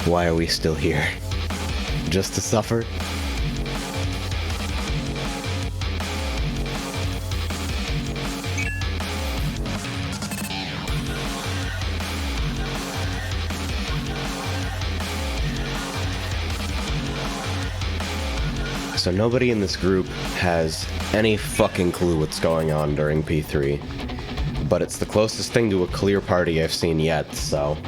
Why are we still here? Just to suffer? So nobody in this group has any fucking clue what's going on during P3. But it's the closest thing to a clear party I've seen yet, so...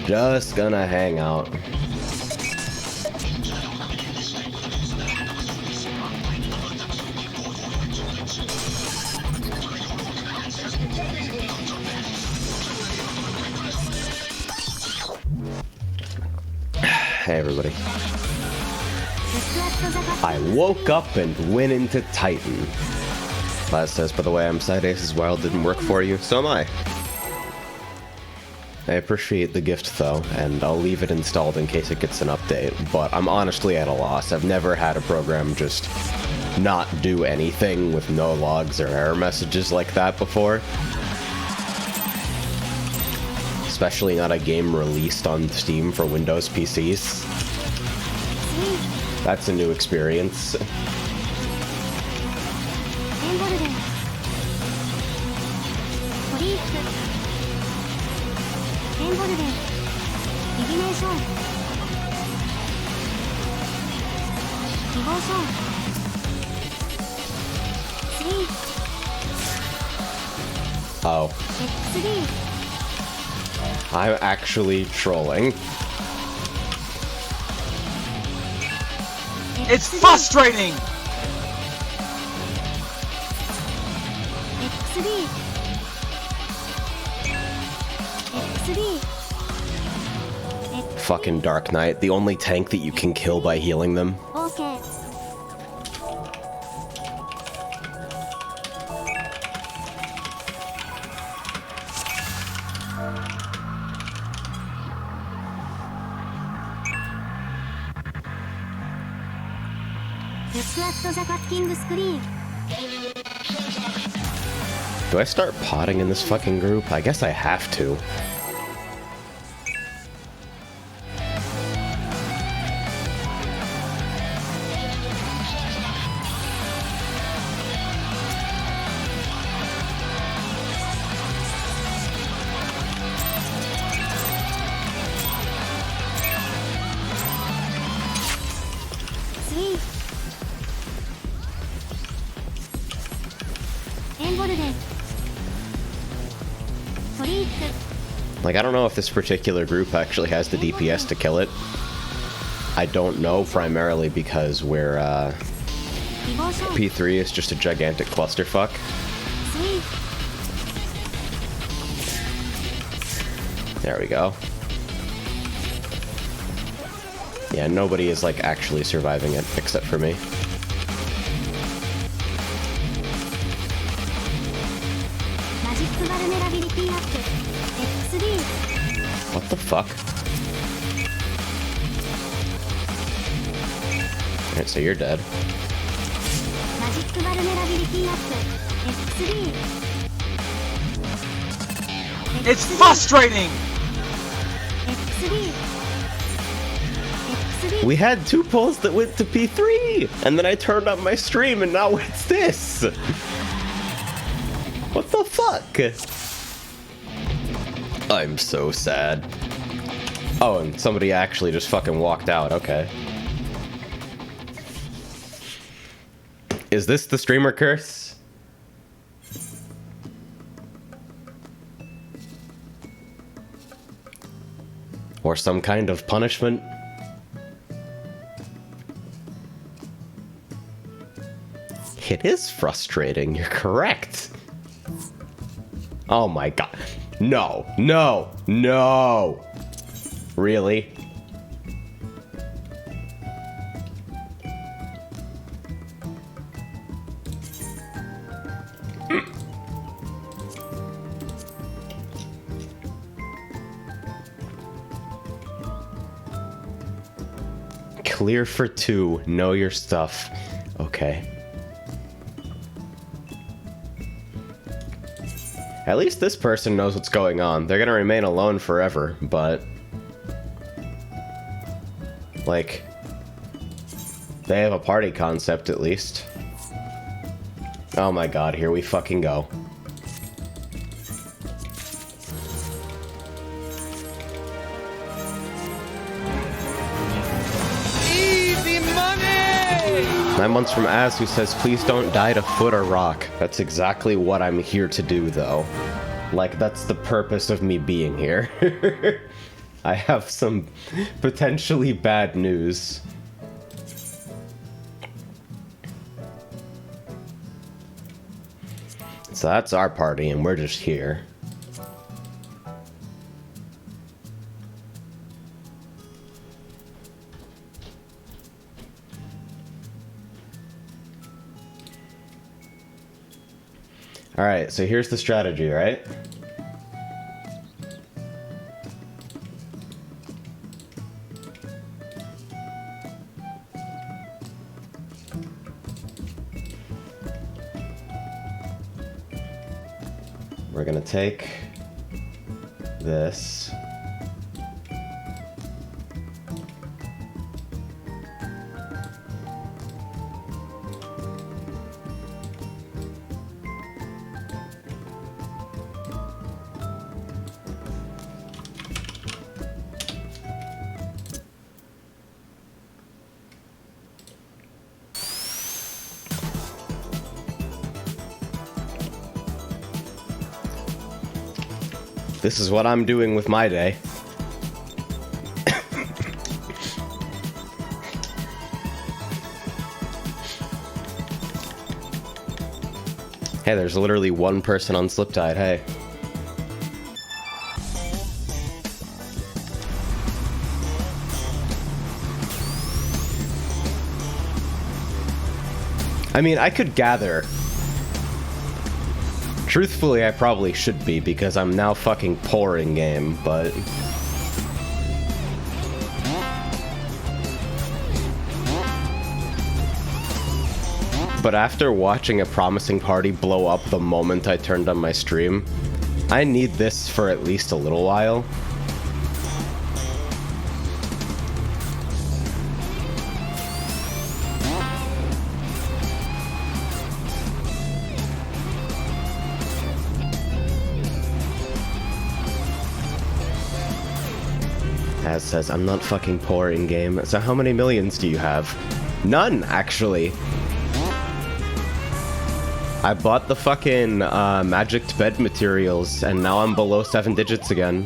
just gonna hang out. Hey everybody. I woke up and went into Titan. Laz says, by the way, I'm sad Ace's Wild didn't work for you. So am I. I appreciate the gift though, and I'll leave it installed in case it gets an update, but I'm honestly at a loss. I've never had a program just not do anything with no logs or error messages like that before. Especially not a game released on Steam for Windows PCs. That's a new experience. Oh. I'm actually trolling. It's frustrating! Fucking Dark Knight, the only tank that you can kill by healing them. Do I start potting in this fucking group? I guess I have to. Like, I don't know if this particular group actually has the DPS to kill it. I don't know, primarily because we're, P3 is just a gigantic clusterfuck. There we go. Yeah, nobody is, like, actually surviving it, except for me. What the fuck? Alright, so you're dead. It's frustrating! We had 2 polls that went to P3! And then I turned on my stream and now it's this! What the fuck? I'm so sad. Oh, and somebody actually just fucking walked out, okay. Is this the streamer curse? Or some kind of punishment? It is frustrating, you're correct. Oh my god. No, no, no! Really? Clear for 2. Know your stuff. Okay. At least this person knows what's going on. They're gonna remain alone forever, but... like... they have a party concept, at least. Oh my god, here we fucking go. Easy money! 9 months from Az, who says, please don't die to foot or rock. That's exactly what I'm here to do, though. Like, that's the purpose of me being here. I have some potentially bad news. So that's our party, and we're just here. Alright, so here's the strategy, right? We're gonna take this. This is what I'm doing with my day. Hey, there's literally one person on Sliptide, hey. I mean, I could gather. Truthfully, I probably should be, because I'm now fucking poor in game, but... But after watching a promising party blow up the moment I turned on my stream, I need this for at least a little while. Az says, I'm not fucking poor in game. So how many millions do you have? None, actually. I bought the fucking magicked bed materials, and now I'm below 7 digits again.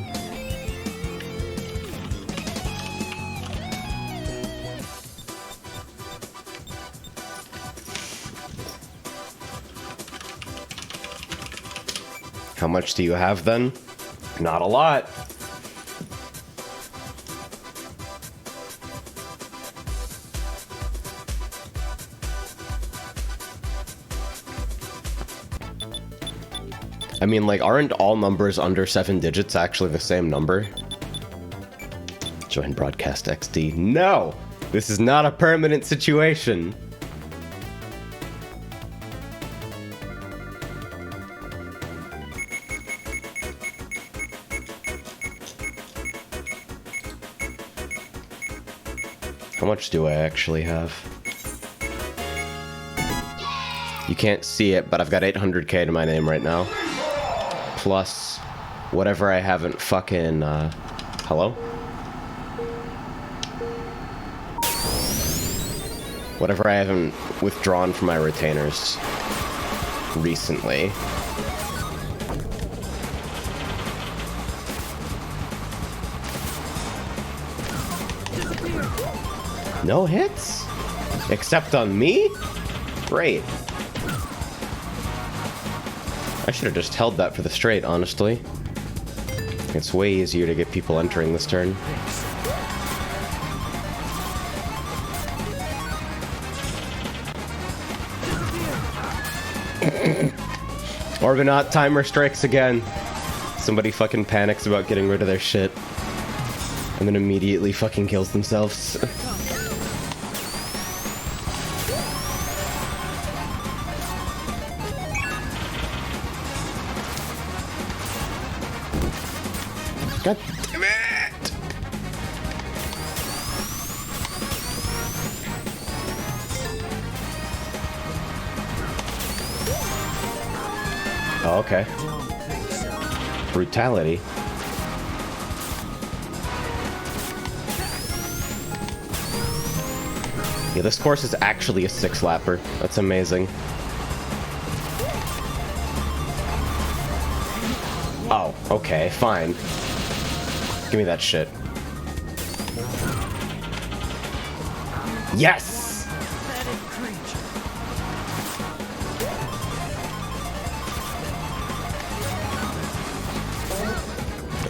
How much do you have then? Not a lot. I mean, like, aren't all numbers under 7 digits actually the same number? Join Broadcast XD. No! This is not a permanent situation! How much do I actually have? You can't see it, but I've got 800k to my name right now. Plus whatever I haven't fucking, hello? Whatever I haven't withdrawn from my retainers recently. No hits? Except on me? Great. I should have just held that for the straight, honestly. It's way easier to get people entering this turn. Orbinaut timer strikes again. Somebody fucking panics about getting rid of their shit. And then immediately fucking kills themselves. God damn it! Oh, okay. Brutality. Yeah, this course is actually a 6-lapper. That's amazing. Oh, okay, fine. Give me that shit. Yes!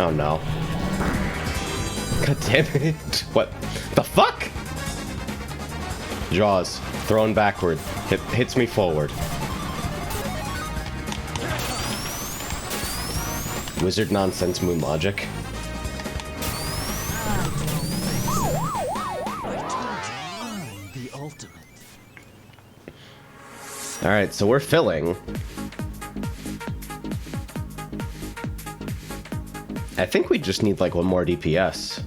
Oh no. God damn it. What the fuck? Jaws, thrown backward. Hits me forward. Wizard nonsense moon logic. The ultimate. Alright, so we're filling. I think we just need like one more DPS.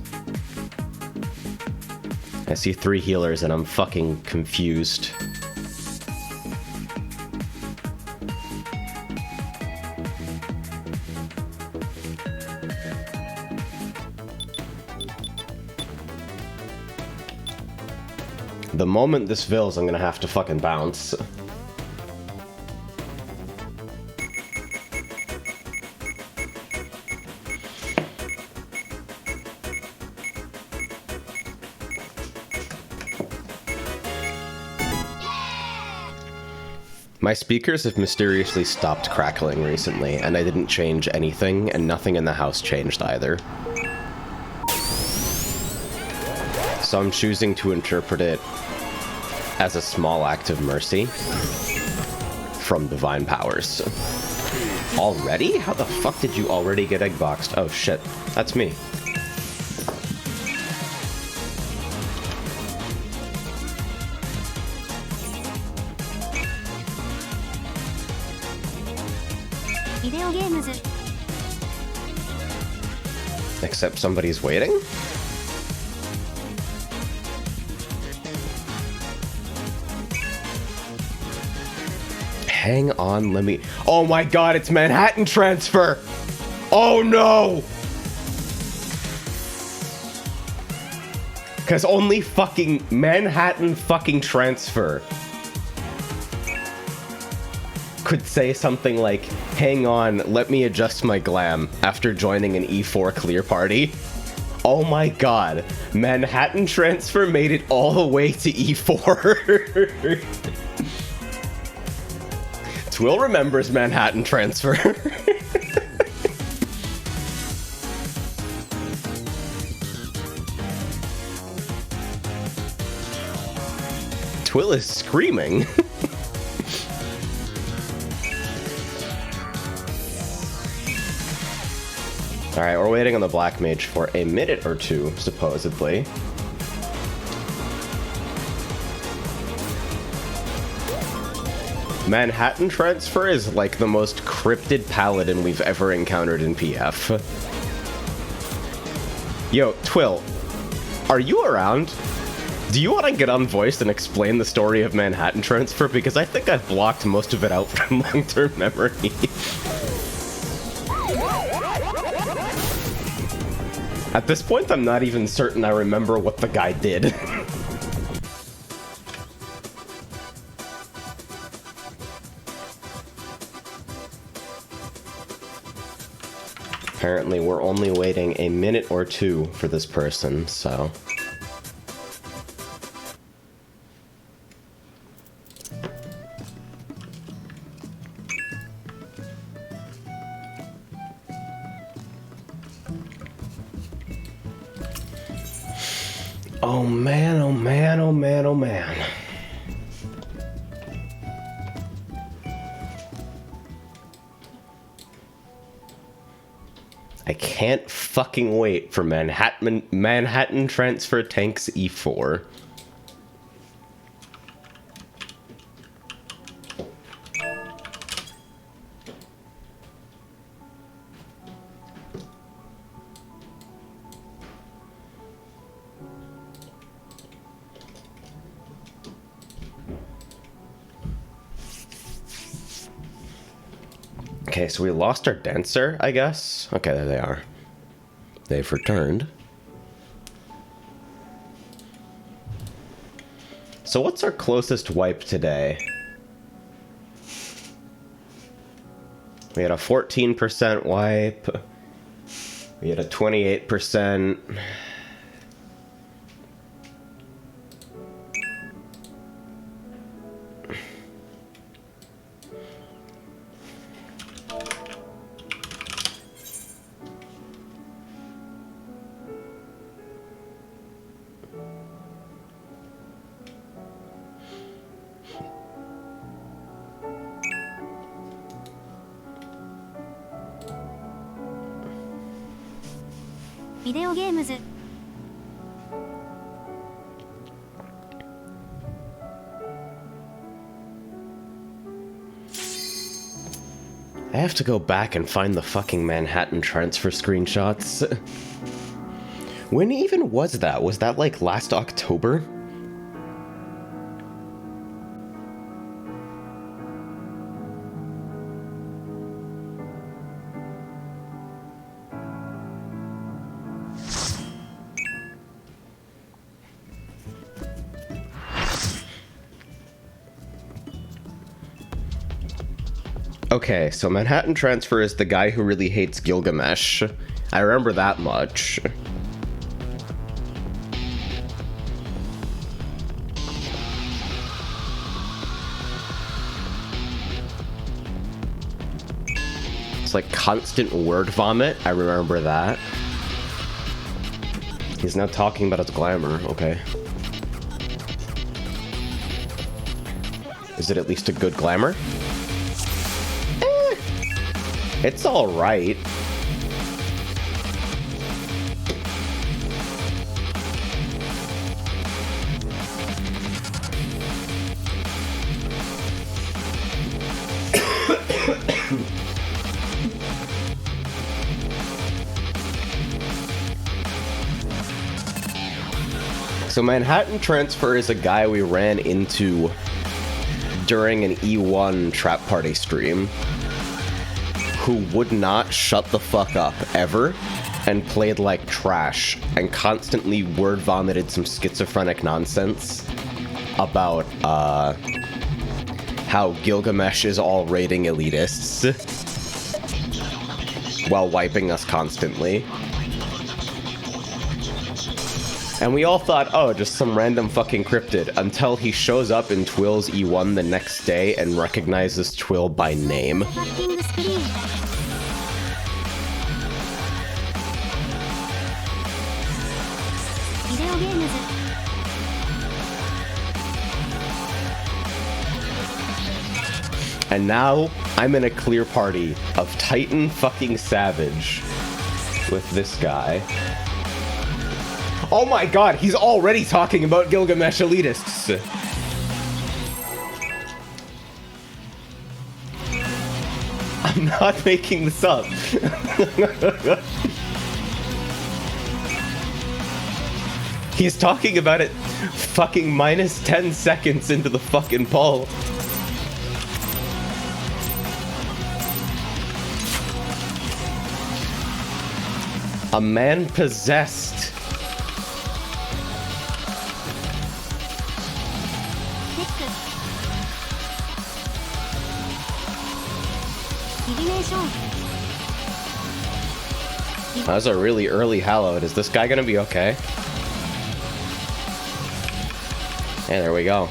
I see 3 healers and I'm fucking confused. The moment this fills, I'm gonna have to fucking bounce. My speakers have mysteriously stopped crackling recently, and I didn't change anything, and nothing in the house changed either. So I'm choosing to interpret it as a small act of mercy from divine powers. Already? How the fuck did you already get egg boxed? Oh shit, that's me. Except somebody's waiting? Hang on, let me... Oh my god, it's Manhattan Transfer! Oh no! Because only fucking Manhattan fucking Transfer could say something like, hang on, let me adjust my glam after joining an E4 clear party. Oh my god, Manhattan Transfer made it all the way to E4. Twill remembers Manhattan Transfer. Twill is screaming. Alright, we're waiting on the Black Mage for a minute or two, supposedly. Manhattan Transfer is like the most cryptid paladin we've ever encountered in PF. Yo, Twill, are you around? Do you want to get on voice and explain the story of Manhattan Transfer? Because I think I've blocked most of it out from long-term memory. At this point, I'm not even certain I remember what the guy did. Apparently, we're only waiting a minute or two for this person, so... Oh man, oh man, oh man, oh man. I can't fucking wait for Manhattan Transfer Tanks E4. Okay, so we lost our dancer, I guess. Okay, there they are. They've returned. So what's our closest wipe today? We had a 14% wipe. We had a 28%. Video games. I have to go back and find the fucking Manhattan transfer screenshots. When even was that? Was that like last October? Okay, so Manhattan Transfer is the guy who really hates Gilgamesh. I remember that much. It's like constant word vomit. I remember that. He's now talking about his glamour. Okay. Is it at least a good glamour? It's all right. So Manhattan Transfer is a guy we ran into during an E1 Trap Party stream who would not shut the fuck up, ever, and played like trash, and constantly word vomited some schizophrenic nonsense about, how Gilgamesh is all raiding elitists, while wiping us constantly. And we all thought, oh, just some random fucking cryptid, until he shows up in Twill's E1 the next day and recognizes Twill by name. And now, I'm in a clear party of Titan fucking Savage with this guy. Oh my god, he's already talking about Gilgamesh elitists! I'm not making this up. He's talking about it fucking minus 10 seconds into the fucking poll. A man possessed. That was a really early hallowed. Is this guy gonna be okay? Hey, there we go.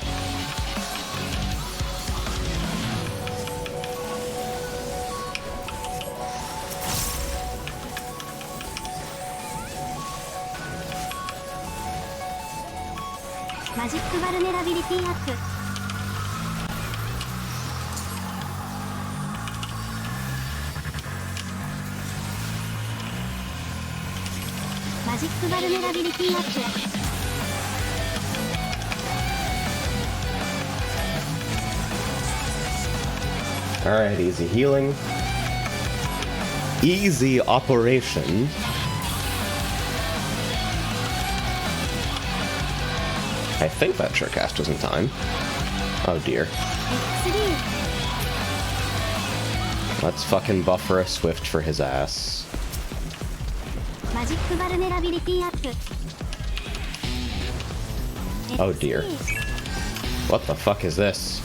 Magic vulnerability hack. Magic vulnerability hack. Alright, easy healing. Easy operation. I think that Surecast was in time. Oh dear. Let's fucking buffer a Swift for his ass. マジックバルネラビリティアップ Oh dear. What the fuck is this?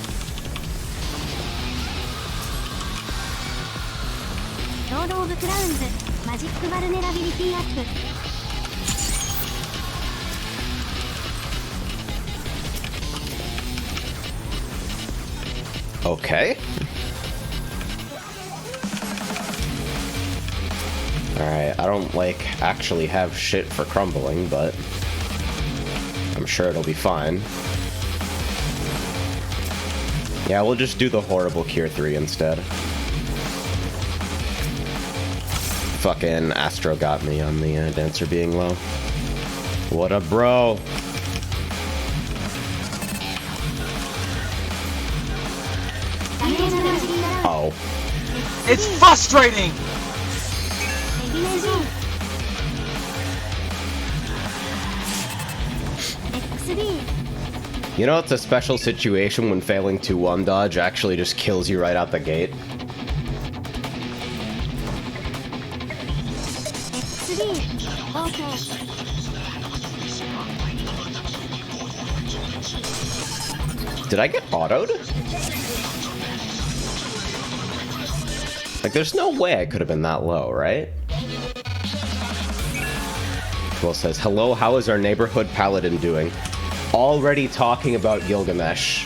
ロード・オブ・クラウンズマジックバルネラビリティアップ Okay. Alright, I don't, like, actually have shit for crumbling, but I'm sure it'll be fine. Yeah, we'll just do the horrible Cure 3 instead. Fucking Astro got me on the dancer being low. What a bro! Oh. It's frustrating! You know, it's a special situation when failing 2-1 dodge actually just kills you right out the gate. Did I get autoed? Like, there's no way I could have been that low, right? Will says, hello, how is our neighborhood paladin doing? Already talking about Gilgamesh.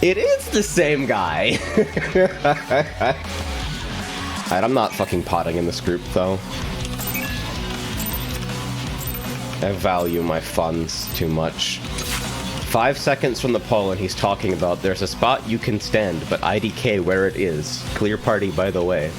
It is the same guy. Alright, I'm not fucking potting in this group, though. I value my funds too much. 5 seconds from the poll and he's talking about there's a spot you can stand, but IDK where it is. Clear party, by the way.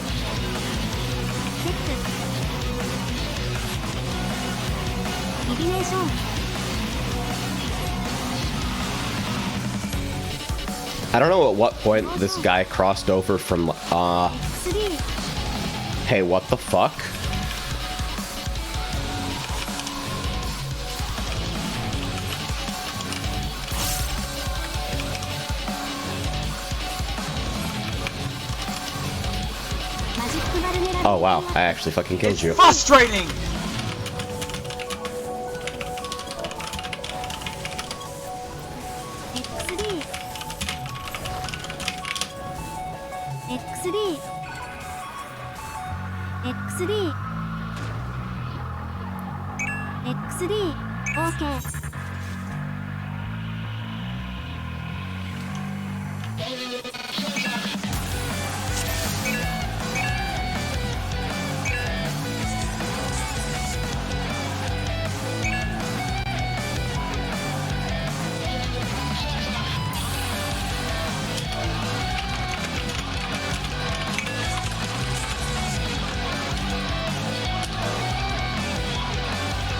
I don't know at what point this guy crossed over from, hey, what the fuck? Oh wow, I actually fucking killed you. Frustrating!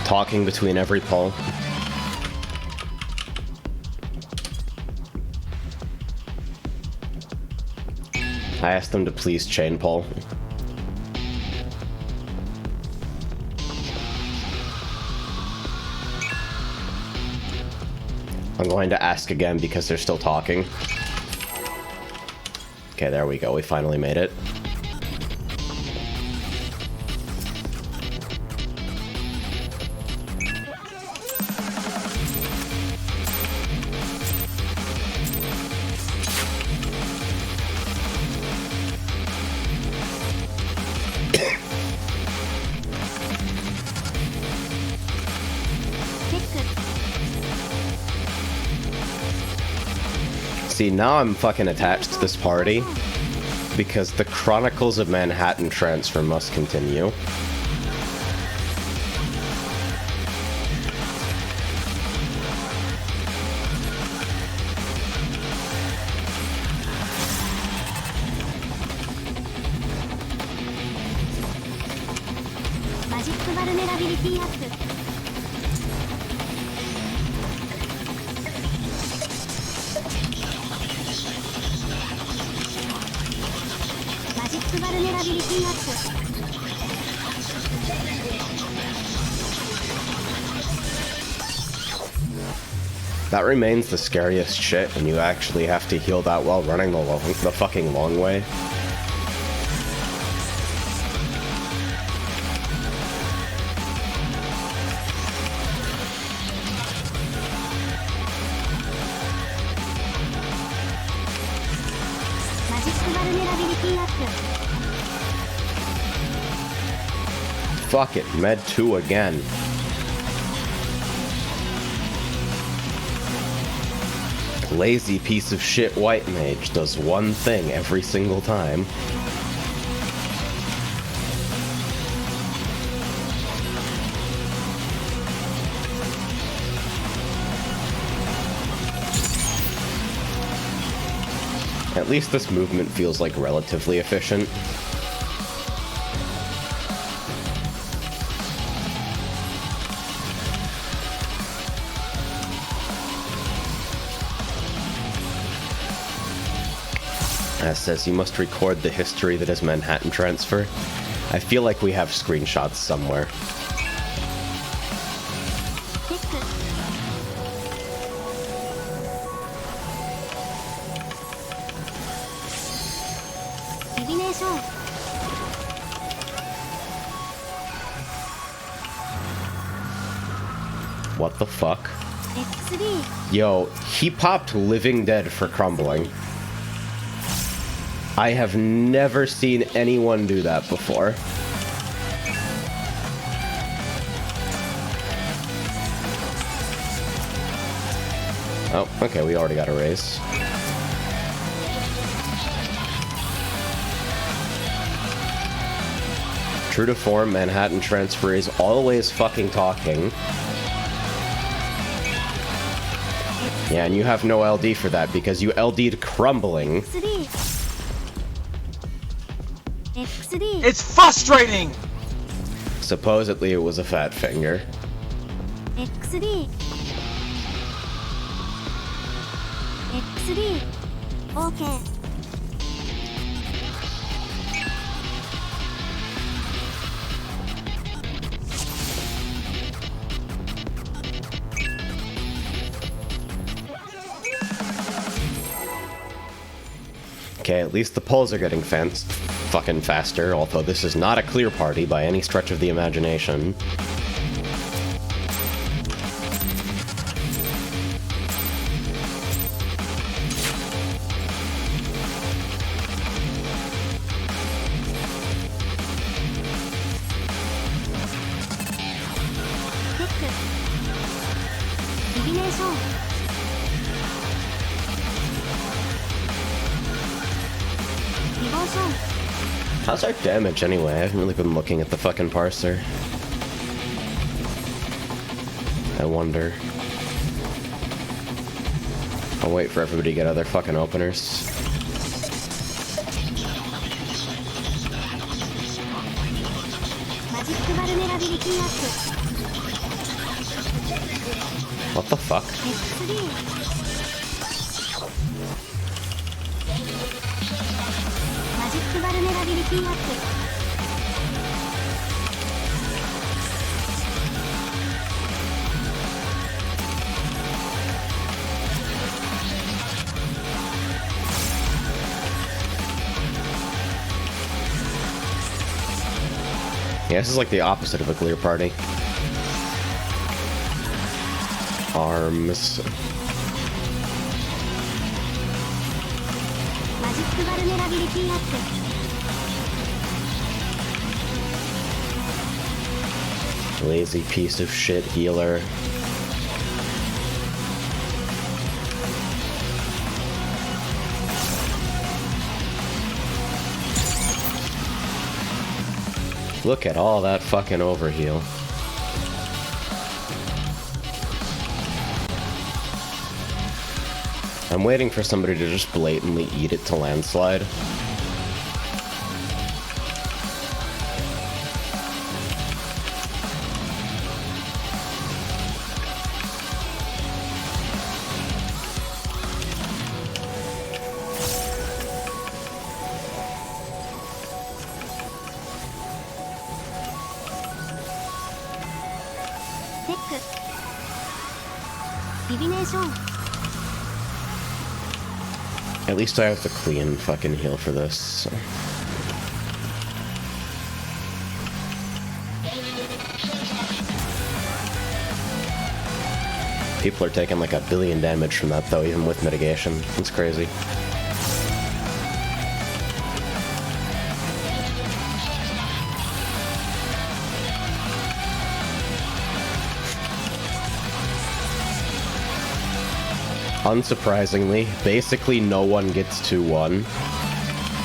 Talking between every pull. I asked them to please chain pull. I'm going to ask again because they're still talking. Okay, there we go. We finally made it. See, now I'm fucking attached to this party because the Chronicles of Manhattan transfer must continue. That remains the scariest shit, and you actually have to heal that while running the fucking long way. Fuck it, Med 2 again. Lazy piece of shit white mage does one thing every single time. At least this movement feels like relatively efficient. As says, you must record the history that is Manhattan Transfer. I feel like we have screenshots somewhere. What the fuck? Yo, he popped Living Dead for crumbling. I have never seen anyone do that before. Oh, okay, we already got a raise. True to form, Manhattan Transfer is always fucking talking. Yeah, and you have no LD for that because you LD'd crumbling. It's frustrating! Supposedly it was a fat finger. XD. Okay. Okay, at least the pulls are getting fucking faster, although this is not a clear party by any stretch of the imagination. How's our damage anyway? I haven't really been looking at the fucking parser. I wonder. I'll wait for everybody to get other fucking openers. What the fuck? Yeah, this is like the opposite of a clear party. Arms. Lazy piece of shit healer. Look at all that fucking overheal. I'm waiting for somebody to just blatantly eat it to landslide. Divination. At least I have the clean fucking heal for this. So. People are taking like 1 billion damage from that though, even with mitigation. It's crazy. Unsurprisingly, basically no one gets 2-1.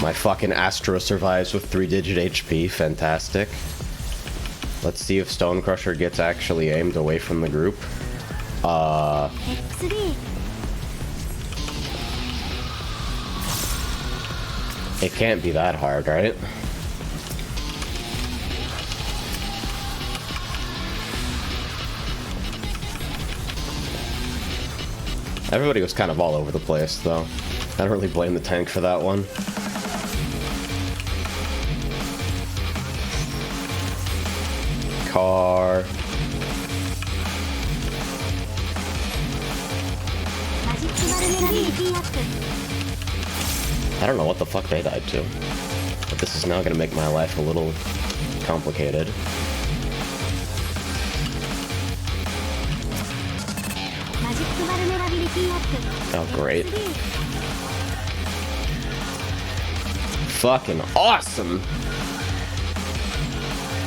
My fucking Astro survives with 3-digit HP. Fantastic. Let's see if Stone Crusher gets actually aimed away from the group. FFXIV. It can't be that hard, right? Everybody was kind of all over the place, though. I don't really blame the tank for that one. Car. I don't know what the fuck they died to. But this is now gonna make my life a little complicated. Oh, great. Fucking awesome!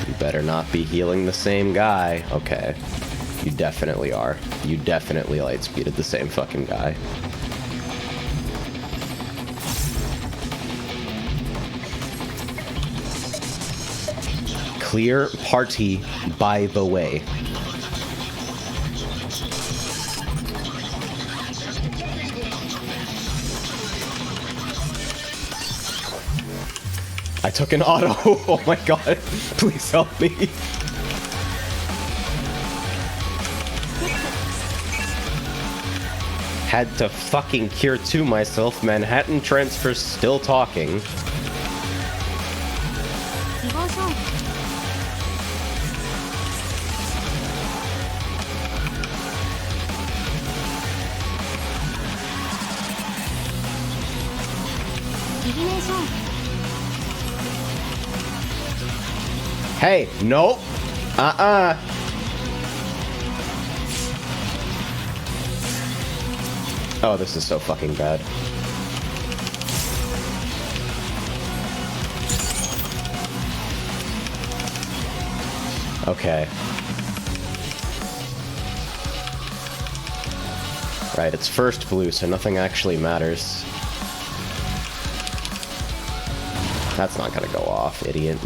You better not be healing the same guy. Okay. You definitely are. You definitely lightspeeded the same fucking guy. Clear party, by the way. I took an auto. Oh my god. Please help me. Had to fucking cure 2 myself. Manhattan Transfer still talking. Hey, nope. Oh, this is so fucking bad. Okay. Right, it's first blue, so nothing actually matters. That's not gonna go off, idiot.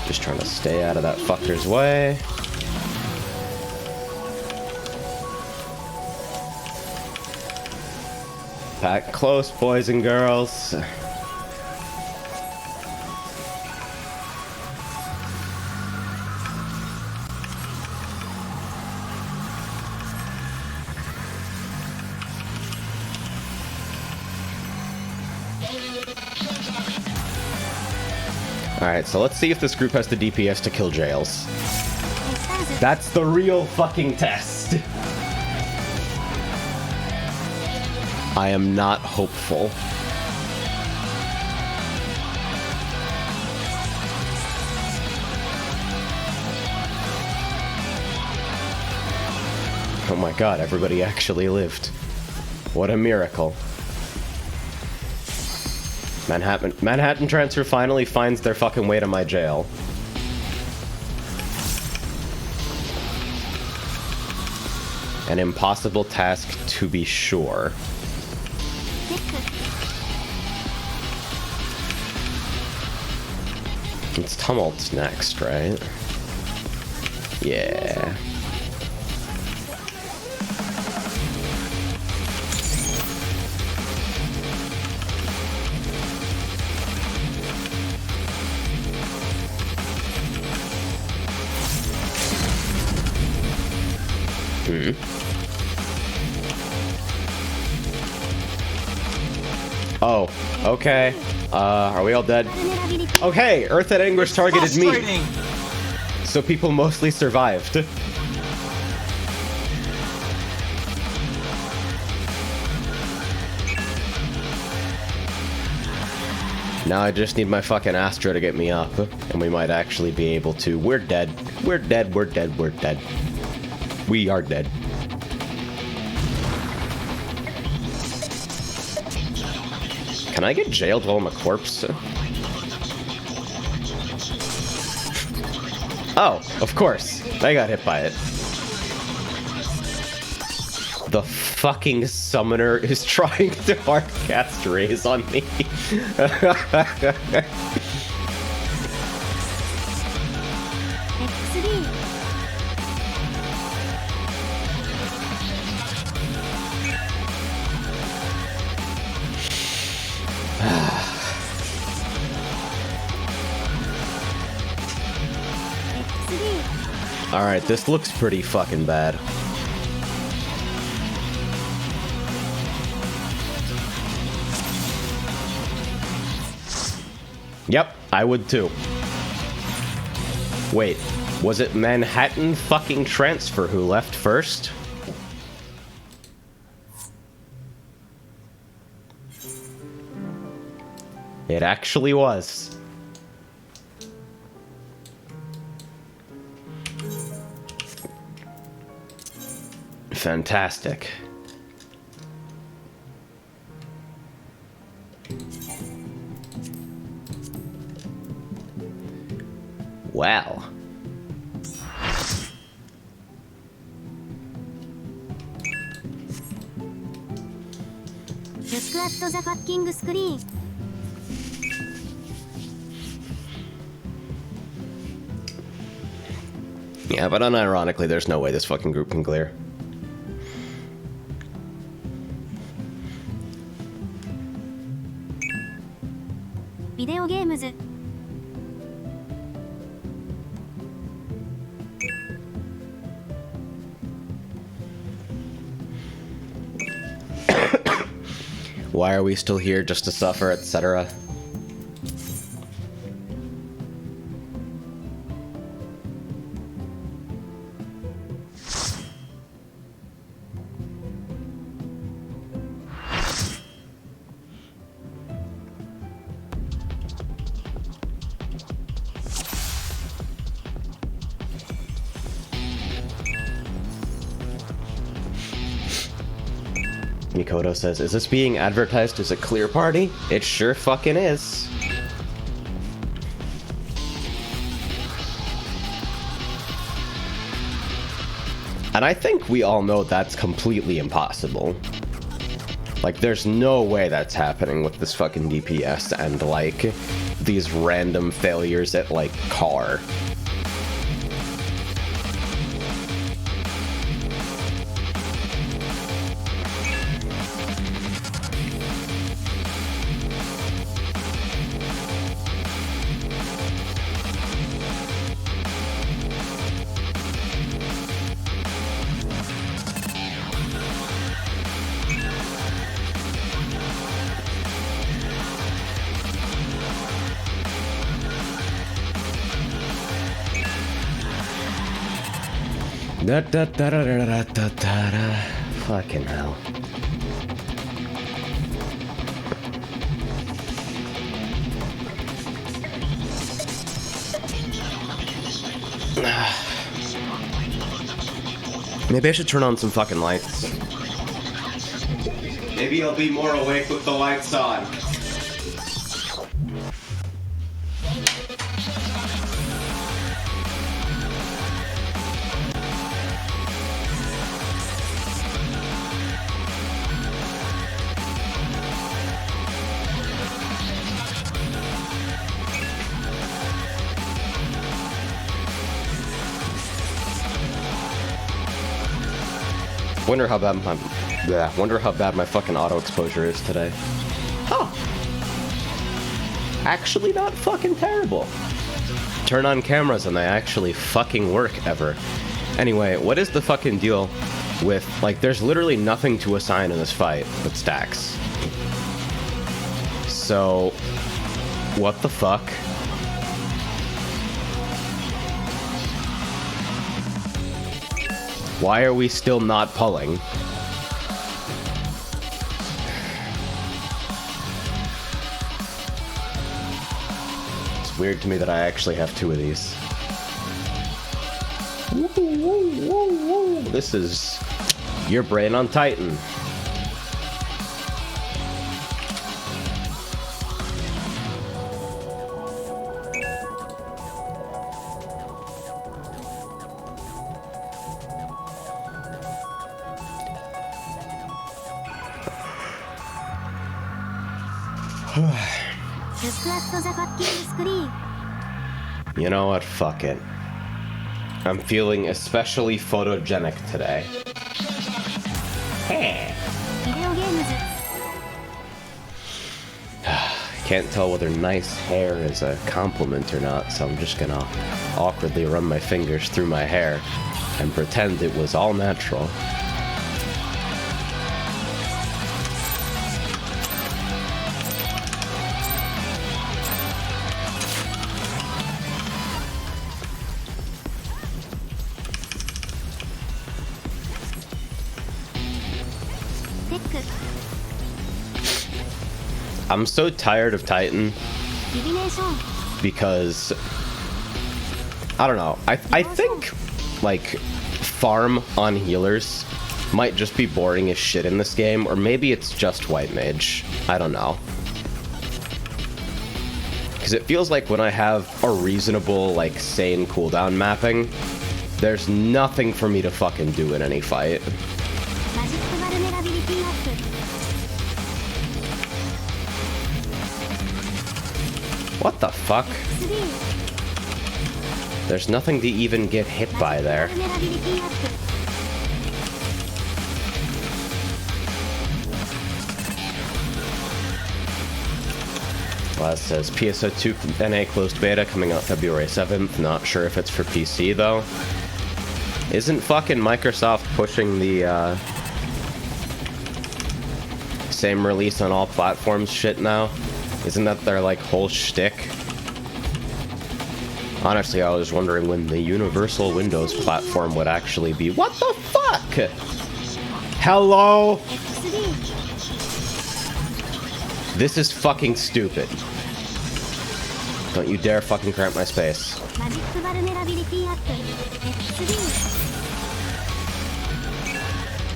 Just trying to stay out of that fucker's way. Pack close, boys and girls. Alright, so let's see if this group has the DPS to kill Jails. That's the real fucking test. I am not hopeful. Oh my god, everybody actually lived. What a miracle. Manhattan Transfer finally finds their fucking way to my jail. An impossible task to be sure. It's Tumult next, right? Yeah. Oh, okay. Are we all dead? Okay, Earth at Anguish targeted me. Frustrating. So people mostly survived. Now I just need my fucking Astra to get me up, and we might actually be able to. We're dead. We're dead. We're dead. We're dead. We are dead. Can I get jailed while I'm a corpse? Oh, of course. I got hit by it. The fucking summoner is trying to hardcast raise on me. FFXIV Alright, this looks pretty fucking bad. Yep, I would too. Wait, was it Manhattan fucking Transfer who left first? It actually was. Fantastic. Wow. Look at the fucking screen. Yeah, but unironically, there's no way this fucking group can clear. Video games. Why are we still here, just to suffer, etc.? Mikoto says, is this being advertised as a clear party? It sure fucking is. And I think we all know that's completely impossible. Like, there's no way that's happening with this fucking DPS and, like, these random failures at, like, car. Da, da, da, da, da, da, da, da. Fucking hell. Maybe I should turn on some fucking lights. Maybe I'll be more awake with the lights on. Wonder how bad my fucking auto exposure is today. Huh. Actually not fucking terrible. Turn on cameras and they actually fucking work ever. Anyway, what is the fucking deal with, like, there's literally nothing to assign in this fight but stacks. so... What the fuck? Why are we still not pulling? It's weird to me that I actually have two of these. Woo, woo, woo, woo. This is your brain on Titan. You know what? Fuck it. I'm feeling especially photogenic today. Hey. Can't tell whether nice hair is a compliment or not, so I'm just gonna awkwardly run my fingers through my hair and pretend it was all natural. I'm so tired of Titan because I don't know. I think like farm on healers might just be boring as shit in this game, or maybe it's just white mage. I don't know. Because it feels like when I have a reasonable, like, sane cooldown mapping, there's nothing for me to fucking do in any fight. What the fuck? There's nothing to even get hit by there. Well, it says PSO2 NA closed beta coming out February 7th. Not sure if it's for PC though. Isn't fucking Microsoft pushing the same release on all platforms shit now? Isn't that their, like, whole shtick? Honestly, I was wondering when the Universal Windows platform would actually be. What the fuck? Hello? This is fucking stupid. Don't you dare fucking cramp my space.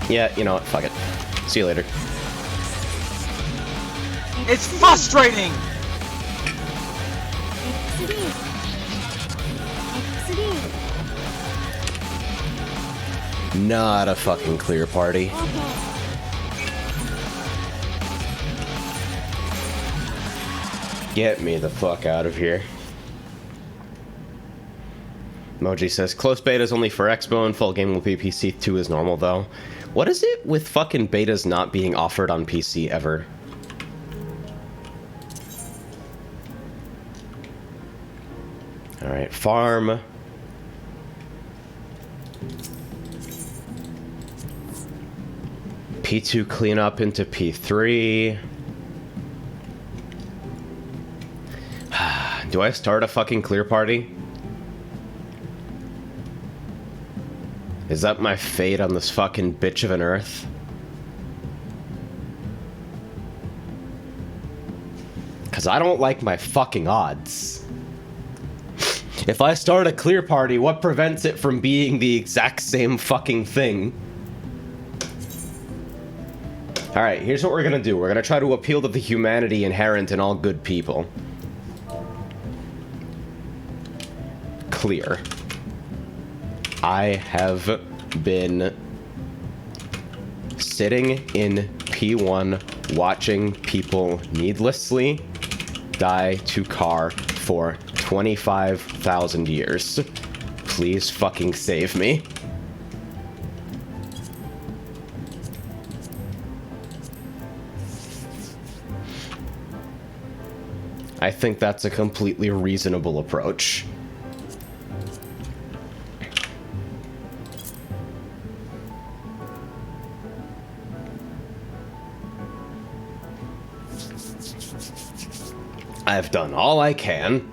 Yeah, you know what? Fuck it. See you later. It's frustrating! Not a fucking clear party. Get me the fuck out of here. Moji says, close beta is only for Expo and full game will be PC 2 is normal though. What is it with fucking betas not being offered on PC ever? Alright, farm. P2 clean up into P3. Do I start a fucking clear party? Is that my fate on this fucking bitch of an earth? Because I don't like my fucking odds. If I start a clear party, what prevents it from being the exact same fucking thing? Alright, here's what we're gonna do. We're gonna try to appeal to the humanity inherent in all good people. Clear. I have been sitting in P1 watching people needlessly die to car for 25,000 years. Please fucking save me. I think that's a completely reasonable approach. I've done all I can.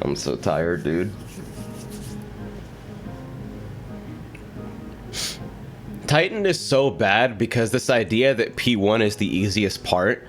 I'm so tired, dude. Titan is so bad because this idea that P1 is the easiest part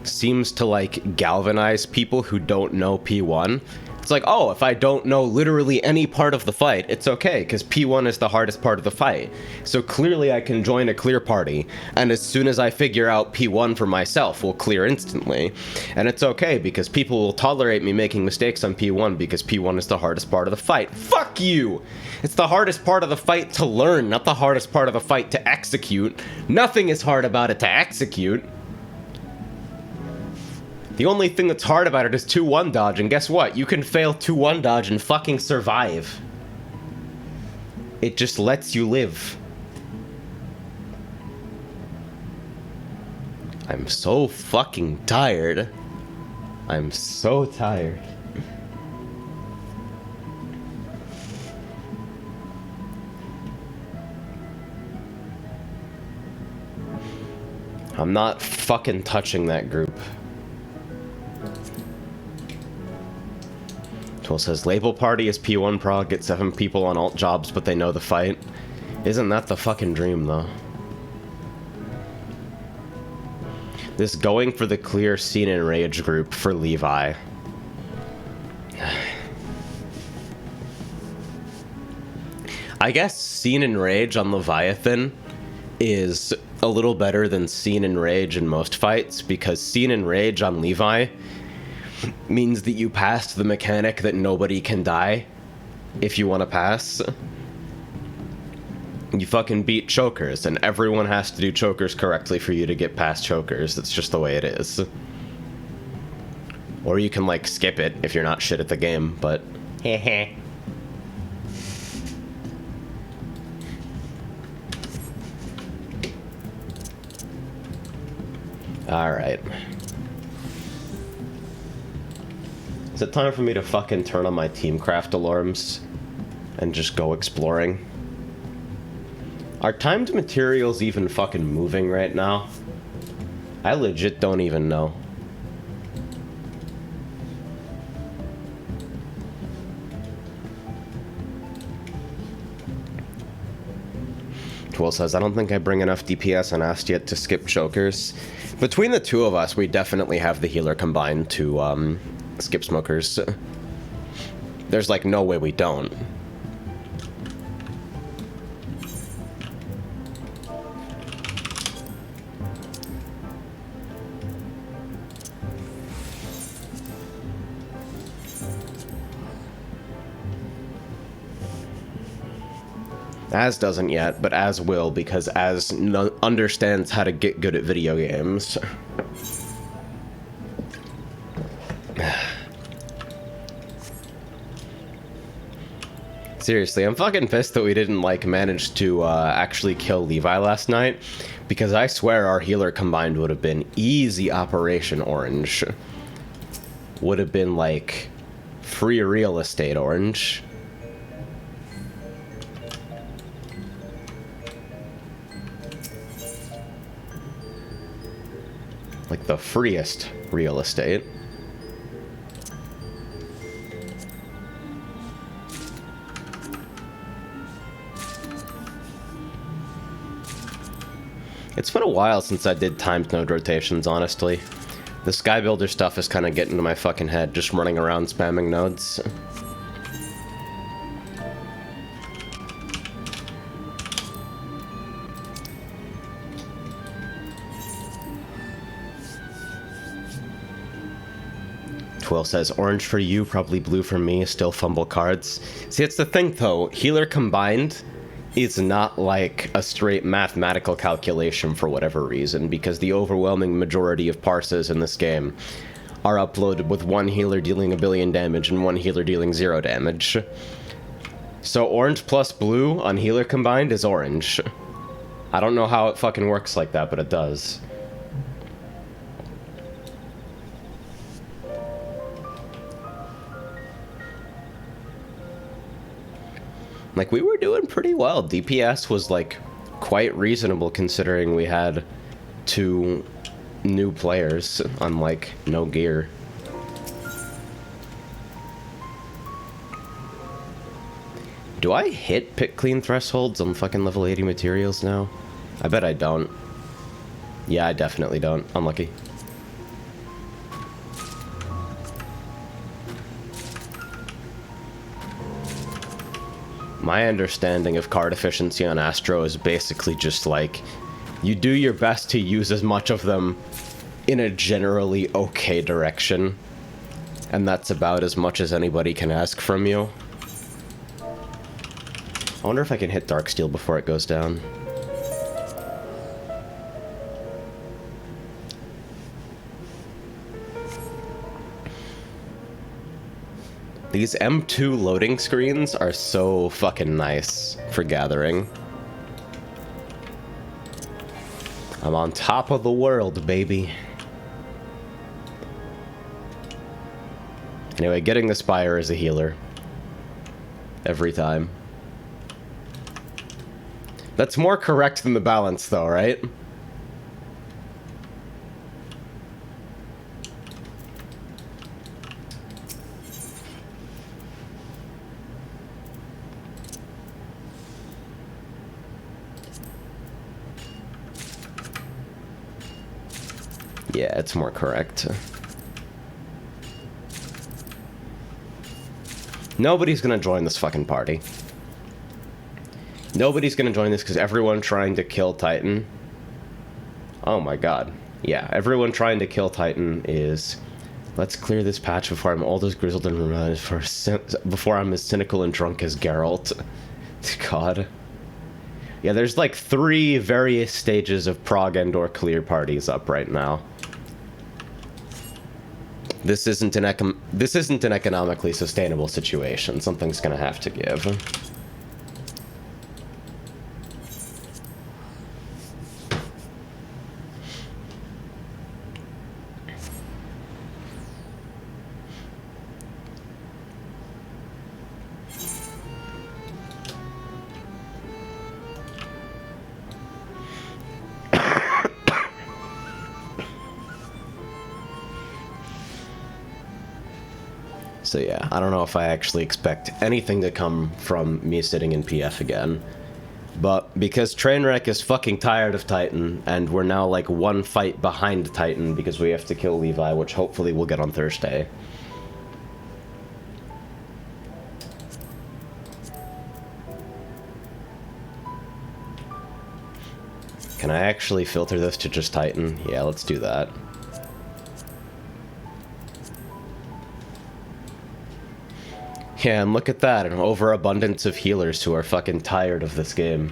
seems to like galvanize people who don't know P1. It's like, oh, if I don't know literally any part of the fight, it's okay, because P1 is the hardest part of the fight. So clearly I can join a clear party, and as soon as I figure out P1 for myself, we'll clear instantly. And it's okay, because people will tolerate me making mistakes on P1, because P1 is the hardest part of the fight. Fuck you! It's the hardest part of the fight to learn, not the hardest part of the fight to execute. Nothing is hard about it to execute. The only thing that's hard about it is 2-1 dodge, and guess what? You can fail 2-1 dodge and fucking survive. It just lets you live. I'm so fucking tired. I'm so tired. I'm not fucking touching that group. Tool says, label party is P1 prog, get 7 people on alt jobs, but they know the fight. Isn't that the fucking dream, though? This going for the clear scene and rage group for Levi. I guess scene and rage on Leviathan is a little better than scene and rage in most fights, because scene and rage on Levi means that you passed the mechanic that nobody can die if you want to pass. You fucking beat chokers, and everyone has to do chokers correctly for you to get past chokers. That's just the way it is. Or you can, like, skip it if you're not shit at the game, but heh. Alright. Is it time for me to fucking turn on my Teamcraft alarms and just go exploring? Are timed materials even fucking moving right now? I legit don't even know. Twill says, I don't think I bring enough DPS on Ast yet to skip chokers. Between the two of us, we definitely have the healer combined to, skip smokers. There's like no way we don't. Az doesn't yet, but Az will, because Az understands how to get good at video games. Seriously, I'm fucking pissed that we didn't, like, manage to actually kill Levi last night, because I swear our healer combined would have been easy Operation Orange. Would have been, like, free real estate Orange. Like, the freest real estate. It's been a while since I did timed node rotations, honestly. The Sky Builder stuff is kind of getting to my fucking head, just running around spamming nodes. Twill says, orange for you, probably blue for me, still fumble cards. See, it's the thing, though. Healer combined is not like a straight mathematical calculation for whatever reason, because the overwhelming majority of parses in this game are uploaded with one healer dealing 1 billion damage and one healer dealing 0 damage. So orange plus blue on healer combined is orange. I don't know how it fucking works like that, but it does. Like, we were doing pretty well. DPS was, like, quite reasonable considering we had 2 new players on, like, no gear. Do I hit pick clean thresholds on fucking level 80 materials now? I bet I don't. Yeah, I definitely don't. Unlucky. My understanding of card efficiency on Astro is basically just like, you do your best to use as much of them in a generally okay direction. And that's about as much as anybody can ask from you. I wonder if I can hit Darksteel before it goes down. These M2 loading screens are so fucking nice for gathering. I'm on top of the world, baby. Anyway, getting the Spire is a healer. Every time. That's more correct than the balance, though, right? Yeah, it's more correct. Nobody's gonna join this fucking party. Nobody's gonna join this because everyone trying to kill Titan. Oh my god. Yeah, everyone trying to kill Titan is... Let's clear this patch before I'm old as grizzled and before I'm as cynical and drunk as Geralt. God. Yeah, there's like 3 various stages of prog and or clear parties up right now. This isn't an economically sustainable situation. Something's gonna have to give. So yeah, I don't know if I actually expect anything to come from me sitting in PF again. But because Trainwreck is fucking tired of Titan, and we're now like 1 fight behind Titan because we have to kill Levi, which hopefully we'll get on Thursday. Can I actually filter this to just Titan? Yeah, let's do that. Yeah, and look at that, an overabundance of healers who are fucking tired of this game.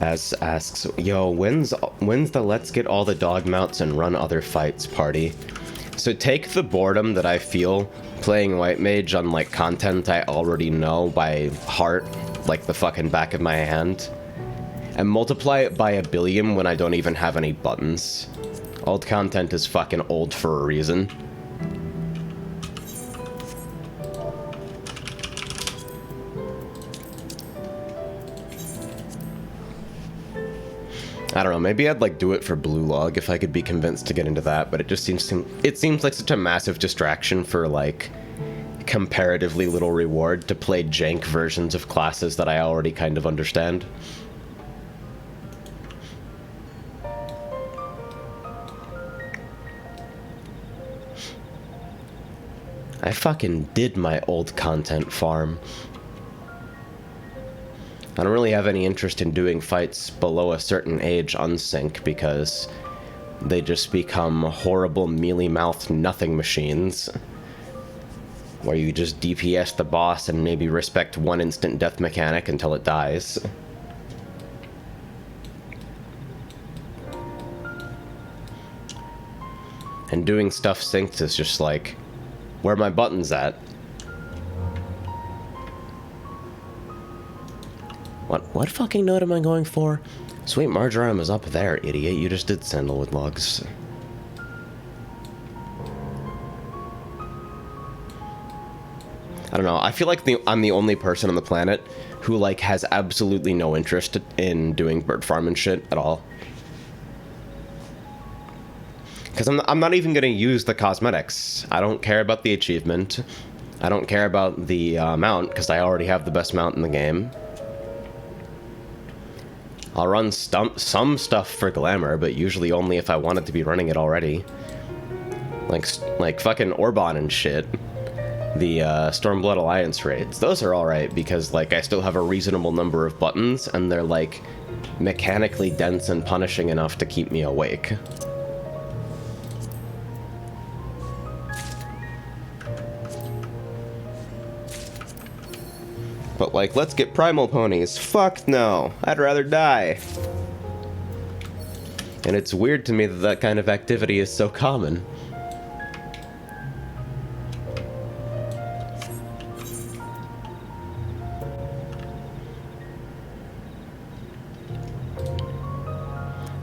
As asks, yo, when's the let's get all the dog mounts and run other fights party? So take the boredom that I feel playing White Mage on, like, content I already know by heart, like the fucking back of my hand, and multiply it by 1 billion when I don't even have any buttons. Old content is fucking old for a reason. I don't know, maybe I'd like do it for Blue Log if I could be convinced to get into that, but it just seems like such a massive distraction for like comparatively little reward to play jank versions of classes that I already kind of understand. I fucking did my old content farm. I don't really have any interest in doing fights below a certain age unsync because they just become horrible mealy-mouthed nothing machines where you just DPS the boss and maybe respect 1 instant death mechanic until it dies. And doing stuff synced is just like, where are my buttons at? What fucking node am I going for? Sweet marjoram is up there, idiot. You just did sandalwood logs. I don't know. I feel like I'm the only person on the planet who, like, has absolutely no interest in doing bird farm and shit at all. Because I'm not even going to use the cosmetics. I don't care about the achievement. I don't care about the mount, because I already have the best mount in the game. I'll run some stuff for glamour, but usually only if I wanted to be running it already. Like fucking Orban and shit. The Stormblood Alliance raids. Those are alright, because, like, I still have a reasonable number of buttons, and they're, like, mechanically dense and punishing enough to keep me awake. But, like, let's get primal ponies. Fuck no. I'd rather die. And it's weird to me that that kind of activity is so common.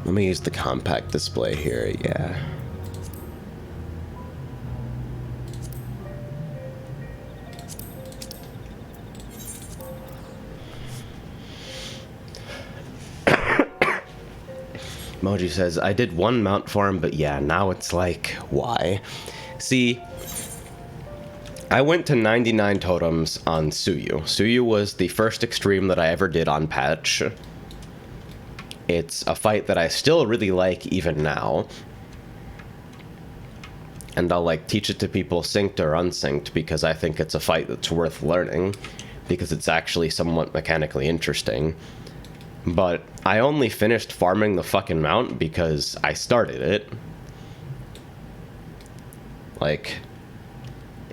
Let me use the compact display here, yeah. Moji says, I did one mount farm, but yeah, now it's like, why? See, I went to 99 totems on Suyu. Suyu was the first extreme that I ever did on patch. It's a fight that I still really like even now. And I'll, like, teach it to people synced or unsynced because I think it's a fight that's worth learning, because it's actually somewhat mechanically interesting. But I only finished farming the fucking mount because I started it. Like,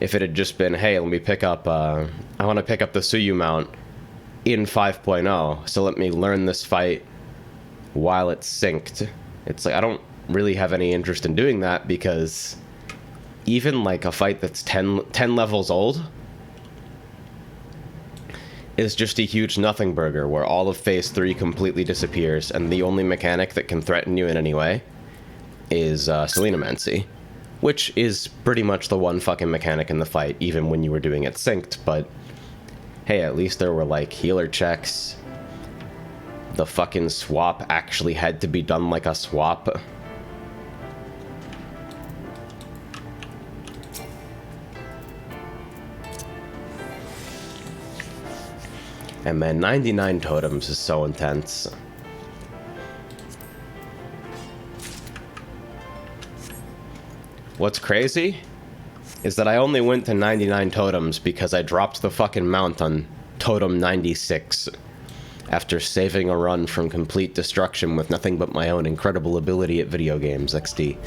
if it had just been, hey, let me pick up, I want to pick up the Suyu mount in 5.0, so let me learn this fight while it's synced. It's like, I don't really have any interest in doing that, because even, like, a fight that's 10 levels old is just a huge nothing burger where all of phase 3 completely disappears, and the only mechanic that can threaten you in any way is Selenomancy, which is pretty much the one fucking mechanic in the fight, even when you were doing it synced. But hey, at least there were, like, healer checks. The fucking swap actually had to be done like a swap. And man, 99 totems is so intense. What's crazy is that I only went to 99 totems because I dropped the fucking mount on totem 96 after saving a run from complete destruction with nothing but my own incredible ability at video games, XD.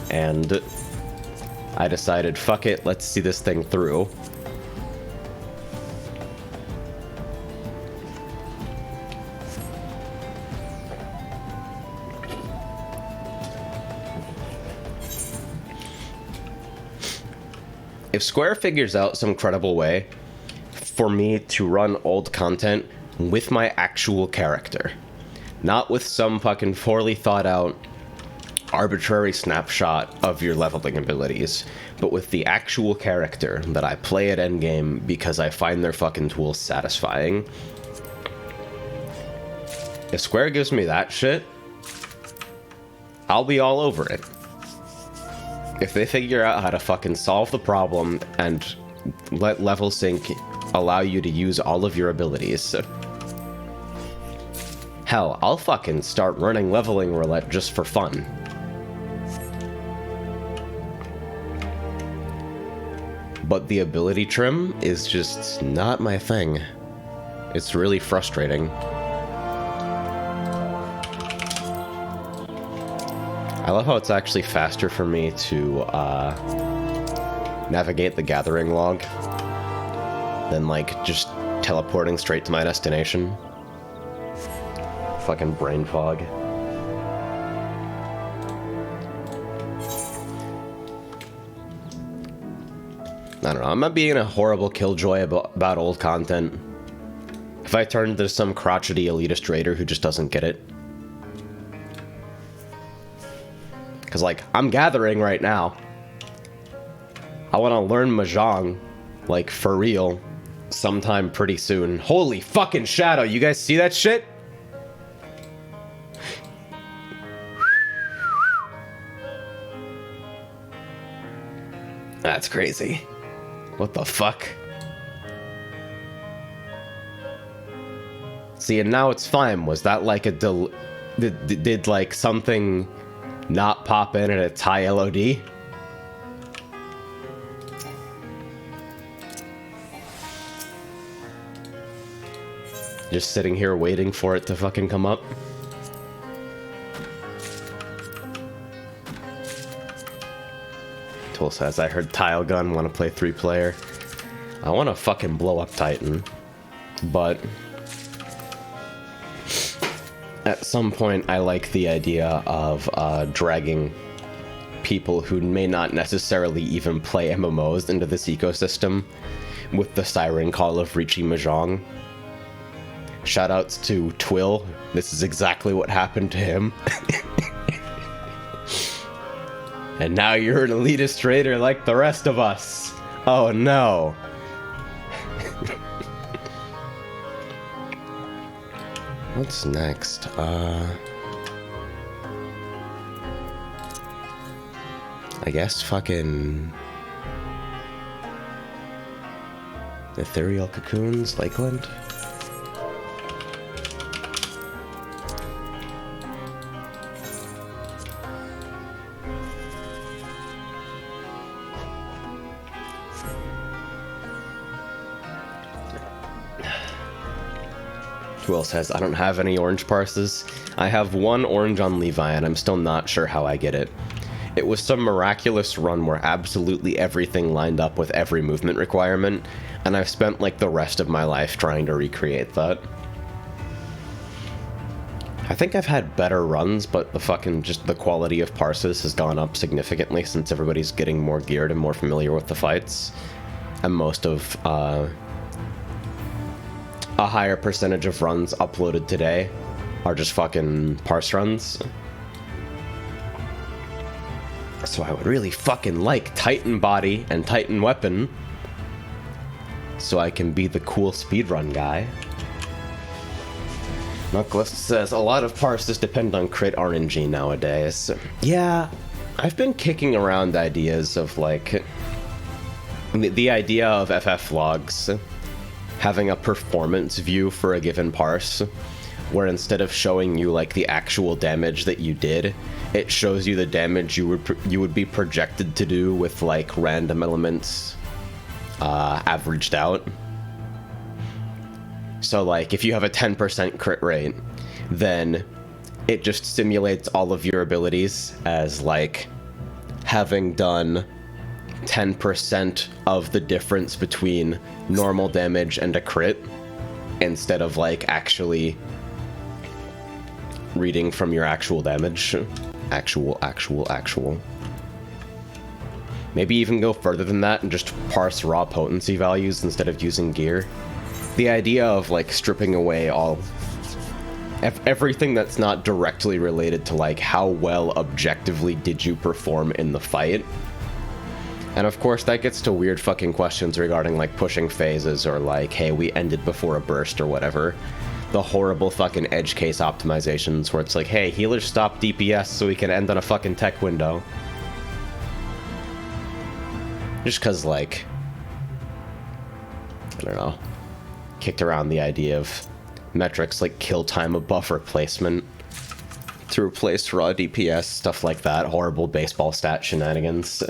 And I decided, fuck it, let's see this thing through. If Square figures out some credible way for me to run old content with my actual character, not with some fucking poorly thought out arbitrary snapshot of your leveling abilities, but with the actual character that I play at endgame because I find their fucking tools satisfying. If Square gives me that shit, I'll be all over it. If they figure out how to fucking solve the problem and let level sync allow you to use all of your abilities, hell, I'll fucking start running leveling roulette just for fun. But the ability trim is just not my thing. It's really frustrating. I love how it's actually faster for me to navigate the gathering log than, like, just teleporting straight to my destination. Fucking brain fog. I don't know, I'm not being a horrible killjoy about old content. If If I turn into some crotchety elitist raider who just doesn't get it. Because, like, I'm gathering right now. I want to learn Mahjong, like, for real, sometime pretty soon. Holy fucking shadow, you guys see that shit? That's crazy. What the fuck? See, and now it's fine. Was that like a did like something not pop in at its high LOD? Just sitting here waiting for it to fucking come up. Tool says, I heard Tile Gun want to play 3-player. I want to fucking blow up Titan, but at some point I like the idea of dragging people who may not necessarily even play MMOs into this ecosystem with the siren call of Richie Mahjong. Shoutouts to Twill. This is exactly what happened to him. And now you're an elitist raider like the rest of us. Oh no. What's next? I guess fucking Ethereal Cocoons, Lakeland? 12 says, I don't have any orange parses. I have one orange on Levi, and I'm still not sure how I get it. It was some miraculous run where absolutely everything lined up with every movement requirement, and I've spent like the rest of my life trying to recreate that. I think I've had better runs, but the fucking, just the quality of parses has gone up significantly since everybody's getting more geared and more familiar with the fights. And most of, a higher percentage of runs uploaded today are just fucking parse runs. So I would really fucking like Titan Body and Titan Weapon so I can be the cool speedrun guy. Knuckless says, a lot of parses depend on crit RNG nowadays. Yeah, I've been kicking around ideas of like the idea of FF logs having a performance view for a given parse, where instead of showing you like the actual damage that you did, it shows you the damage you would be projected to do with like random elements averaged out. So like if you have a 10% crit rate, then it just simulates all of your abilities as like having done 10% of the difference between normal damage and a crit, instead of like actually reading from your actual damage. Actual. Maybe even go further than that and just parse raw potency values instead of using gear. The idea of like stripping away all everything that's not directly related to like how well objectively did you perform in the fight. And of course that gets to weird fucking questions regarding like pushing phases or like, hey, we ended before a burst or whatever. The horrible fucking edge case optimizations where it's like, hey, healers stop DPS so we can end on a fucking tech window. Just cause like, I don't know, kicked around the idea of metrics like kill time of buffer placement to replace raw DPS, stuff like that, horrible baseball stat shenanigans.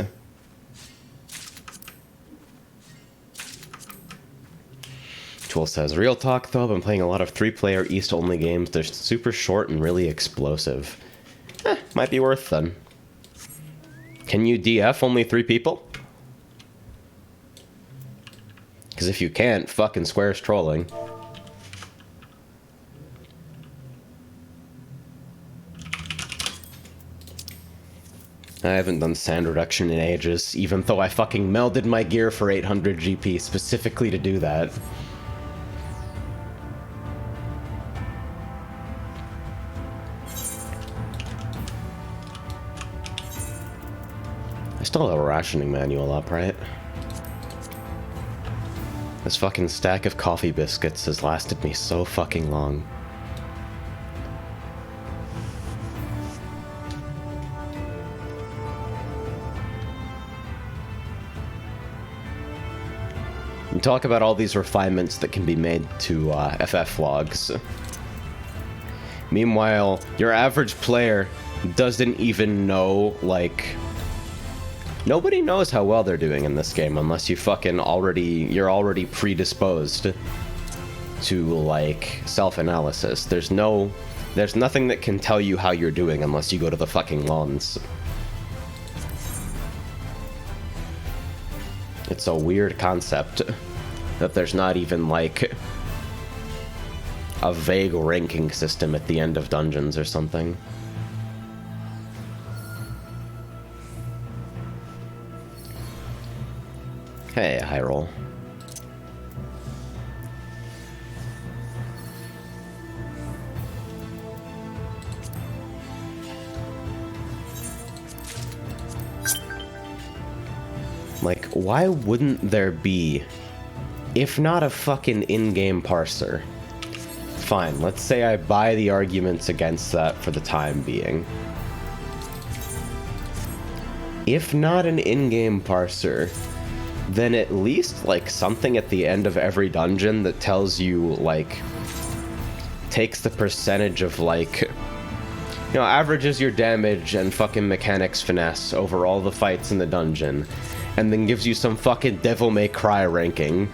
Tool says, real talk though, I've been playing a lot of 3-player East-only games. They're super short and really explosive. Might be worth them. Can you DF only 3 people? Because if you can't, fucking Square's trolling. I haven't done sand reduction in ages, even though I fucking melded my gear for 800 GP specifically to do that. still have a rationing manual up, right? This fucking stack of coffee biscuits has lasted me so fucking long. You talk about all these refinements that can be made to FF logs. Meanwhile, your average player doesn't even know, like... Nobody knows how well they're doing in this game unless you fucking you're already predisposed to, like, self-analysis. There's nothing that can tell you how you're doing unless you go to the fucking lawns. It's a weird concept that there's not even, like, a vague ranking system at the end of dungeons or something. Hey, high roll. Like, why wouldn't there be, if not a fucking in-game parser? Fine, let's say I buy the arguments against that for the time being. If not an in-game parser, then at least, like, something at the end of every dungeon that tells you, like, takes the percentage of, like, you know, averages your damage and fucking mechanics finesse over all the fights in the dungeon, and then gives you some fucking Devil May Cry ranking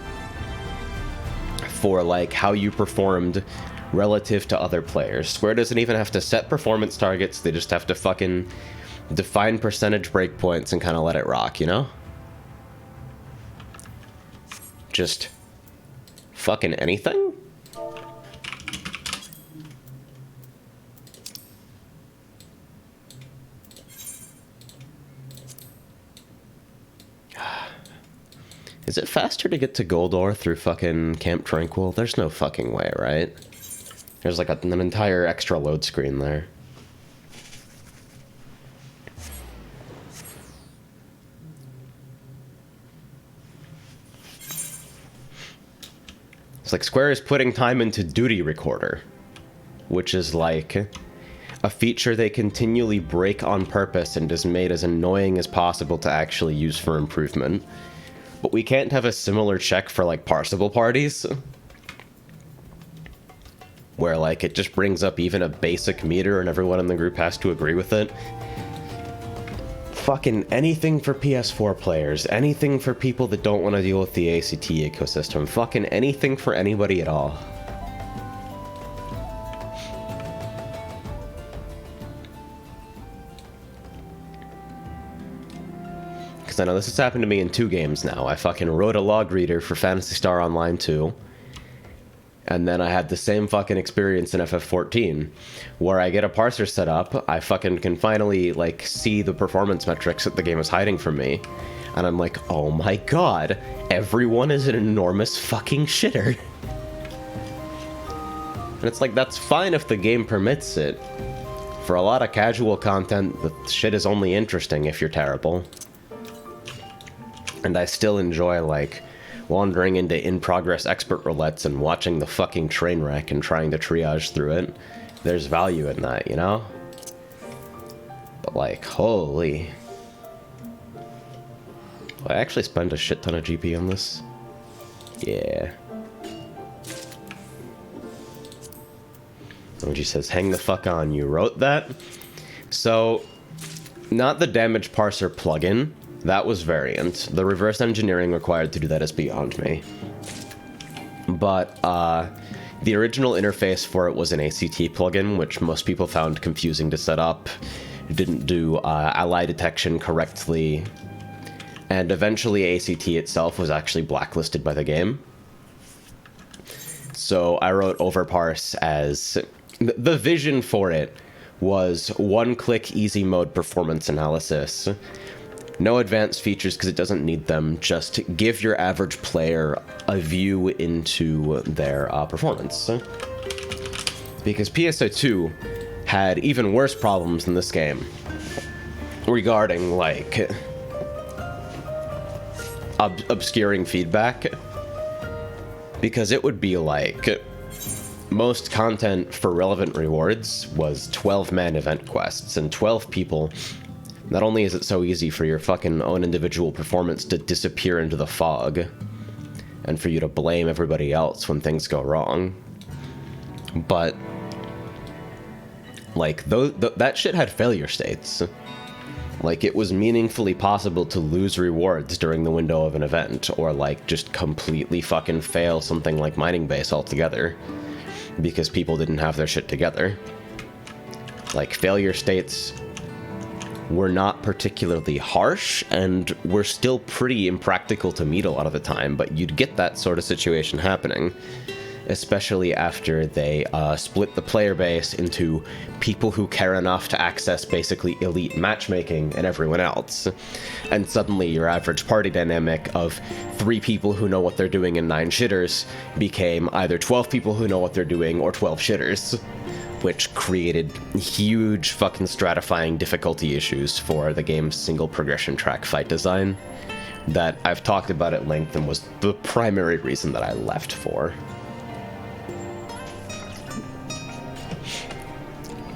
for, like, how you performed relative to other players. Square doesn't even have to set performance targets, they just have to fucking define percentage breakpoints and kind of let it rock, you know? Just fucking anything? Is it faster to get to Goldor through fucking Camp Tranquil? There's no fucking way, right? There's like an entire extra load screen there. It's like Square is putting time into Duty Recorder, which is like a feature they continually break on purpose and is made as annoying as possible to actually use for improvement. But we can't have a similar check for, like, parsable parties, where, like, it just brings up even a basic meter and everyone in the group has to agree with it. Fucking anything for PS4 players, anything for people that don't want to deal with the ACT ecosystem, fucking anything for anybody at all. Because I know this has happened to me in 2 games now. I fucking wrote a log reader for Phantasy Star Online 2, and then I had the same fucking experience in FF14, where I get a parser set up, I fucking can finally, like, see the performance metrics that the game is hiding from me, and I'm like, oh my god, everyone is an enormous fucking shitter. And it's like, that's fine if the game permits it. For a lot of casual content, the shit is only interesting if you're terrible. And I still enjoy, like, wandering into in-progress expert roulettes and watching the fucking train wreck and trying to triage through it. There's value in that, you know? But, like, holy... Will I actually spend a shit ton of GP on this? Yeah. OG says, hang the fuck on, you wrote that? So, not the damage parser plugin. That was variant. The reverse engineering required to do that is beyond me. But the original interface for it was an ACT plugin, which most people found confusing to set up. It didn't do ally detection correctly. And eventually ACT itself was actually blacklisted by the game. So I wrote overparse as... The vision for it was one-click easy mode performance analysis. No advanced features because it doesn't need them. Just give your average player a view into their performance. Because PSO2 had even worse problems than this game regarding, like, obscuring feedback, because it would be like most content for relevant rewards was 12-man event quests, and 12 people. Not only is it so easy for your fucking own individual performance to disappear into the fog, and for you to blame everybody else when things go wrong, but like that shit had failure states. Like, it was meaningfully possible to lose rewards during the window of an event, or like just completely fucking fail something like mining base altogether because people didn't have their shit together. Like, failure states were not particularly harsh and were still pretty impractical to meet a lot of the time, but you'd get that sort of situation happening, especially after they split the player base into people who care enough to access basically elite matchmaking and everyone else. And suddenly your average party dynamic of 3 people who know what they're doing and 9 shitters became either 12 people who know what they're doing or 12 shitters, which created huge fucking stratifying difficulty issues for the game's single progression track fight design that I've talked about at length and was the primary reason that I left for.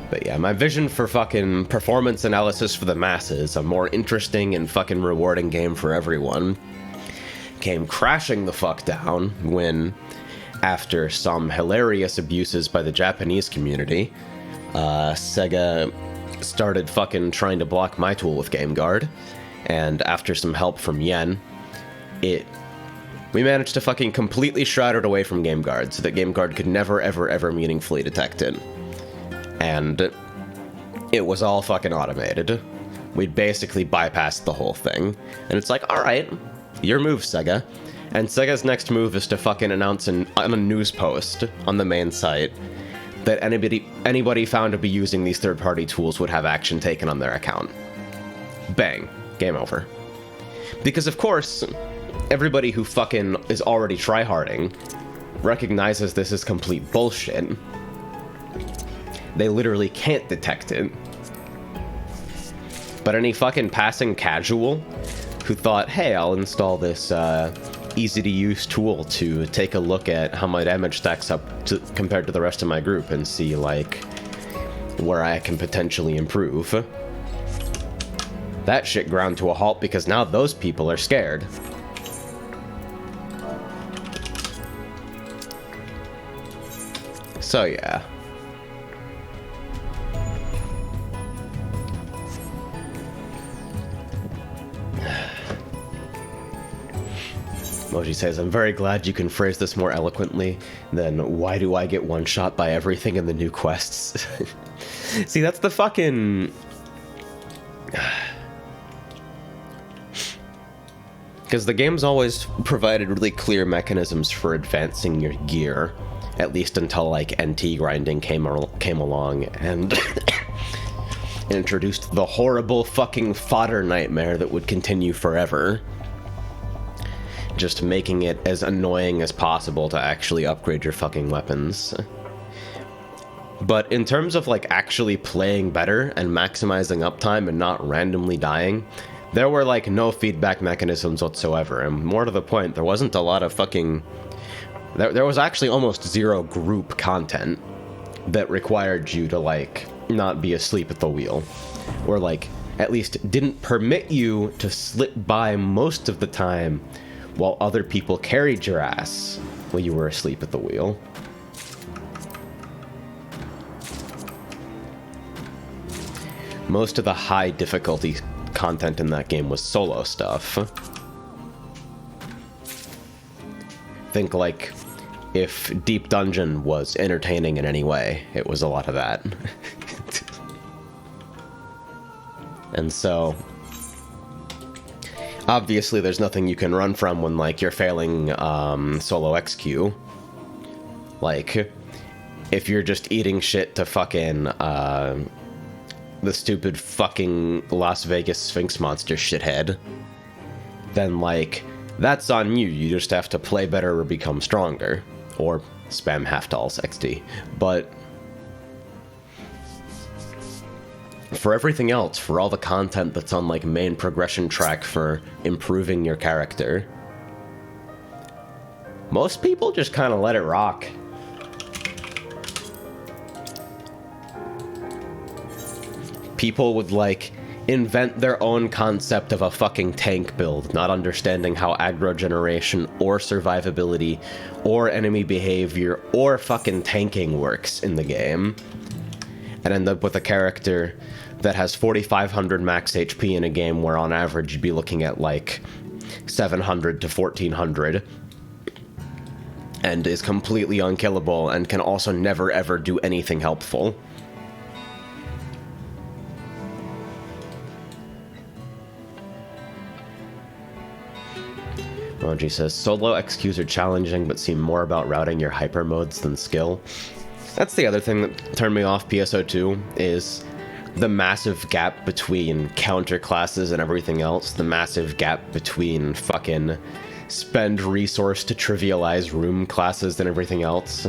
But yeah, my vision for fucking performance analysis for the masses, a more interesting and fucking rewarding game for everyone, came crashing the fuck down when, after some hilarious abuses by the Japanese community, Sega started fucking trying to block my tool with GameGuard, and after some help from Yen, we managed to fucking completely shroud it away from GameGuard so that GameGuard could never, ever, ever meaningfully detect it. And it was all fucking automated. We'd basically bypassed the whole thing. And it's like, alright, your move, Sega. And Sega's next move is to fucking announce on a news post on the main site that anybody found to be using these third-party tools would have action taken on their account. Bang. Game over. Because of course, everybody who fucking is already tryharding recognizes this is complete bullshit. They literally can't detect it. But any fucking passing casual who thought, hey, I'll install this easy-to-use tool to take a look at how my damage stacks up compared to the rest of my group and see, like, where I can potentially improve. That shit ground to a halt because now those people are scared. So yeah. Moji says, I'm very glad you can phrase this more eloquently than why do I get one shot by everything in the new quests. See, that's the fucking... Because the game's always provided really clear mechanisms for advancing your gear, at least until like NT grinding came along and introduced the horrible fucking fodder nightmare that would continue forever. Just making it as annoying as possible to actually upgrade your fucking weapons. But in terms of like actually playing better and maximizing uptime and not randomly dying, there were like no feedback mechanisms whatsoever, and more to the point, there wasn't a lot of fucking... There was actually almost zero group content that required you to like not be asleep at the wheel, or like at least didn't permit you to slip by most of the time while other people carried your ass while you were asleep at the wheel. Most of the high difficulty content in that game was solo stuff. Think like if Deep Dungeon was entertaining in any way, it was a lot of that. And so obviously there's nothing you can run from when like you're failing solo XQ. Like if you're just eating shit to fucking the stupid fucking Las Vegas Sphinx monster shithead, then like that's on you. You just have to play better or become stronger, or spam half dolls XD. But for everything else, for all the content that's on, like, main progression track for improving your character, most people just kind of let it rock. People would, like, invent their own concept of a fucking tank build, not understanding how aggro generation or survivability or enemy behavior or fucking tanking works in the game, and end up with a character that has 4,500 max HP in a game where on average you'd be looking at like 700 to 1,400, and is completely unkillable and can also never ever do anything helpful. Moji says, solo XQs are challenging, but seem more about routing your hyper modes than skill. That's the other thing that turned me off PSO2, is the massive gap between counter classes and everything else. The massive gap between fucking spend resource to trivialize room classes and everything else.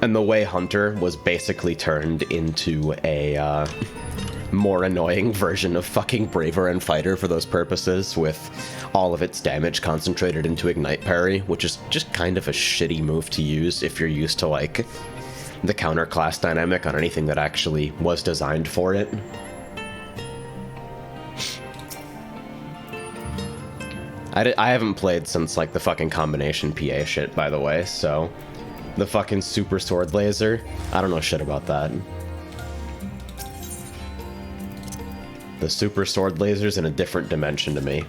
And the way Hunter was basically turned into a, more annoying version of fucking Braver and Fighter for those purposes, with all of its damage concentrated into Ignite Parry, which is just kind of a shitty move to use if you're used to, like, the counter class dynamic on anything that actually was designed for it. I haven't played since, like, the fucking combination PA shit, by the way, so the fucking super sword laser, I don't know shit about that. The super sword laser's in a different dimension to me.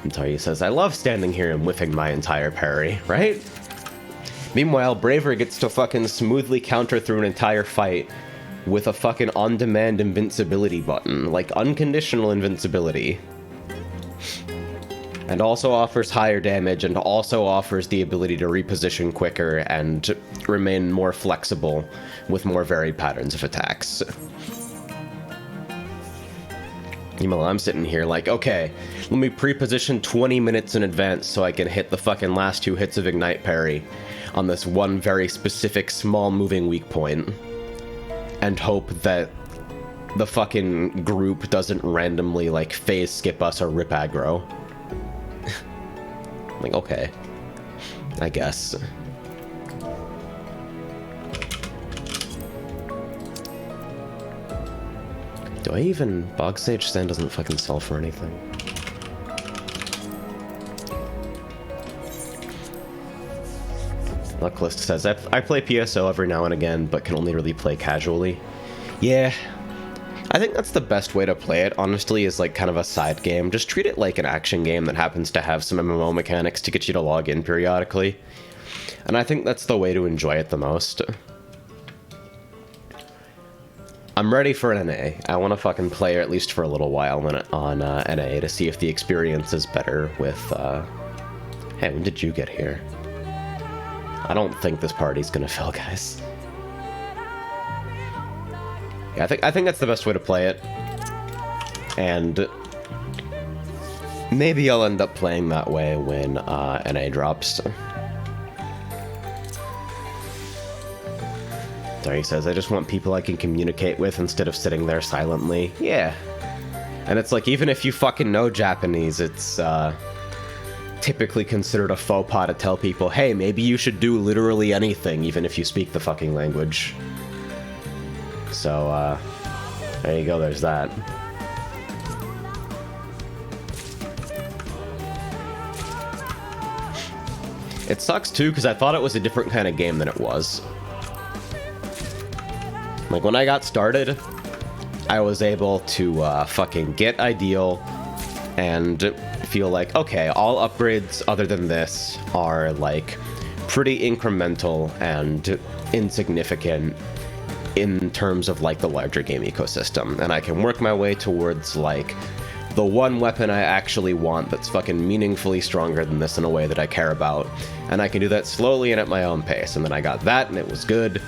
And Tarya says, I love standing here and whiffing my entire parry, right? Meanwhile, Braver gets to fucking smoothly counter through an entire fight with a fucking on-demand invincibility button, like unconditional invincibility. And also offers higher damage, and also offers the ability to reposition quicker and remain more flexible with more varied patterns of attacks. Meanwhile, I'm sitting here like, okay, let me pre-position 20 minutes in advance so I can hit the fucking last 2 hits of Ignite Parry on this one very specific small moving weak point, and hope that the fucking group doesn't randomly, like, phase skip us or rip aggro. Like, okay, I guess. Do I even... Bog Sage Sand doesn't fucking sell for anything. Lucklist says, I play PSO every now and again, but can only really play casually. Yeah. I think that's the best way to play it, honestly, is like kind of a side game. Just treat it like an action game that happens to have some MMO mechanics to get you to log in periodically. And I think that's the way to enjoy it the most. I'm ready for an NA. I want to fucking play at least for a little while on NA to see if the experience is better with... Hey, when did you get here? I don't think this party's gonna fill, guys. Yeah, I think that's the best way to play it. And maybe I'll end up playing that way when NA drops. He says, I just want people I can communicate with instead of sitting there silently. Yeah. And it's like, even if you fucking know Japanese, it's typically considered a faux pas to tell people, hey, maybe you should do literally anything, even if you speak the fucking language. So, there you go, there's that. It sucks, too, because I thought it was a different kind of game than it was. Like, when I got started, I was able to fucking get Ideal and feel like, okay, all upgrades other than this are, like, pretty incremental and insignificant in terms of, like, the larger game ecosystem. And I can work my way towards, like, the one weapon I actually want that's fucking meaningfully stronger than this in a way that I care about. And I can do that slowly and at my own pace. And then I got that, and it was good.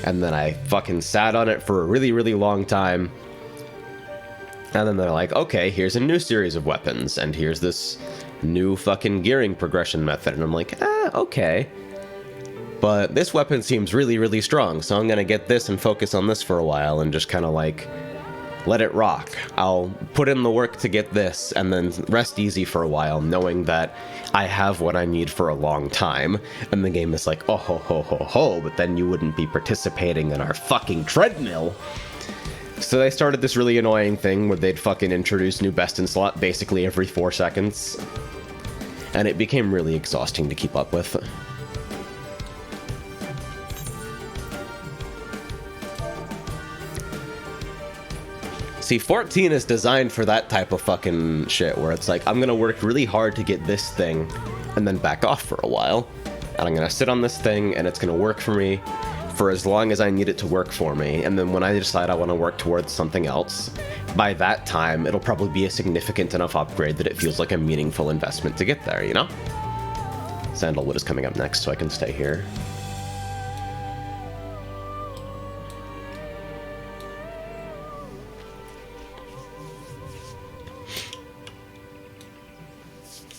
And then I fucking sat on it for a really, really long time. And then they're like, okay, here's a new series of weapons, and here's this new fucking gearing progression method. And I'm like, okay. but this weapon seems really, really strong, so I'm gonna get this and focus on this for a while and just kind of like let it rock. I'll put in the work to get this and then rest easy for a while, knowing that I have what I need for a long time. And the game is like, oh ho ho ho ho, but then you wouldn't be participating in our fucking treadmill. So they started this really annoying thing where they'd fucking introduce new best in slot basically every 4 seconds. And it became really exhausting to keep up with. See, 14 is designed for that type of fucking shit, where it's like, I'm gonna work really hard to get this thing, and then back off for a while. And I'm gonna sit on this thing, and it's gonna work for me for as long as I need it to work for me. And then when I decide I want to work towards something else, by that time, it'll probably be a significant enough upgrade that it feels like a meaningful investment to get there, you know? Sandalwood is coming up next, so I can stay here.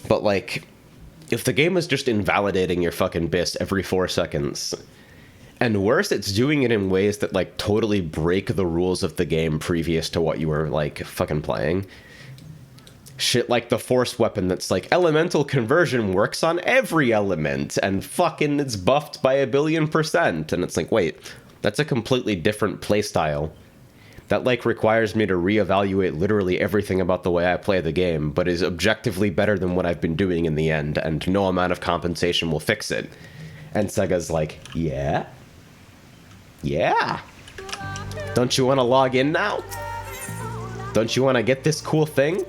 But, like, if the game is just invalidating your fucking BIS every 4 seconds, and worse, it's doing it in ways that, like, totally break the rules of the game previous to what you were, like, fucking playing. Shit like the force weapon that's like, elemental conversion works on every element, and fucking it's buffed by 1,000,000,000%. And it's like, wait, that's a completely different playstyle. That, like, requires me to reevaluate literally everything about the way I play the game, but is objectively better than what I've been doing in the end, and no amount of compensation will fix it. And Sega's like, yeah? Yeah? Don't you want to log in now? Don't you want to get this cool thing?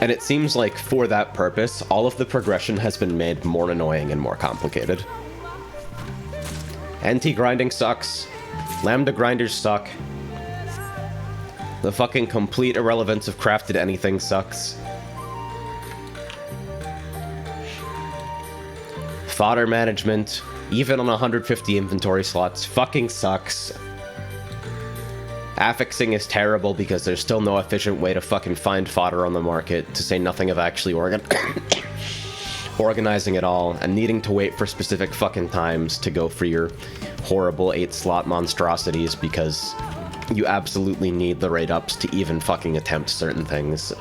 And it seems like, for that purpose, all of the progression has been made more annoying and more complicated. Anti-grinding sucks. Lambda grinders suck. The fucking complete irrelevance of crafted anything sucks. Fodder management, even on 150 inventory slots, fucking sucks. Affixing is terrible because there's still no efficient way to fucking find fodder on the market, to say nothing of actually organizing it all, and needing to wait for specific fucking times to go for your horrible 8-slot monstrosities because you absolutely need the rate ups to even fucking attempt certain things.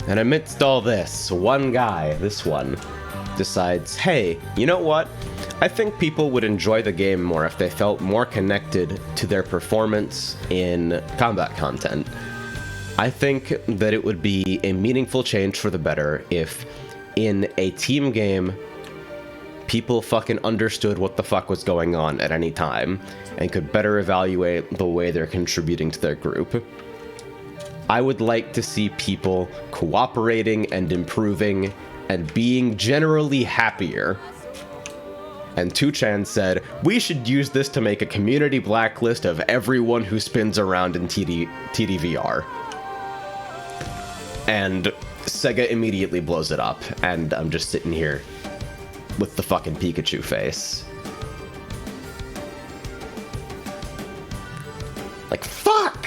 And amidst all this, one guy, this one, decides, hey, you know what? I think people would enjoy the game more if they felt more connected to their performance in combat content. I think that it would be a meaningful change for the better if, in a team game, people fucking understood what the fuck was going on at any time and could better evaluate the way they're contributing to their group. I would like to see people cooperating and improving and being generally happier. And 2chan said, we should use this to make a community blacklist of everyone who spins around in TDVR. And Sega immediately blows it up, and I'm just sitting here with the fucking Pikachu face. Like, fuck!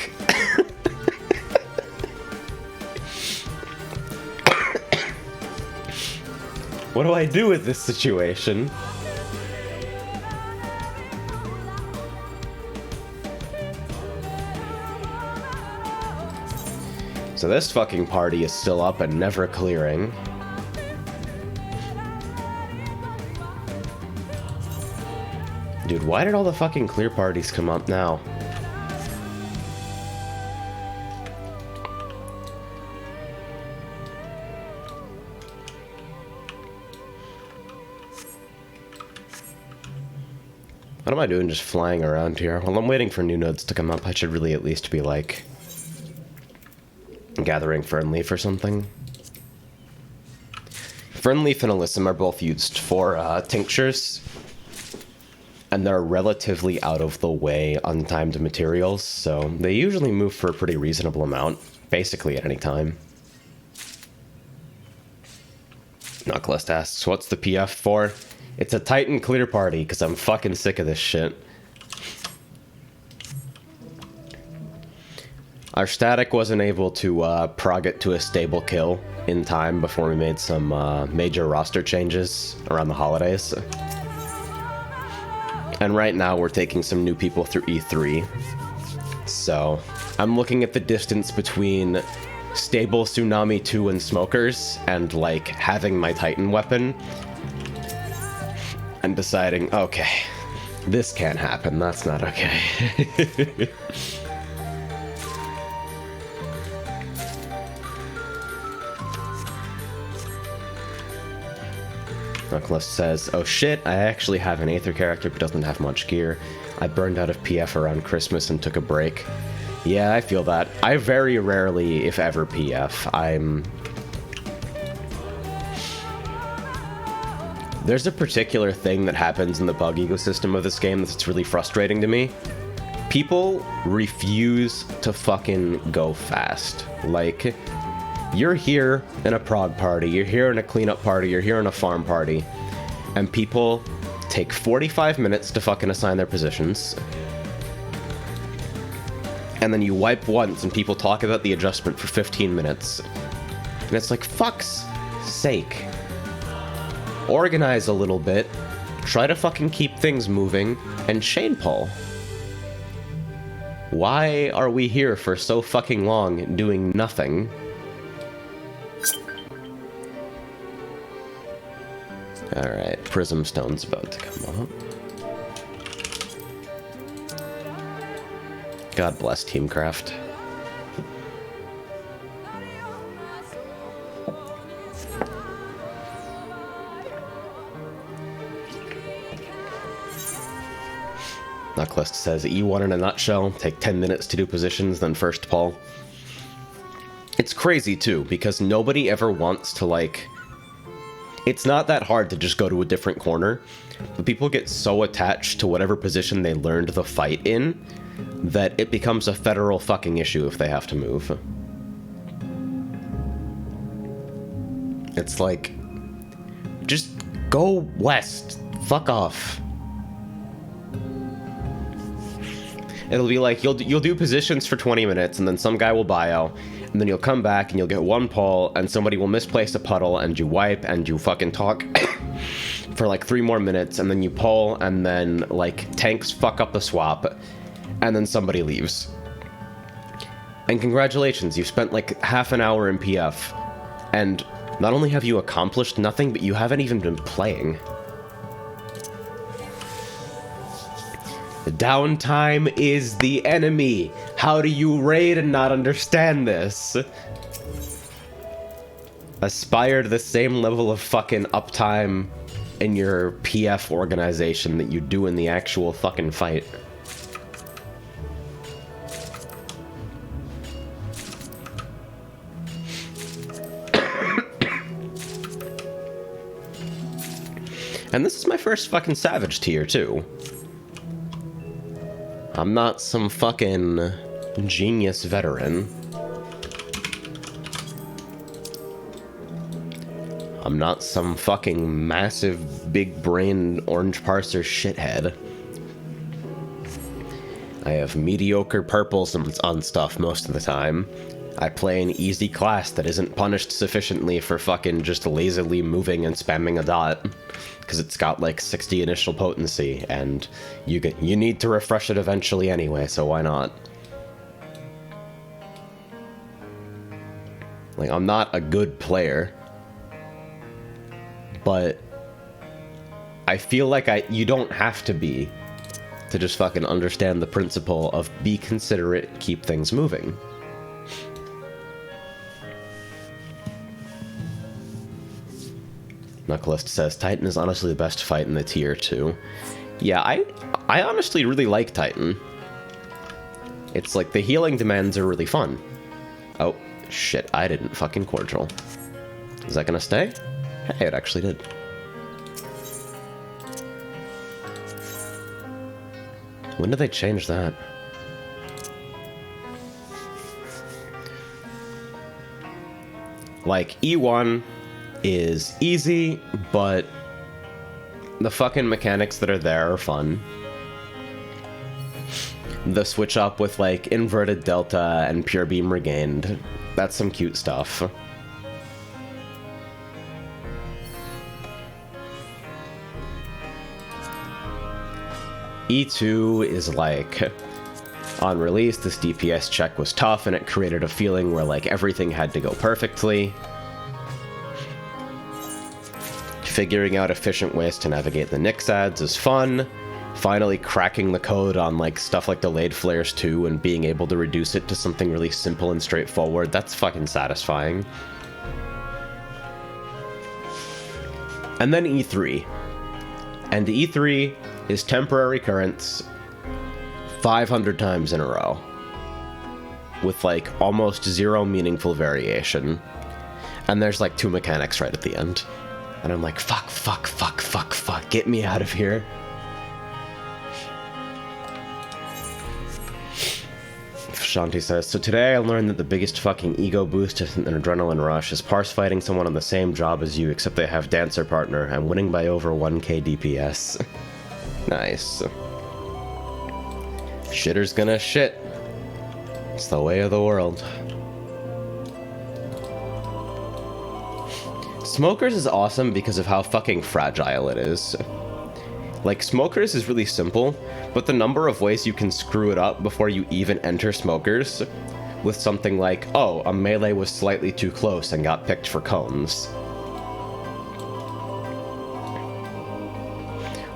What do I do with this situation? So this fucking party is still up and never clearing. Dude, why did all the fucking clear parties come up now? What am I doing just flying around here? While I'm waiting for new nodes to come up, I should really at least be, like, gathering Fernleaf or something. Fernleaf and Alyssum are both used for tinctures, and they're relatively out-of-the-way untimed materials, so they usually move for a pretty reasonable amount, basically at any time. Knucklist asks, what's the PF for? It's a Titan clear party, because I'm fucking sick of this shit. Our static wasn't able to prog it to a stable kill in time before we made some major roster changes around the holidays. And right now we're taking some new people through E3. So I'm looking at the distance between stable Tsunami 2 and Smokers and like having my Titan weapon and deciding, okay, this can't happen. That's not okay. Knucklist says, oh shit, I actually have an Aether character but doesn't have much gear. I burned out of PF around Christmas and took a break. Yeah, I feel that. I very rarely, if ever, PF. There's a particular thing that happens in the bug ecosystem of this game that's really frustrating to me. People refuse to fucking go fast. Like, you're here in a prog party, you're here in a cleanup party, you're here in a farm party, and people take 45 minutes to fucking assign their positions. And then you wipe once and people talk about the adjustment for 15 minutes. And it's like, fuck's sake. Organize a little bit, try to fucking keep things moving, and chain pull. Why are we here for so fucking long doing nothing? Alright, Prism Stone's about to come up. God bless Teamcraft. Knucklist says, E1 in a nutshell, take 10 minutes to do positions, then first pull. It's crazy too, because nobody ever wants to like... It's not that hard to just go to a different corner, but people get so attached to whatever position they learned the fight in that it becomes a federal fucking issue if they have to move. It's like, just go west. Fuck off. It'll be like, you'll do positions for 20 minutes, and then some guy will bio, and then you'll come back, and you'll get one pull, and somebody will misplace a puddle, and you wipe, and you fucking talk for like 3 more minutes, and then you pull, and then, like, tanks fuck up the swap, and then somebody leaves. And congratulations, you've spent like half an hour in PF, and not only have you accomplished nothing, but you haven't even been playing. Downtime is the enemy. How do you raid and not understand this? Aspire to the same level of fucking uptime in your PF organization that you do in the actual fucking fight. And this is my first fucking Savage tier, too. I'm not some fucking genius veteran. I'm not some fucking massive, big-brained orange parser shithead. I have mediocre purples on stuff most of the time. I play an easy class that isn't punished sufficiently for fucking just lazily moving and spamming a dot. Because it's got like 60 initial potency, and you need to refresh it eventually anyway, so why not? Like, I'm not a good player, but I feel like you don't have to be to just fucking understand the principle of be considerate, keep things moving. Knucklist says, Titan is honestly the best fight in the tier 2. Yeah, I honestly really like Titan. It's like the healing demands are really fun. Oh, shit, I didn't fucking cordial. Is that gonna stay? Hey, it actually did. When did they change that? Like, E1... is easy, but the fucking mechanics that are there are fun. The switch up with like inverted delta and pure beam regained, that's some cute stuff. E2 is like, on release, this DPS check was tough and it created a feeling where like everything had to go perfectly. Figuring out efficient ways to navigate the Nyx ads is fun. Finally cracking the code on like stuff like delayed flares 2 and being able to reduce it to something really simple and straightforward, that's fucking satisfying. And then E3. And E3 is temporary currents 500 times in a row, with like almost zero meaningful variation. And there's like 2 mechanics right at the end. And I'm like, fuck, fuck, fuck, fuck, fuck, get me out of here. Shanti says, so today I learned that the biggest fucking ego boost and an adrenaline rush is parse fighting someone on the same job as you, except they have dancer partner, and winning by over 1k DPS. Nice. Shitter's gonna shit. It's the way of the world. Smokers is awesome because of how fucking fragile it is. Like, Smokers is really simple, but the number of ways you can screw it up before you even enter Smokers, with something like, oh, a melee was slightly too close and got picked for cones.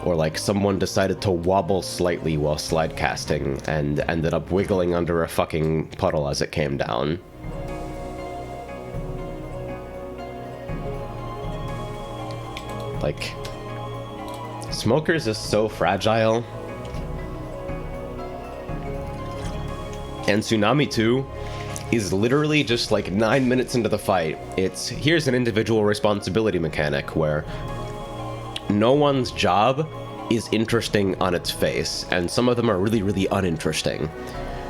Or like someone decided to wobble slightly while slide casting and ended up wiggling under a fucking puddle as it came down. Like, Smokers is so fragile. And Tsunami 2 is literally just like 9 minutes into the fight. It's, here's an individual responsibility mechanic where no one's job is interesting on its face, and some of them are really, really uninteresting.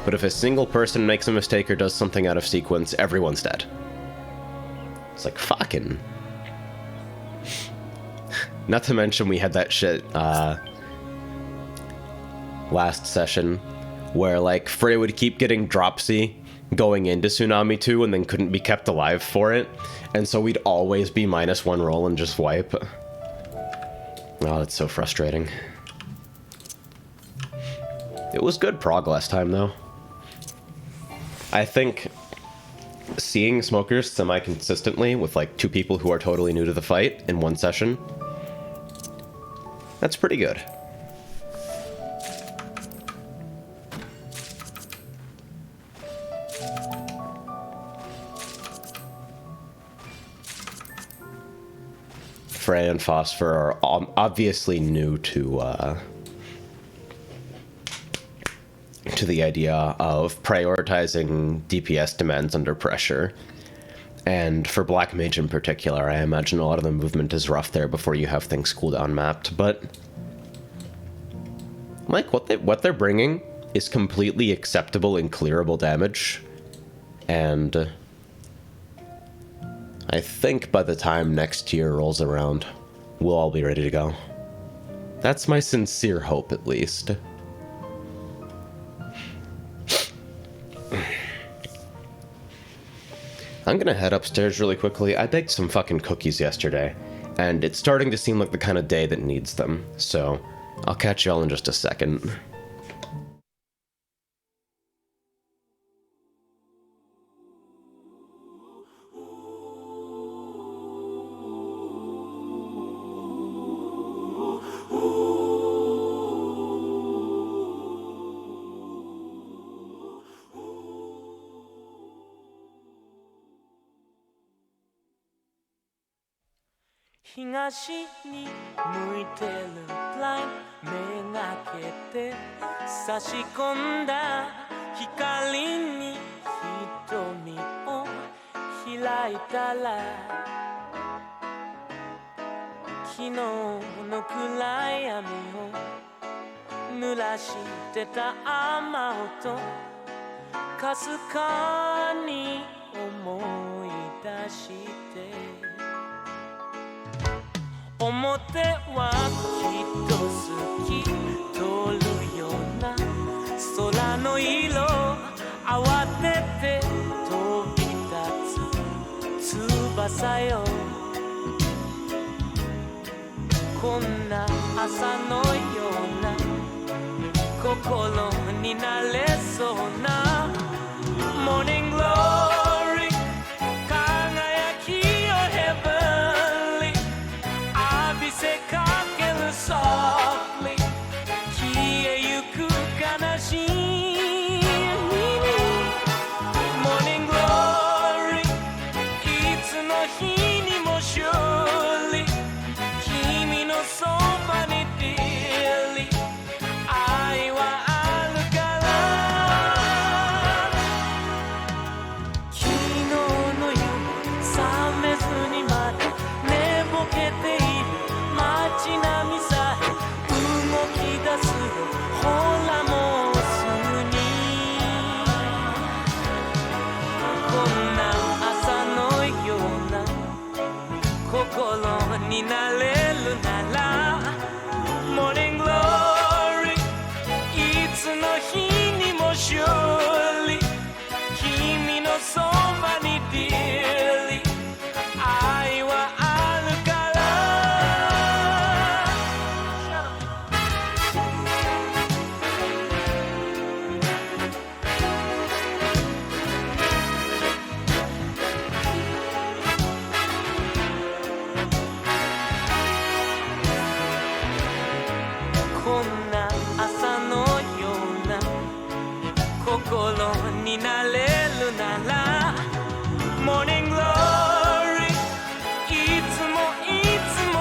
But if a single person makes a mistake or does something out of sequence, everyone's dead. It's like, fucking... Not to mention we had that shit last session where like Frey would keep getting dropsy going into Tsunami 2 and then couldn't be kept alive for it, and so we'd always be -1 roll and just wipe. Oh, that's so frustrating. It was good prog last time though. I think seeing Smokers semi-consistently with like 2 people who are totally new to the fight in one session, that's pretty good. Frey and Phosphor are obviously new to the idea of prioritizing DPS demands under pressure. And for Black Mage in particular, I imagine a lot of the movement is rough there before you have things cooldown mapped, but like what they're bringing is completely acceptable and clearable damage, and I think by the time next tier rolls around, we'll all be ready to go. That's my sincere hope, at least. I'm gonna head upstairs really quickly. I baked some fucking cookies yesterday, and it's starting to seem like the kind of day that needs them, so I'll catch y'all in just a second. 東に向いてるブライン目がけて差し込んだ光に瞳を開いたら昨日の暗闇を濡らしてた雨音かすかに思い出して表はきっと透き通るような空の色慌てて飛び立つ翼よこんな朝のような心になれそうな Morning Glory 輝きよ Heavenly 浴びせかける Softly 消えゆく悲しみ Morning Glory いつの日にも Surely 君のそばに Dearly 愛はあるから昨日の夢覚めずにまだ寝ぼけている街並みさえ動き出すよほらもうすぐにこんな朝のような心になれるなら Morning Glory いつの日にも Surely 君のそばに Dearly 愛はあるからこんな朝のような心になれるなら Morning Glory いつも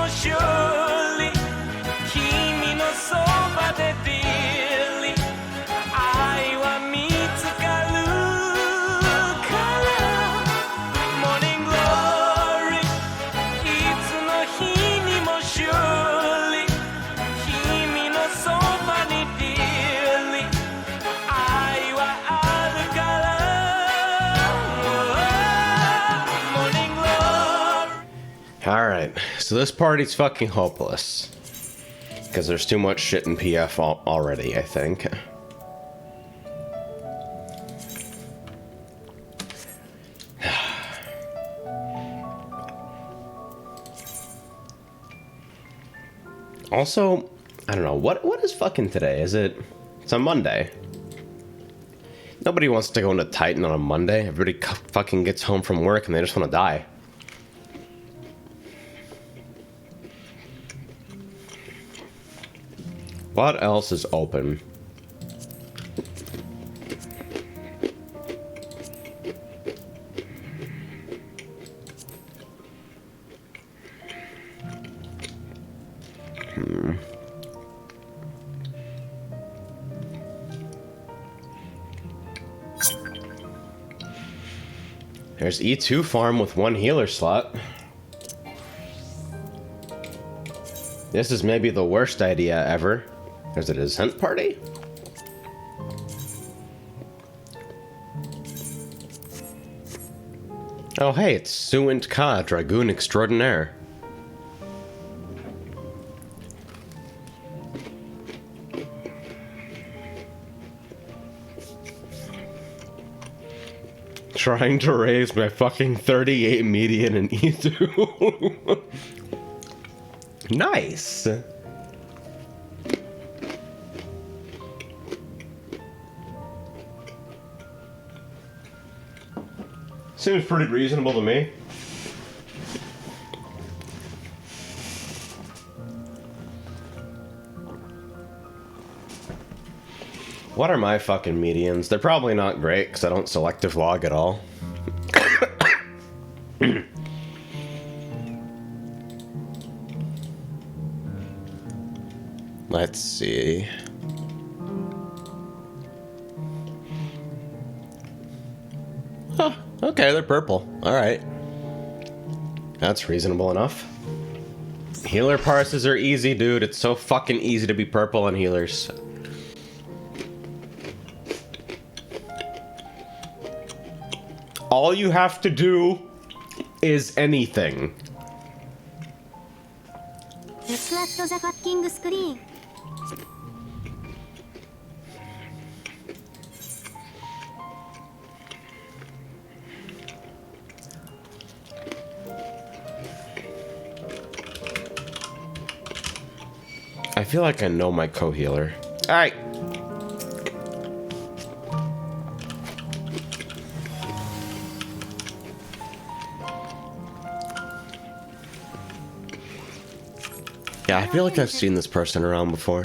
Surely 君のそばで Dearly 愛は見つかるから Morning Glory いつの日にも Surely 君のそばに Dearly 愛はあるから Morning Glory Alright, so this party's fucking hopeless. Because there's too much shit in PF already, I think. Also, I don't know, what is fucking today? It's a Monday. Nobody wants to go into Titan on a Monday. Everybody fucking gets home from work and they just want to die. What else is open? There's E2 farm with one healer slot. This is maybe the worst idea ever. There's a descent party? Oh hey, it's Suint Ka, Dragoon Extraordinaire. Trying to raise my fucking 38 median in E2. Nice. Seems pretty reasonable to me. What are my fucking medians? They're probably not great because I don't selective log at all. Let's see. Huh, okay, they're purple. Alright. That's reasonable enough. Healer parses are easy, dude. It's so fucking easy to be purple on healers. All you have to do is anything. Look at the fucking screen. I feel like I know my co-healer. Alright. Yeah, I feel like I've seen this person around before.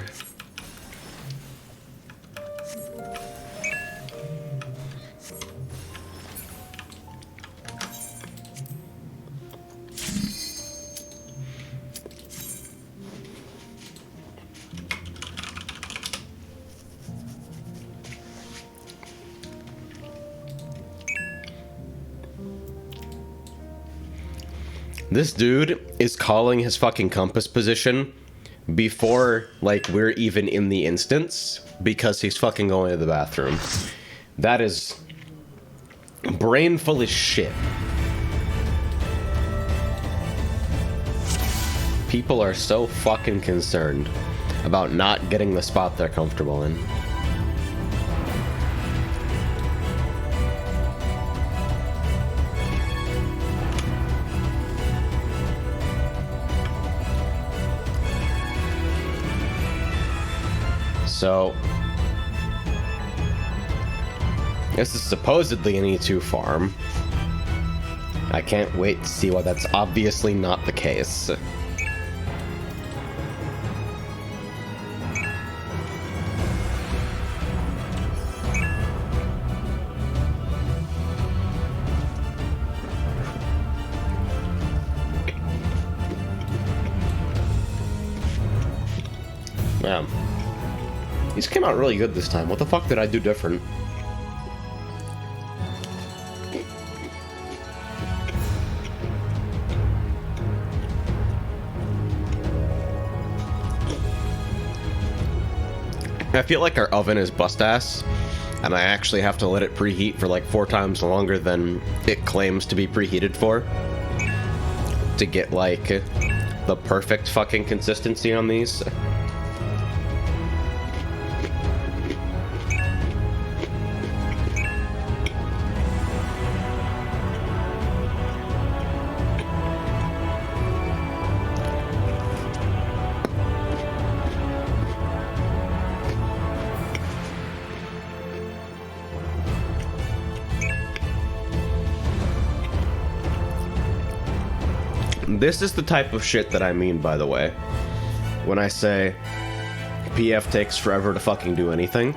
This dude is calling his fucking compass position before, like, we're even in the instance because he's fucking going to the bathroom. That is brain full of shit. People are so fucking concerned about not getting the spot they're comfortable in. So, this is supposedly an E2 farm. I can't wait to see why that's obviously not the case. Yeah. These came out really good this time. What the fuck did I do different? I feel like our oven is bust-ass, and I actually have to let it preheat for like 4 times longer than it claims to be preheated for to get like the perfect fucking consistency on these. This is the type of shit that I mean, by the way, when I say PF takes forever to fucking do anything.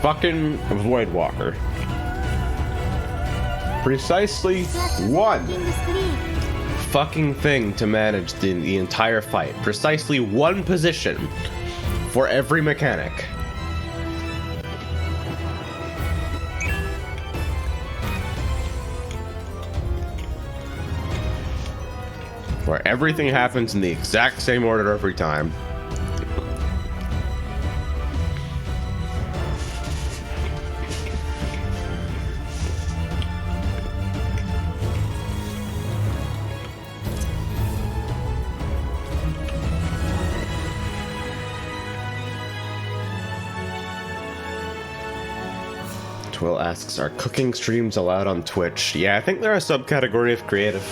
Fucking Voidwalker. Precisely one fucking thing to manage the entire fight. Precisely one position for every mechanic. Where everything happens in the exact same order every time. Twill asks, are cooking streams allowed on Twitch? Yeah, I think they're a subcategory of creative.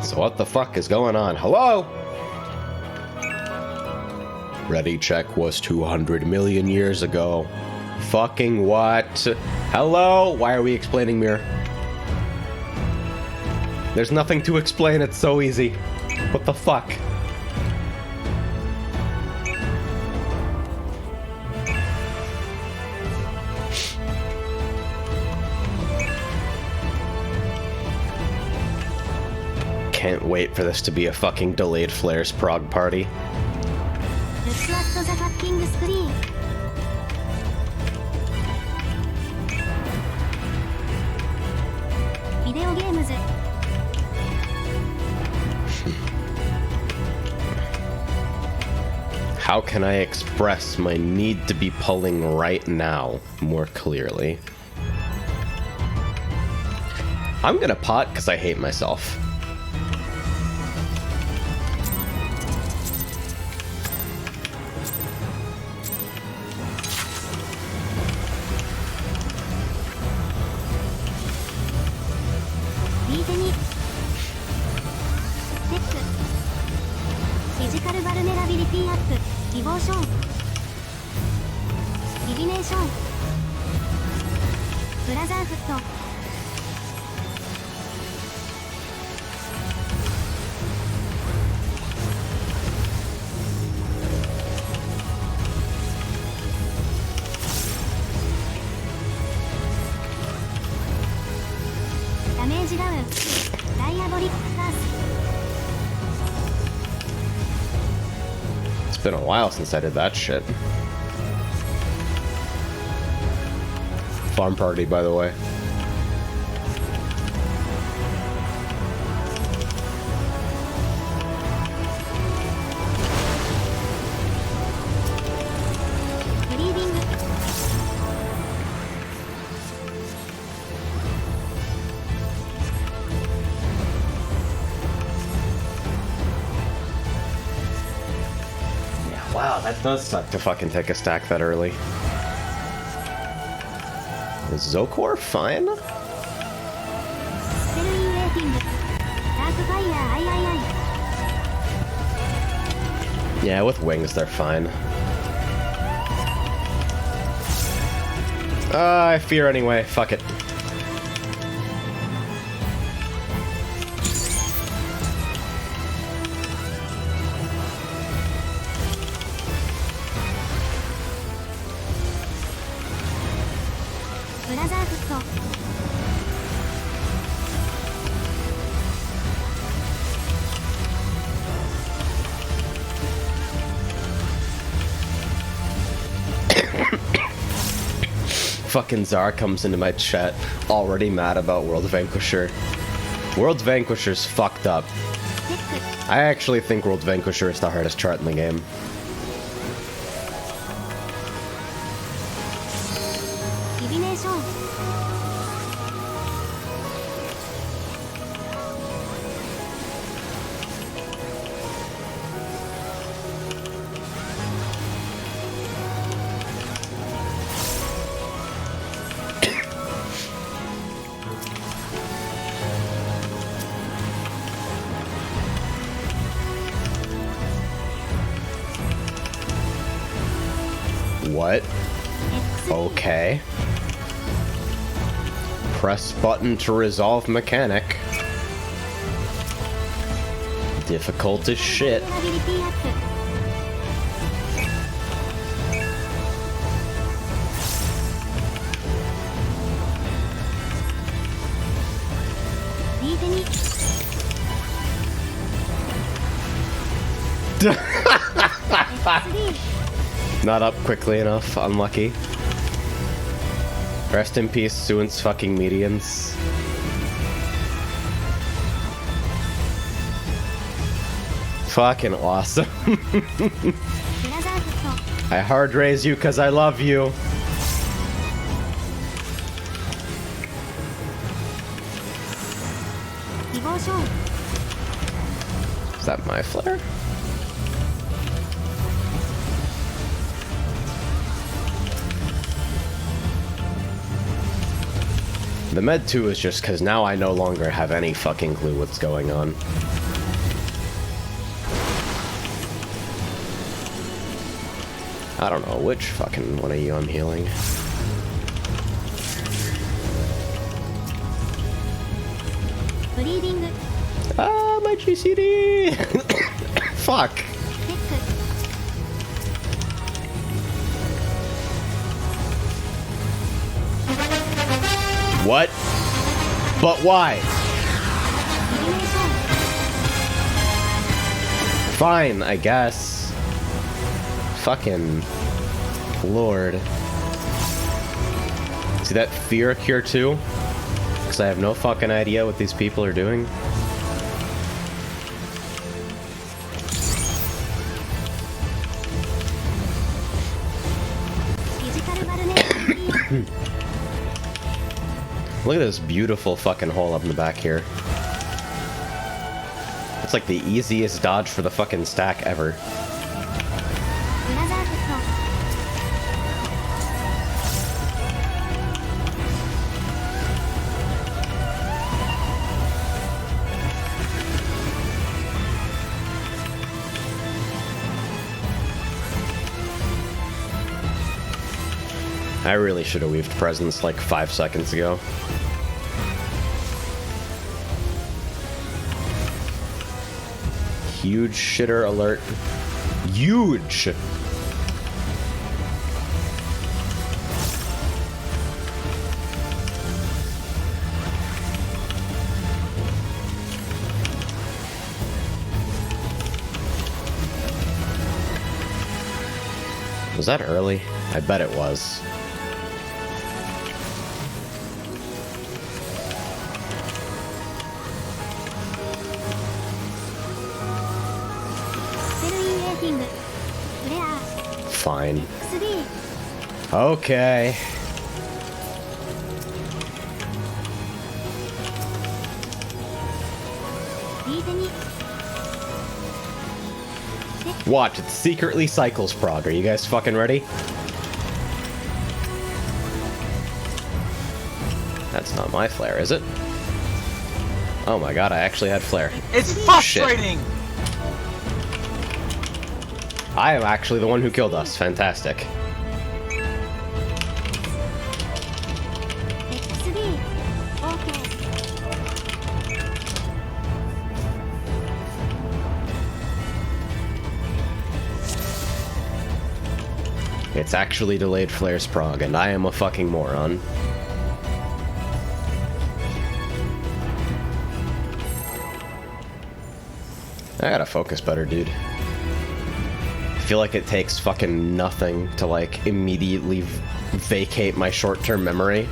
So what the fuck is going on? Hello? Ready check was 200 million years ago. Fucking what? Hello? Why are we explaining mirror? There's nothing to explain, it's so easy. What the fuck? Can't wait for this to be a fucking delayed flares prog party. Look at the fucking screen. Video games. How can I express my need to be pulling right now more clearly? I'm gonna pot because I hate myself. It's been a while since I did that shit. Farm party, by the way. Wow, that does suck to fucking take a stack that early. Is Zokor fine? Yeah, with wings they're fine. I fear anyway. Fuck it. Fucking Czar comes into my chat already mad about World Vanquisher. World Vanquisher's fucked up. I actually think World Vanquisher is the hardest chart in the game. What? Okay. Press button to resolve mechanic. Difficult as shit. Not up quickly enough. Unlucky. Rest in peace, Suin's fucking medians. Fucking awesome. I hard raise you because I love you. Is that my flare? The med 2 is just because now I no longer have any fucking clue what's going on. I don't know which fucking one of you I'm healing. Ah, my GCD! Fuck! What? But why? Fine, I guess. Fucking Lord. See that fear cure too? Because I have no fucking idea what these people are doing. Look at this beautiful fucking hole up in the back here. It's like the easiest dodge for the fucking stack ever. I really should have weaved presence like 5 seconds ago. Huge shitter alert. Huge! Was that early? I bet it was. Fine. Okay. Watch, it secretly cycles prog. Are you guys fucking ready? That's not my flare, is it? Oh my god, I actually had flare. It's frustrating! Shit. I am actually the one who killed us. Fantastic. It's actually delayed flares prog, and I am a fucking moron. I gotta focus better, dude. I feel like it takes fucking nothing to, like, immediately vacate my short-term memory.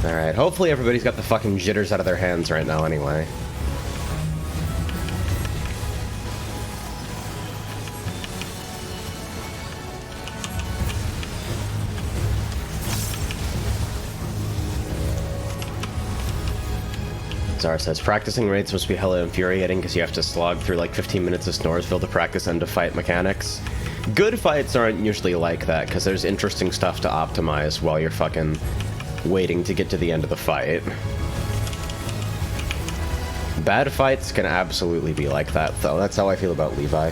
Alright, hopefully everybody's got the fucking jitters out of their hands right now anyway. Zara says, practicing raids must be hella infuriating because you have to slog through like 15 minutes of Snoresville to practice end-of-fight mechanics. Good fights aren't usually like that because there's interesting stuff to optimize while you're fucking waiting to get to the end of the fight. Bad fights can absolutely be like that, though. That's how I feel about Levi.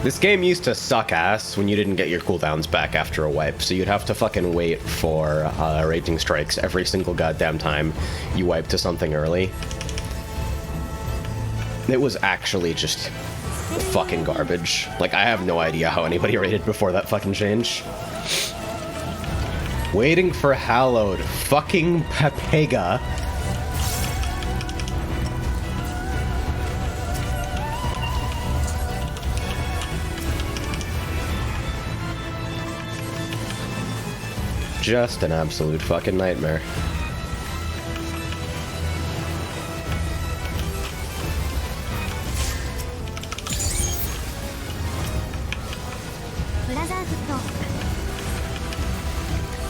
This game used to suck ass when you didn't get your cooldowns back after a wipe, so you'd have to fucking wait for raging strikes every single goddamn time you wipe to something early. It was actually just fucking garbage. Like, I have no idea how anybody rated before that fucking change. Waiting for Hallowed. Fucking Pepega. Just an absolute fucking nightmare.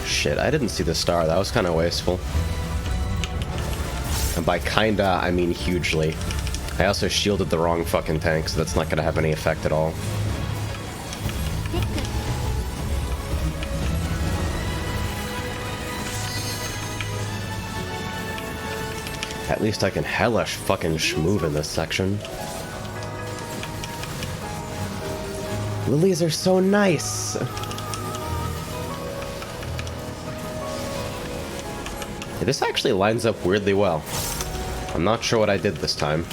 Shit, I didn't see the star. That was kind of wasteful. And by kinda, I mean hugely. I also shielded the wrong fucking tank, so that's not gonna have any effect at all. At least I can hellish fucking schmoove in this section. Lilies are so nice! This actually lines up weirdly well. I'm not sure what I did this time.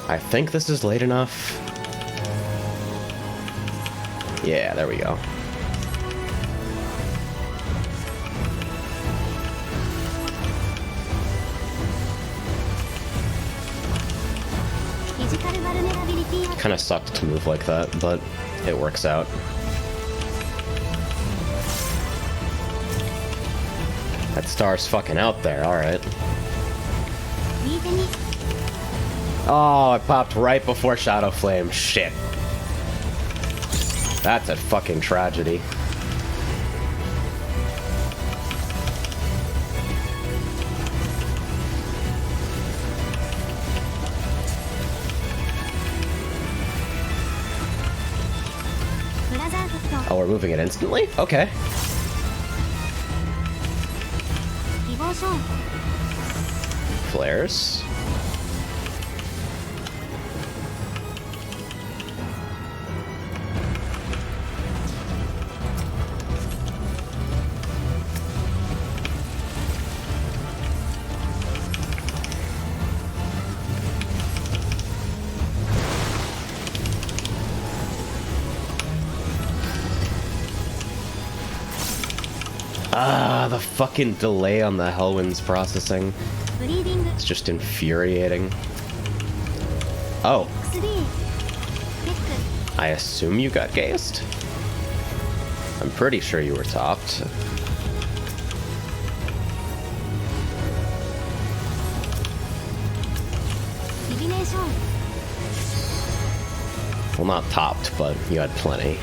I think this is late enough. Yeah, there we go. Kind of sucked to move like that, but it works out. That star's fucking out there, alright. Oh, I popped right before Shadow Flame. Shit. That's a fucking tragedy. Oh, we're moving it instantly? Okay. Flares. Ah, the fucking delay on the Hellwind's processing. It's just infuriating. Oh. I assume you got gazed? I'm pretty sure you were topped. Well, not topped, but you had plenty.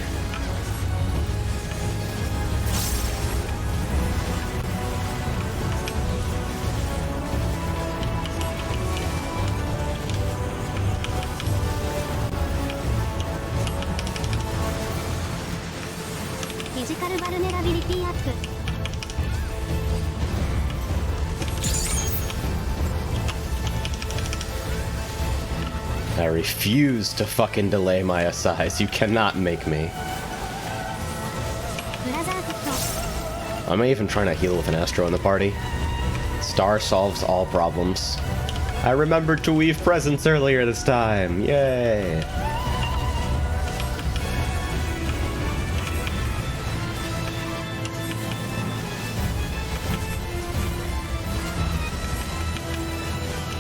I refuse to fucking delay my assize. You cannot make me. I'm even trying to heal with an Astro in the party. Star solves all problems. I remembered to weave presents earlier this time. Yay!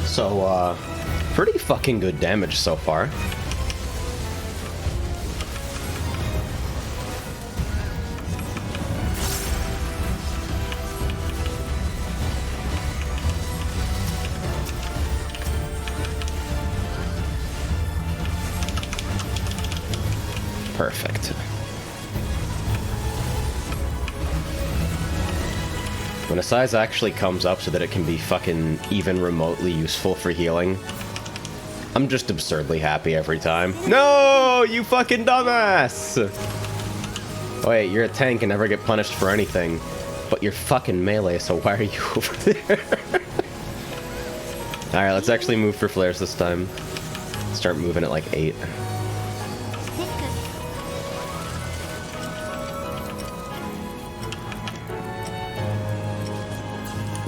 So, pretty fucking good damage so far. Perfect. When a size actually comes up so that it can be fucking even remotely useful for healing, I'm just absurdly happy every time. No, you fucking dumbass! Wait, you're a tank and never get punished for anything, but you're fucking melee, so why are you over there? Alright, let's actually move for flares this time. Start moving at like 8.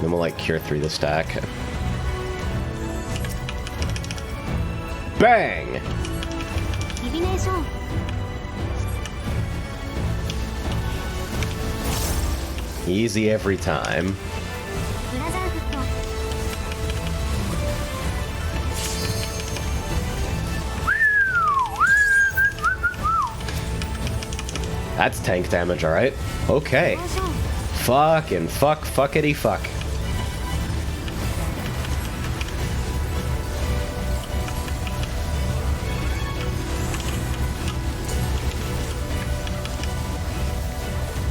Then we'll like cure 3 the stack. Bang! Easy every time. That's tank damage, alright? Okay. Fucking fuckity fuck.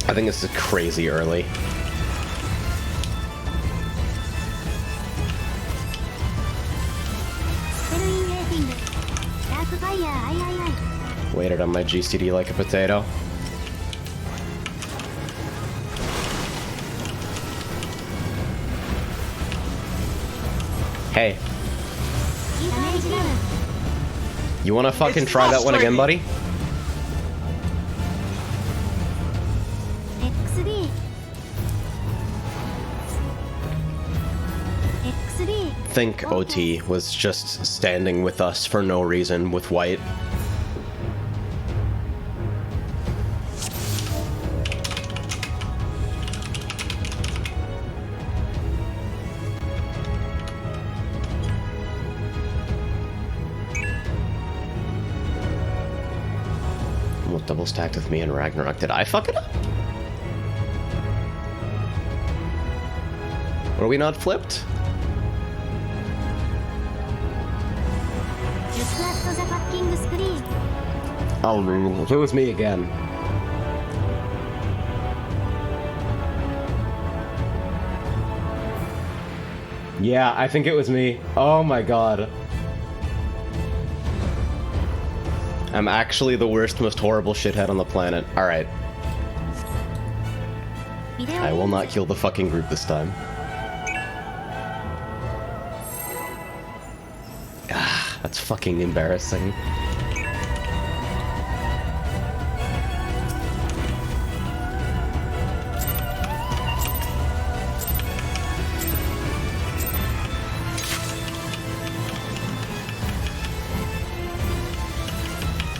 I think this is crazy early. Waited on my GCD like a potato. Hey. You wanna fucking try that one again, buddy? Think OT was just standing with us for no reason with white. double stacked with me and Ragnarok. Did I fuck it up? Were we not flipped? ルックアットザパッキングスクリーン Oh no, if it was me again. Yeah, I think it was me. Oh my god. I'm actually the worst, most horrible shithead on the planet. Alright. ビデオ I will not kill the fucking group this time. Ah, that's fucking embarrassing.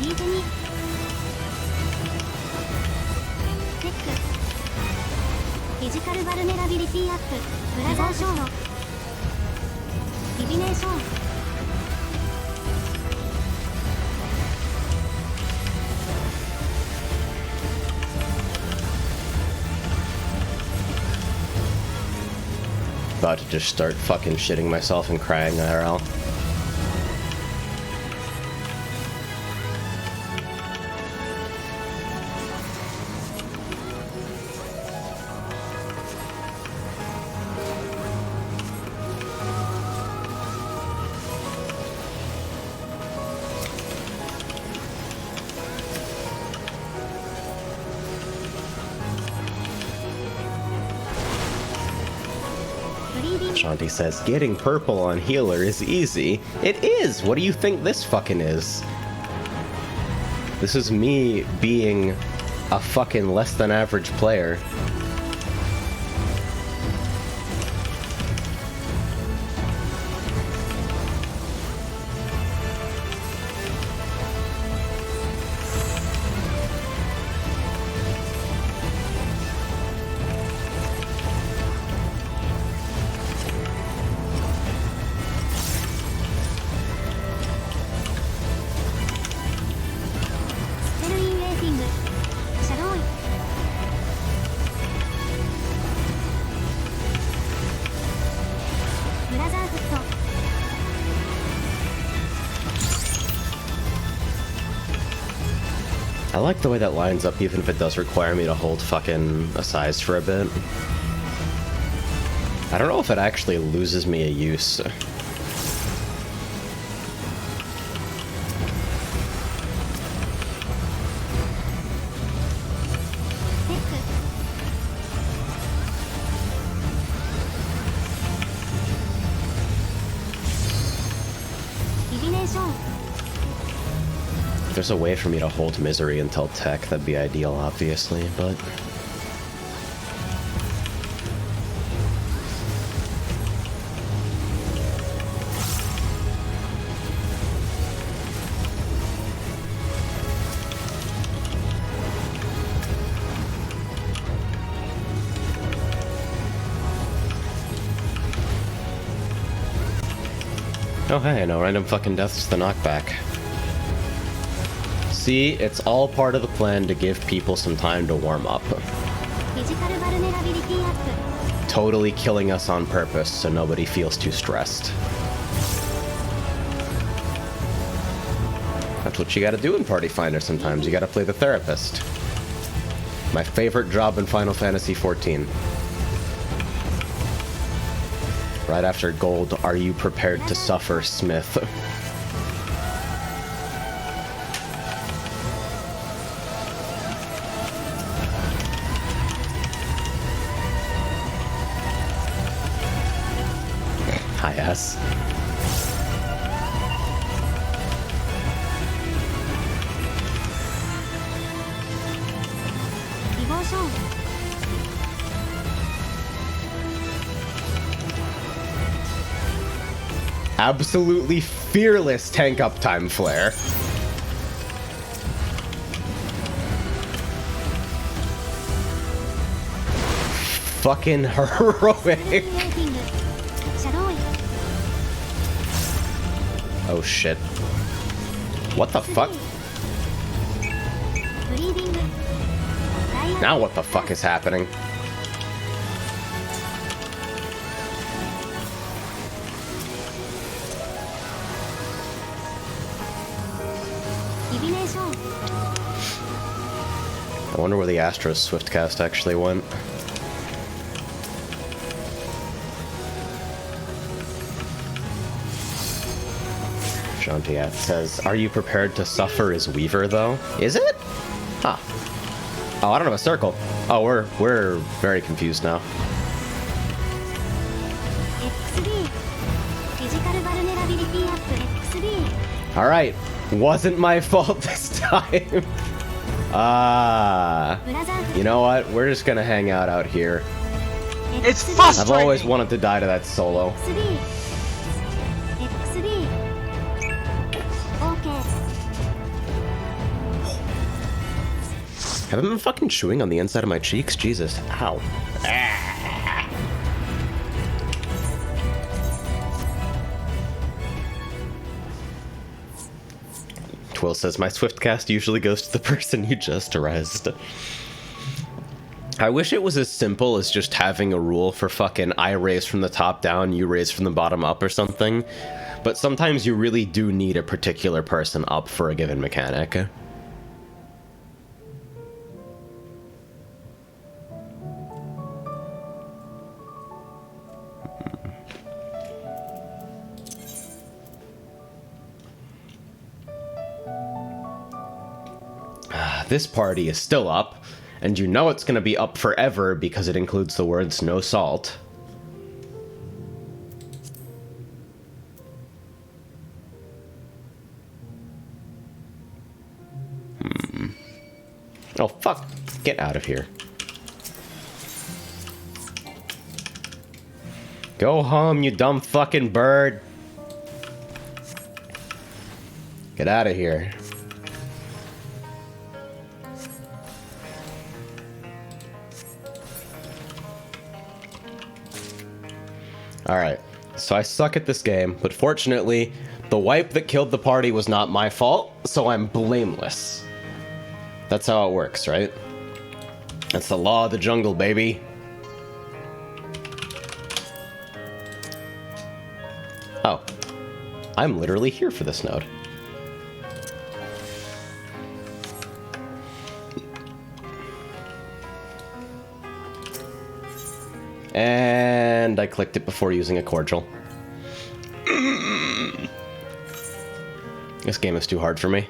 リーズにテックフィジカルバルネラビリティアップブラザーショーのディビネーション About to just start fucking shitting myself and crying IRL. Shanti says, getting purple on healer is easy. It is! What do you think this fucking is? This is me being a fucking less than average player. I like the way that lines up, even if it does require me to hold fucking Asize for a bit. I don't know if it actually loses me a use. If there's a way for me to hold Misery until tech, that'd be ideal, obviously, but... Oh hey, no random fucking deaths to the knockback. See, it's all part of the plan to give people some time to warm up. Totally killing us on purpose so nobody feels too stressed. That's what you gotta do in Party Finder sometimes. You gotta play the therapist. My favorite job in Final Fantasy XIV. Right after gold, are you prepared to suffer, Smith? Hi, S. Absolutely fearless tank uptime flare. Fucking heroic. Oh shit. What the fuck? ブリーディングダイヤ Now what the fuck is happening? ディビネーション I wonder where the Astros Swiftcast actually went. Shantiat says, "Are you prepared to suffer as Weaver, though?" Is it? Huh. Oh, I don't have a circle. Oh, we're very confused now. XD フィジカルバルネラビリティアップ XD All right, wasn't my fault this time. You know what? We're just gonna hang out here. It's I've frustrating. always wanted to die to that solo. XD XD OK Have I been fucking chewing on the inside of my cheeks? Jesus. Ow. Twill says, my Swiftcast usually goes to the person you just rezzed. I wish it was as simple as just having a rule for fucking I raise from the top down, you raise from the bottom up or something. But sometimes you really do need a particular person up for a given mechanic. This party is still up, and you know it's going to be up forever because it includes the words no salt. Oh, fuck. Get out of here. Go home, you dumb fucking bird. Get out of here. Alright, so I suck at this game, but fortunately, the wipe that killed the party was not my fault, so I'm blameless. That's how it works, right? That's the law of the jungle, baby. Oh. I'm literally here for this node. And I clicked it before using a cordial. This game is too hard for me.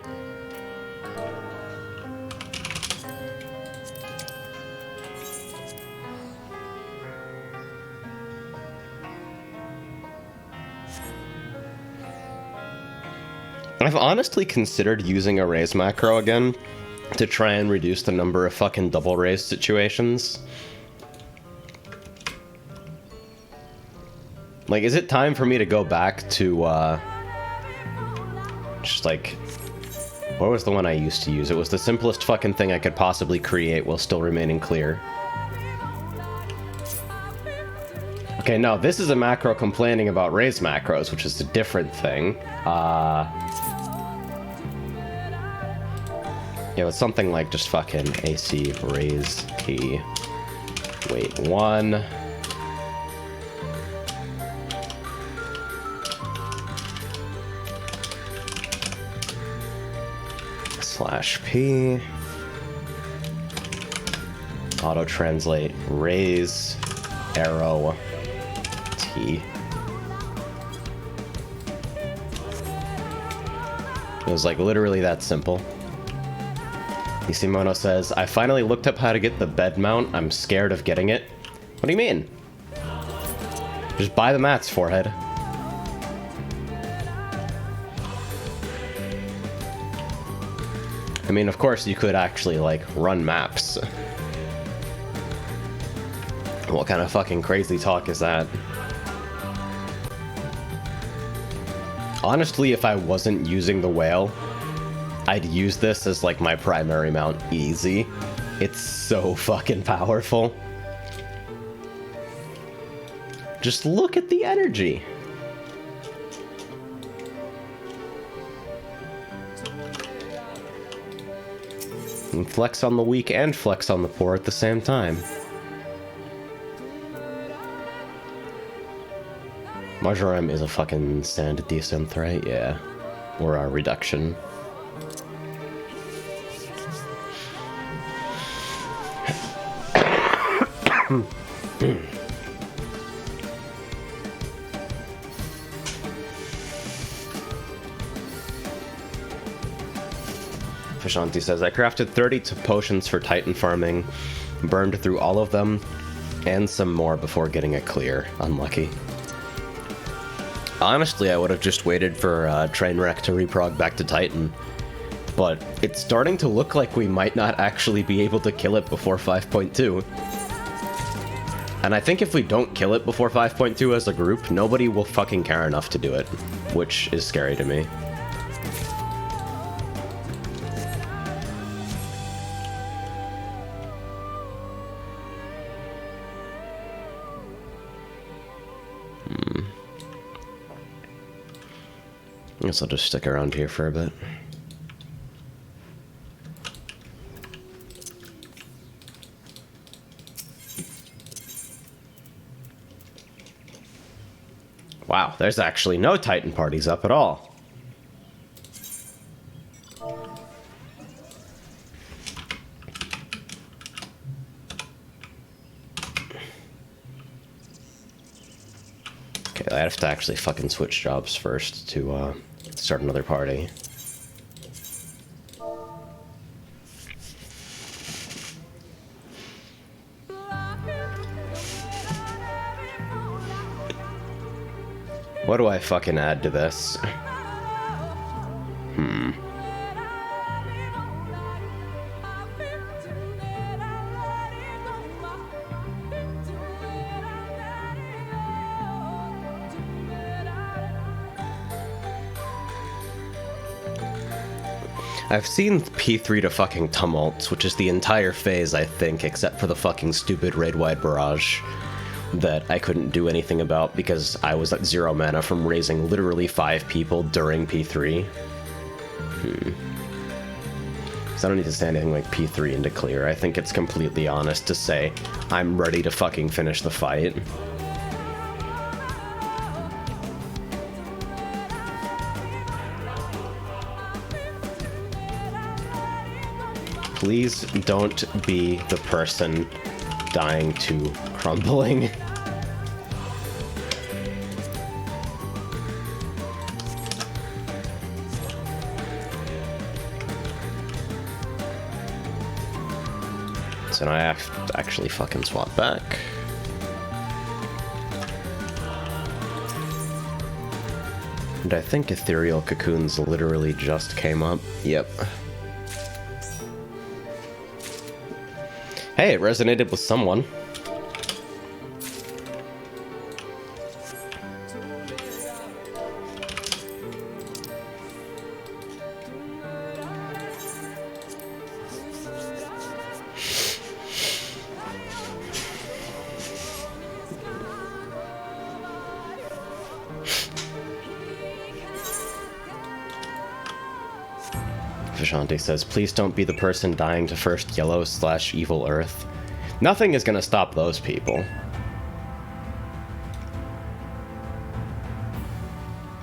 I've honestly considered using a raise macro again to try and reduce the number of fucking double raise situations. Like, is it time for me to go back to, just like, what was the one I used to use? It was the simplest fucking thing I could possibly create while still remaining clear. Okay, no, this is a macro complaining about raise macros, which is a different thing. Yeah, it's something like just fucking AC raise key. Wait, 1. /P. Auto translate raise arrow T. It was like literally that simple. Isimono says, I finally looked up how to get the bed mount. I'm scared of getting it. What do you mean? Just buy the mats, forehead. I mean, of course, you could actually, like, run maps. What kind of fucking crazy talk is that? Honestly, if I wasn't using the whale, I'd use this as, like, my primary mount easy. It's so fucking powerful. Just look at the energy. And flex on the weak and flex on the poor at the same time. Marjoram is a fucking standard desynth, right? Yeah. Or a reduction. Vishanti says, I crafted 30 potions for Titan farming, burned through all of them, and some more before getting a clear. Unlucky. Honestly, I would have just waited for Trainwreck to reprog back to Titan, but it's starting to look like we might not actually be able to kill it before 5.2. And I think if we don't kill it before 5.2 as a group, nobody will fucking care enough to do it, which is scary to me. I guess I'll just stick around here for a bit. Wow, there's actually no Titan parties up at all. Okay, I have to actually fucking switch jobs first to start another party. What do I fucking add to this? I've seen P3 to fucking Tumults, which is the entire phase, I think, except for the fucking stupid raid-wide barrage that I couldn't do anything about because I was at 0 mana from raising literally 5 people during P3. So I don't need to say anything like P3 into clear. I think it's completely honest to say I'm ready to fucking finish the fight. Please don't be the person dying to crumbling. So now I have to actually fucking swap back. And I think Ethereal Cocoons literally just came up. Yep. Hey, it resonated with someone. Vishanti says, please don't be the person dying to first yellow/evil earth. Nothing is gonna stop those people.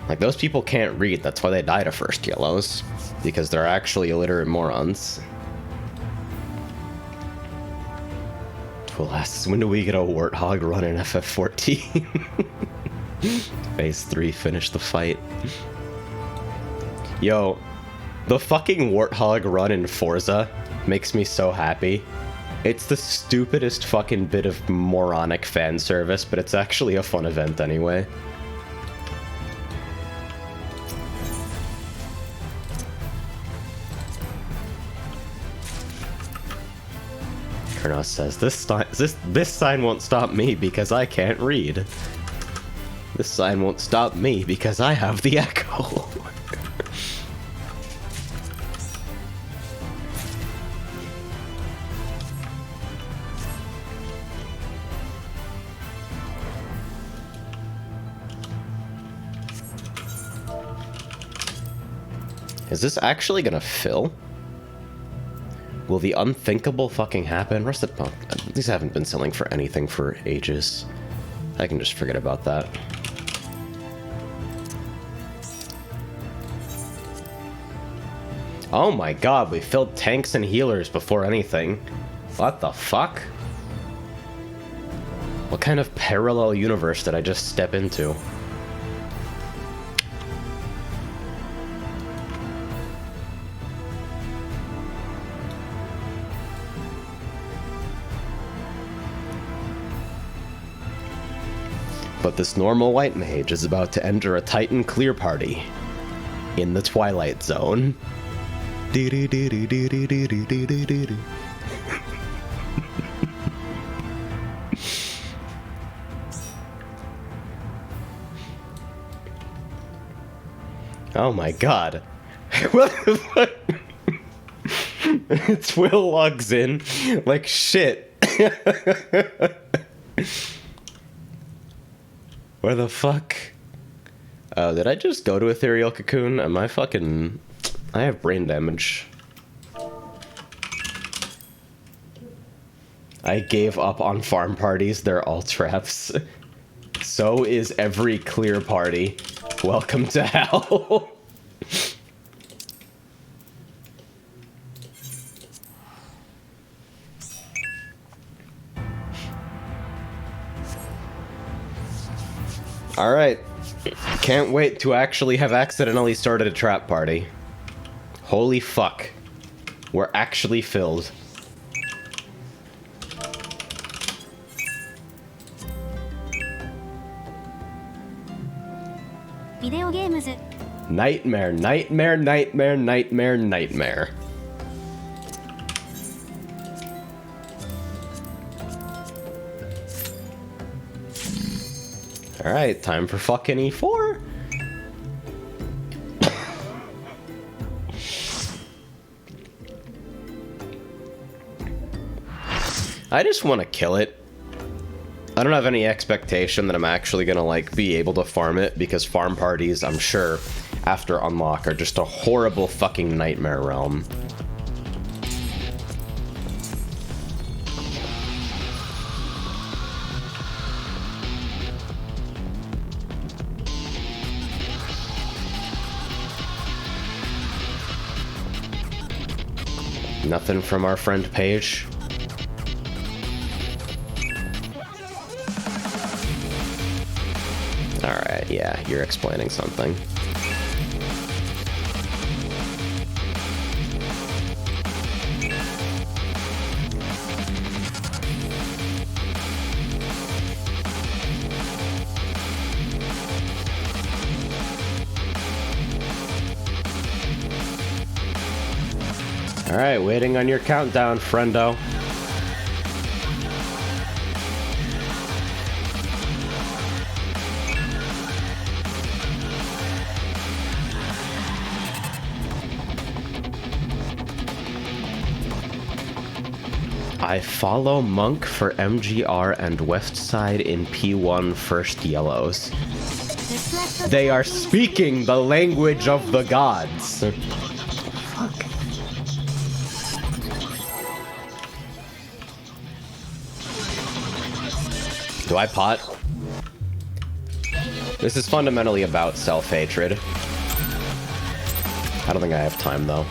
Like, those people can't read, that's why they die to first yellows. Because they're actually illiterate morons. Twil asks, when do we get a Warthog run in FF14? Phase 3, finish the fight. Yo, the fucking Warthog run in Forza makes me so happy. It's the stupidest fucking bit of moronic fan service, but it's actually a fun event anyway. Kurnos says, this sign won't stop me because I can't read. This sign won't stop me because I have the echo. Is this actually gonna fill? Will the unthinkable fucking happen? Rusted Punk. These haven't been selling for anything for ages. I can just forget about that. Oh my god, we filled tanks and healers before anything. What the fuck? What kind of parallel universe did I just step into? But this normal white mage is about to enter a Titan clear party in the Twilight Zone. Oh my god. What the fuck? Twill logs in like shit. Where the fuck? Oh, did I just go to Ethereal Cocoon? Am I fucking... I have brain damage. I gave up on farm parties. They're all traps. So is every clear party. Welcome to hell. Alright. Can't wait to actually have accidentally started a trap party. Holy fuck. We're actually filled. Video games. Nightmare, nightmare, nightmare, nightmare, nightmare. Alright, time for fucking E4. I just want to kill it. I don't have any expectation that I'm actually gonna, like, be able to farm it, because farm parties, I'm sure, after unlock, are just a horrible fucking nightmare realm. Nothing from our friend Paige. Alright, yeah, you're explaining something. Alright, waiting on your countdown, friendo. I follow Monk for MGR and Westside in P1 first yellows. They are speaking the language of the gods. Fuck. Do I pot? This is fundamentally about self-hatred. I don't think I have time, though.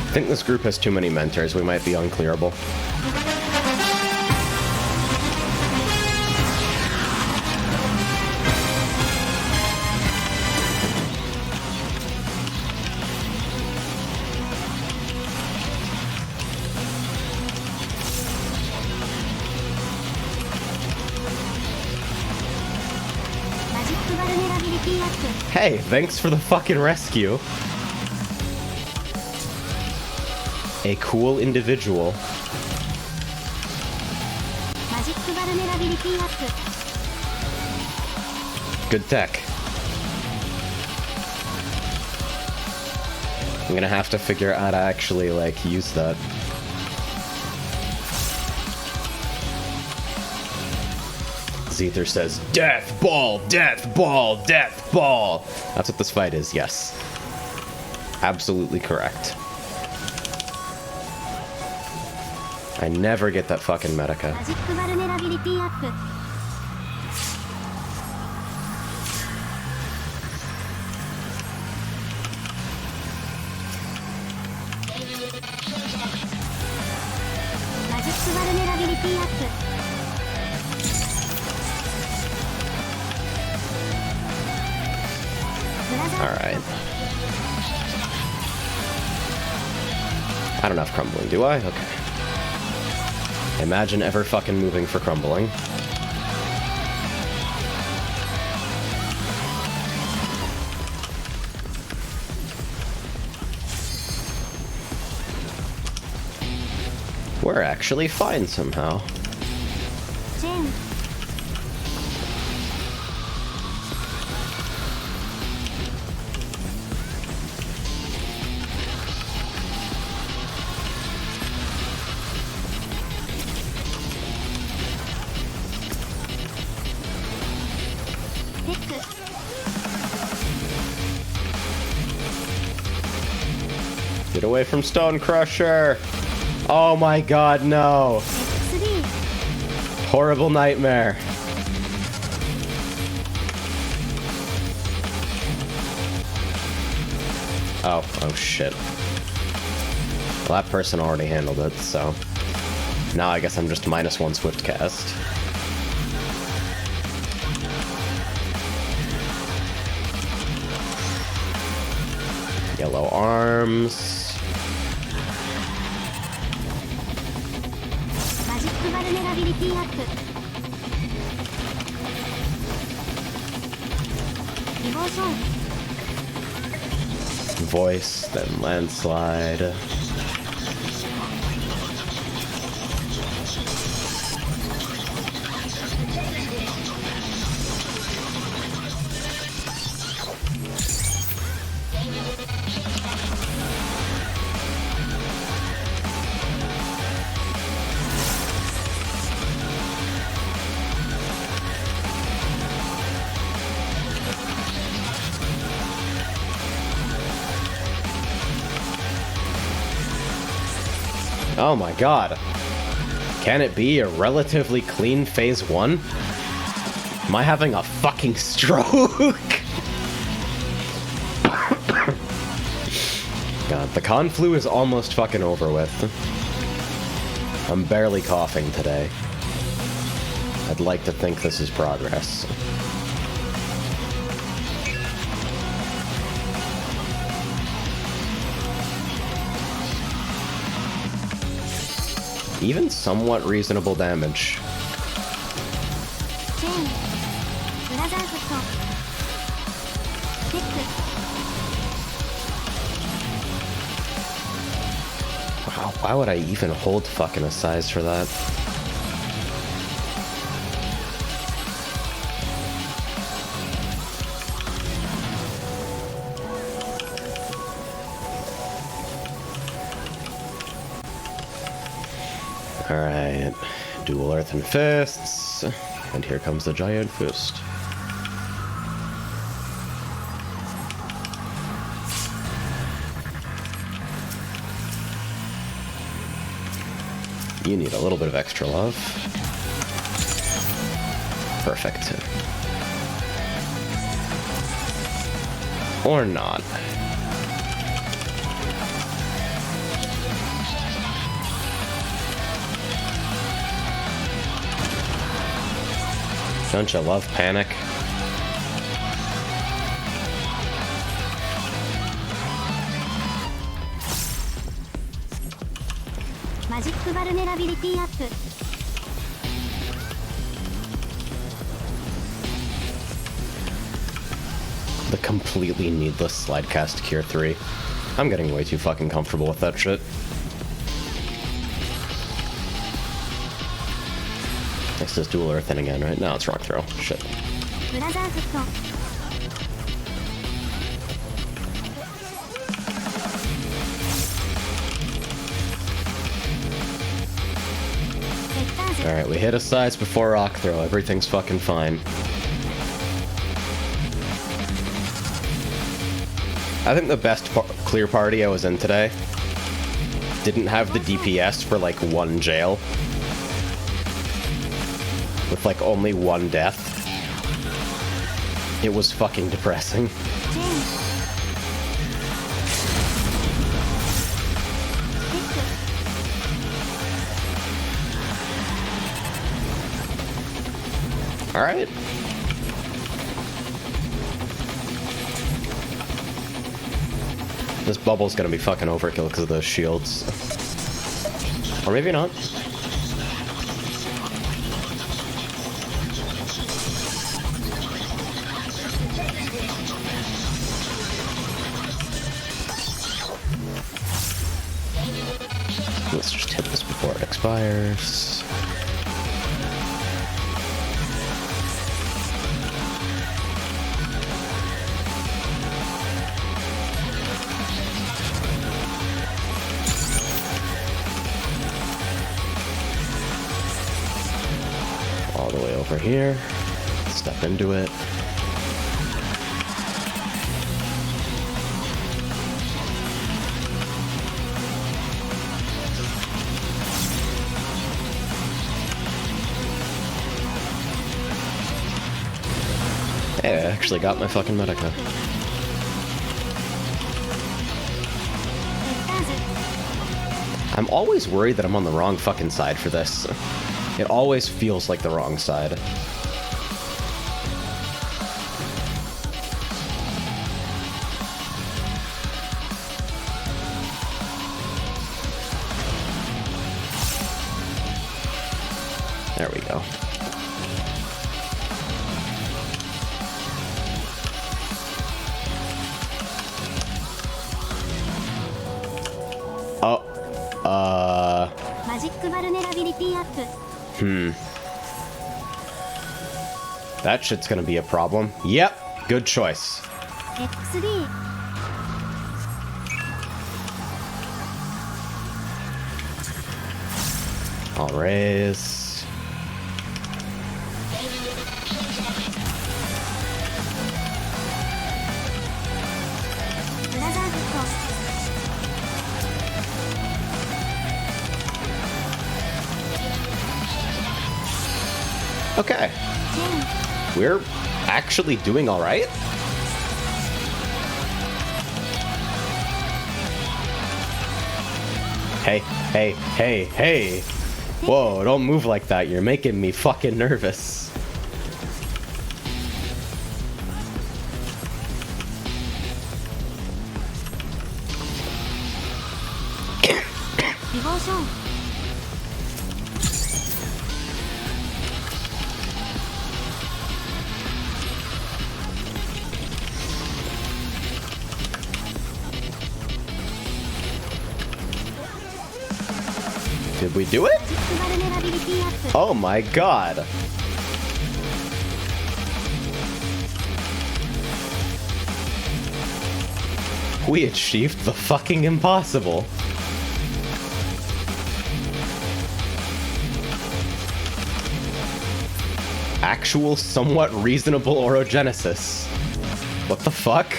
I think this group has too many mentors. We might be unclearable. Hey, thanks for the fucking rescue. A cool individual. Good tech. I'm gonna have to figure out how to actually, like, use that. Aether says, death ball, death ball, death ball. That's what this fight is, yes. Absolutely correct. I never get that fucking Medica. マジックバルネラビリティアップ マジックバルネラビリティアップ Alright. I don't have crumbling, do I? Okay. Imagine ever fucking moving for crumbling. We're actually fine somehow. チェーン テック Get away from Stone Crusher! Oh my god, no! FFXIV Horrible nightmare. Oh shit. Well, that person already handled it, so... Now I guess I'm just -1 Swift cast. Yellow arms. マジックバルネラビリティアップディボーション Voice, then landslide. Oh my god. Can it be a relatively clean phase 1? Am I having a fucking stroke? God, the con flu is almost fucking over with. I'm barely coughing today. I'd like to think this is progress. Even somewhat reasonable damage. チェーンブラザーフットテック Wow, why would I even hold fucking a size for that? Alright, dual earthen fists, and here comes the giant fist. You need a little bit of extra love. Perfect. Or not. Don't you love panic? Magic vulnerability up. The completely needless slide cast Cure 3. I'm getting way too fucking comfortable with that shit. This is dual earthing again, right? No, it's rock throw. Shit. Alright, we hit a size before rock throw. Everything's fucking fine. I think the best clear party I was in today didn't have the DPS for like one jail. With like only one death. It was fucking depressing. Alright. This bubble's gonna be fucking overkill because of those shields. Or maybe not. Let's just hit this before it expires. All the way over here. Step into it. Hey, I actually got my fucking medica. I'm always worried that I'm on the wrong fucking side for this. It always feels like the wrong side. There we go. Oh, マジックバルネラビリティアップ that shit's gonna be a problem. Yep, good choice. XD I'll raise. Okay. We're actually doing all right. Hey, hey, hey, hey. Whoa, don't move like that. You're making me fucking nervous. Devotion Did we do it? Oh my god. We achieved the fucking impossible. Actual, somewhat reasonable orogenesis. What the fuck?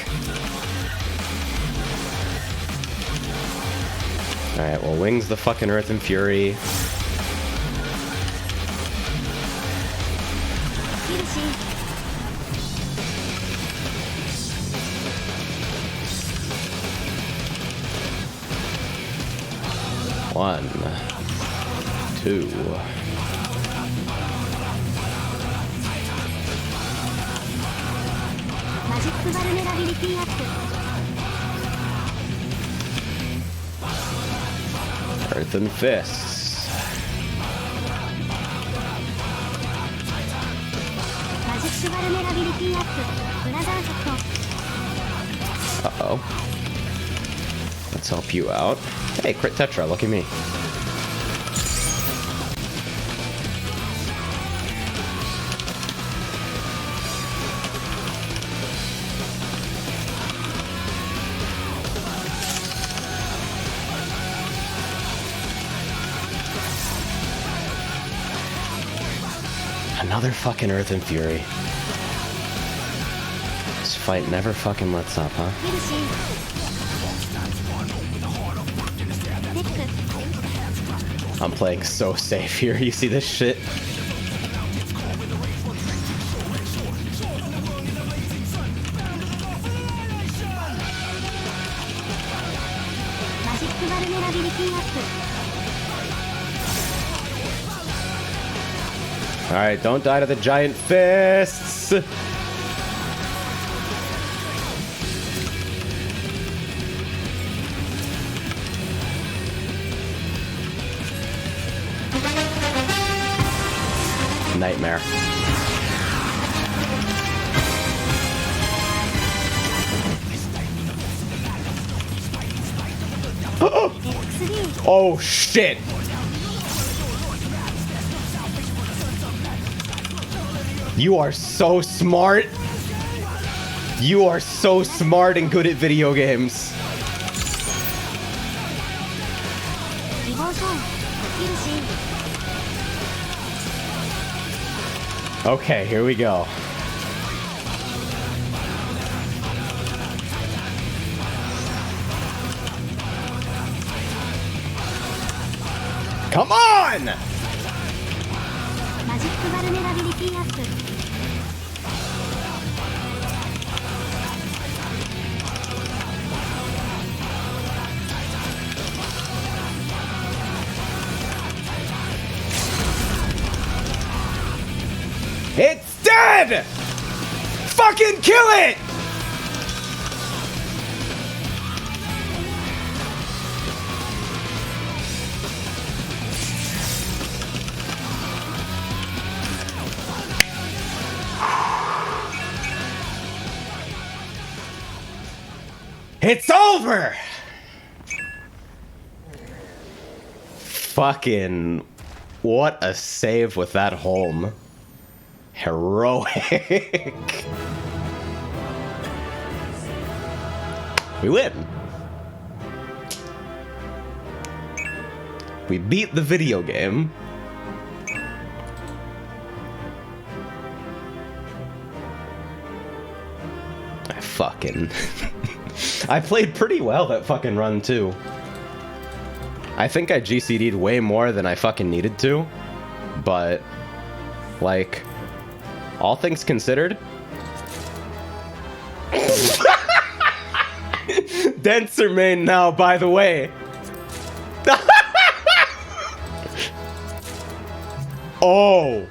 Alright, well, wings the fucking Earth and Fury. One, two. Earth and fists. Uh-oh. Let's help you out. Hey, crit tetra, look at me. another fucking Earth and Fury. This fight never fucking lets up, huh? ヘルシーテック I'm playing so safe here. You see this shit? マジックバルネラビリティアップ Alright, don't die to the giant fists! Nightmare. FFXIV Oh shit! You are so smart! You are so smart and good at video games. リボーションヘルシー Okay, here we go. Come on! マジックバルネラビリティアップ It's dead! Fucking kill it! It's over! Fucking what a save with that home. Heroic. We win. We beat the video game. I fucking... I played pretty well that fucking run too. I think I GCD'd way more than I fucking needed to. But, like... all things considered. Denser main now, by the way. Oh.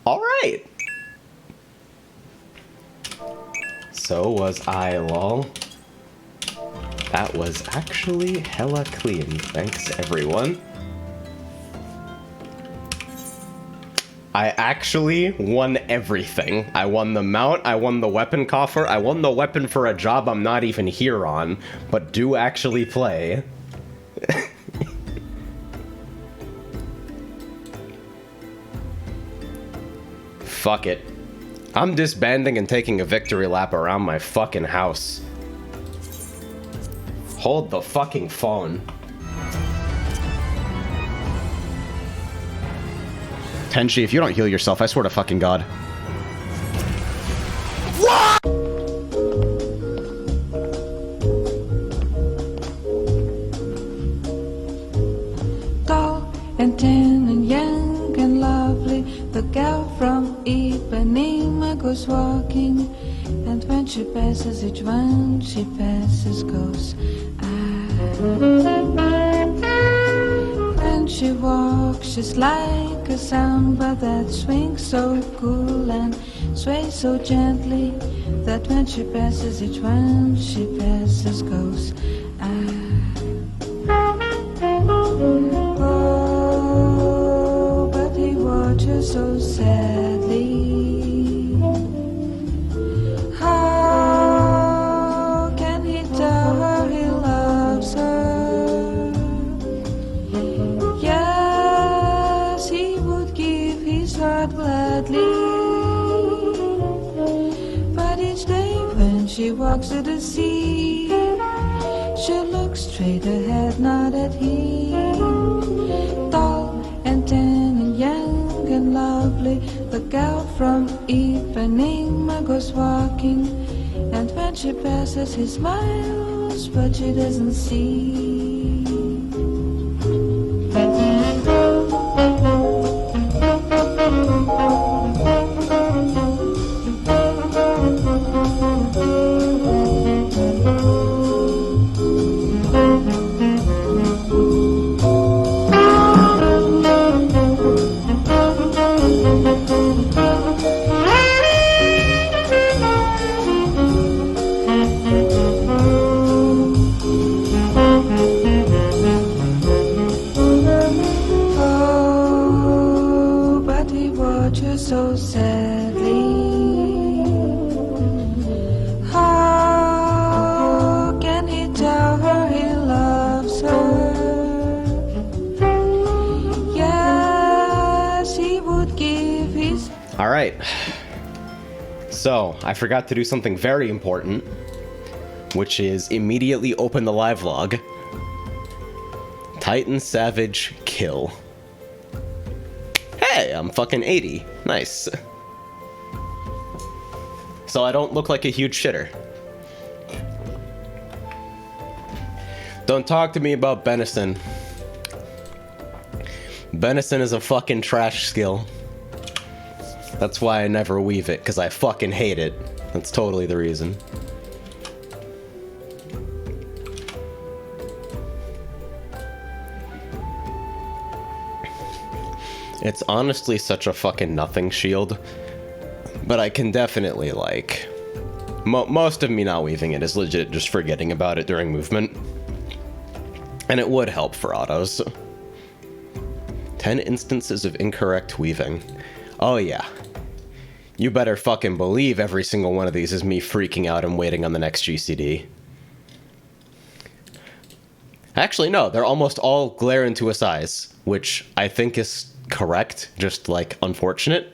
All right. So was I, lol. That was actually hella clean. Thanks, everyone. I actually won everything. I won the mount, I won the weapon coffer, I won the weapon for a job I'm not even here on, but do actually play. Fuck it. I'm disbanding and taking a victory lap around my fucking house. Hold the fucking phone. Tenshi, if you don't heal yourself, I swear to fucking God. Tall and tan and young and lovely, the girl from Ipanema goes walking, and when she passes, each one she passes goes. When she walks, she's like a samba that swings so cool and sways so gently, that when she passes, each one she passes goes. Oh, but he watches so sadly. How can he tell her he loves her? Yes, he would give his heart gladly. walks to the sea. She looks straight ahead, not at him. Tall and tan and young and lovely, the girl from Ipanema goes walking. And when she passes, he smiles, but she doesn't see. So sadly, how can he tell her he loves her? Yes, he would give his... All right. So, I forgot to do something very important, which is immediately open the live log. Titan Savage kill. Hey, I'm fucking 80. Nice. So I don't look like a huge shitter. Don't talk to me about Benison. Benison is a fucking trash skill. That's why I never weave it, because I fucking hate it. That's totally the reason. It's honestly such a fucking nothing shield, but I can definitely, like... most of me not weaving it is legit just forgetting about it during movement. And it would help for autos. 10 instances of incorrect weaving. Oh yeah. You better fucking believe every single one of these is me freaking out and waiting on the next GCD. Actually, no, they're almost all glare into a size, which I think is correct, just like unfortunate.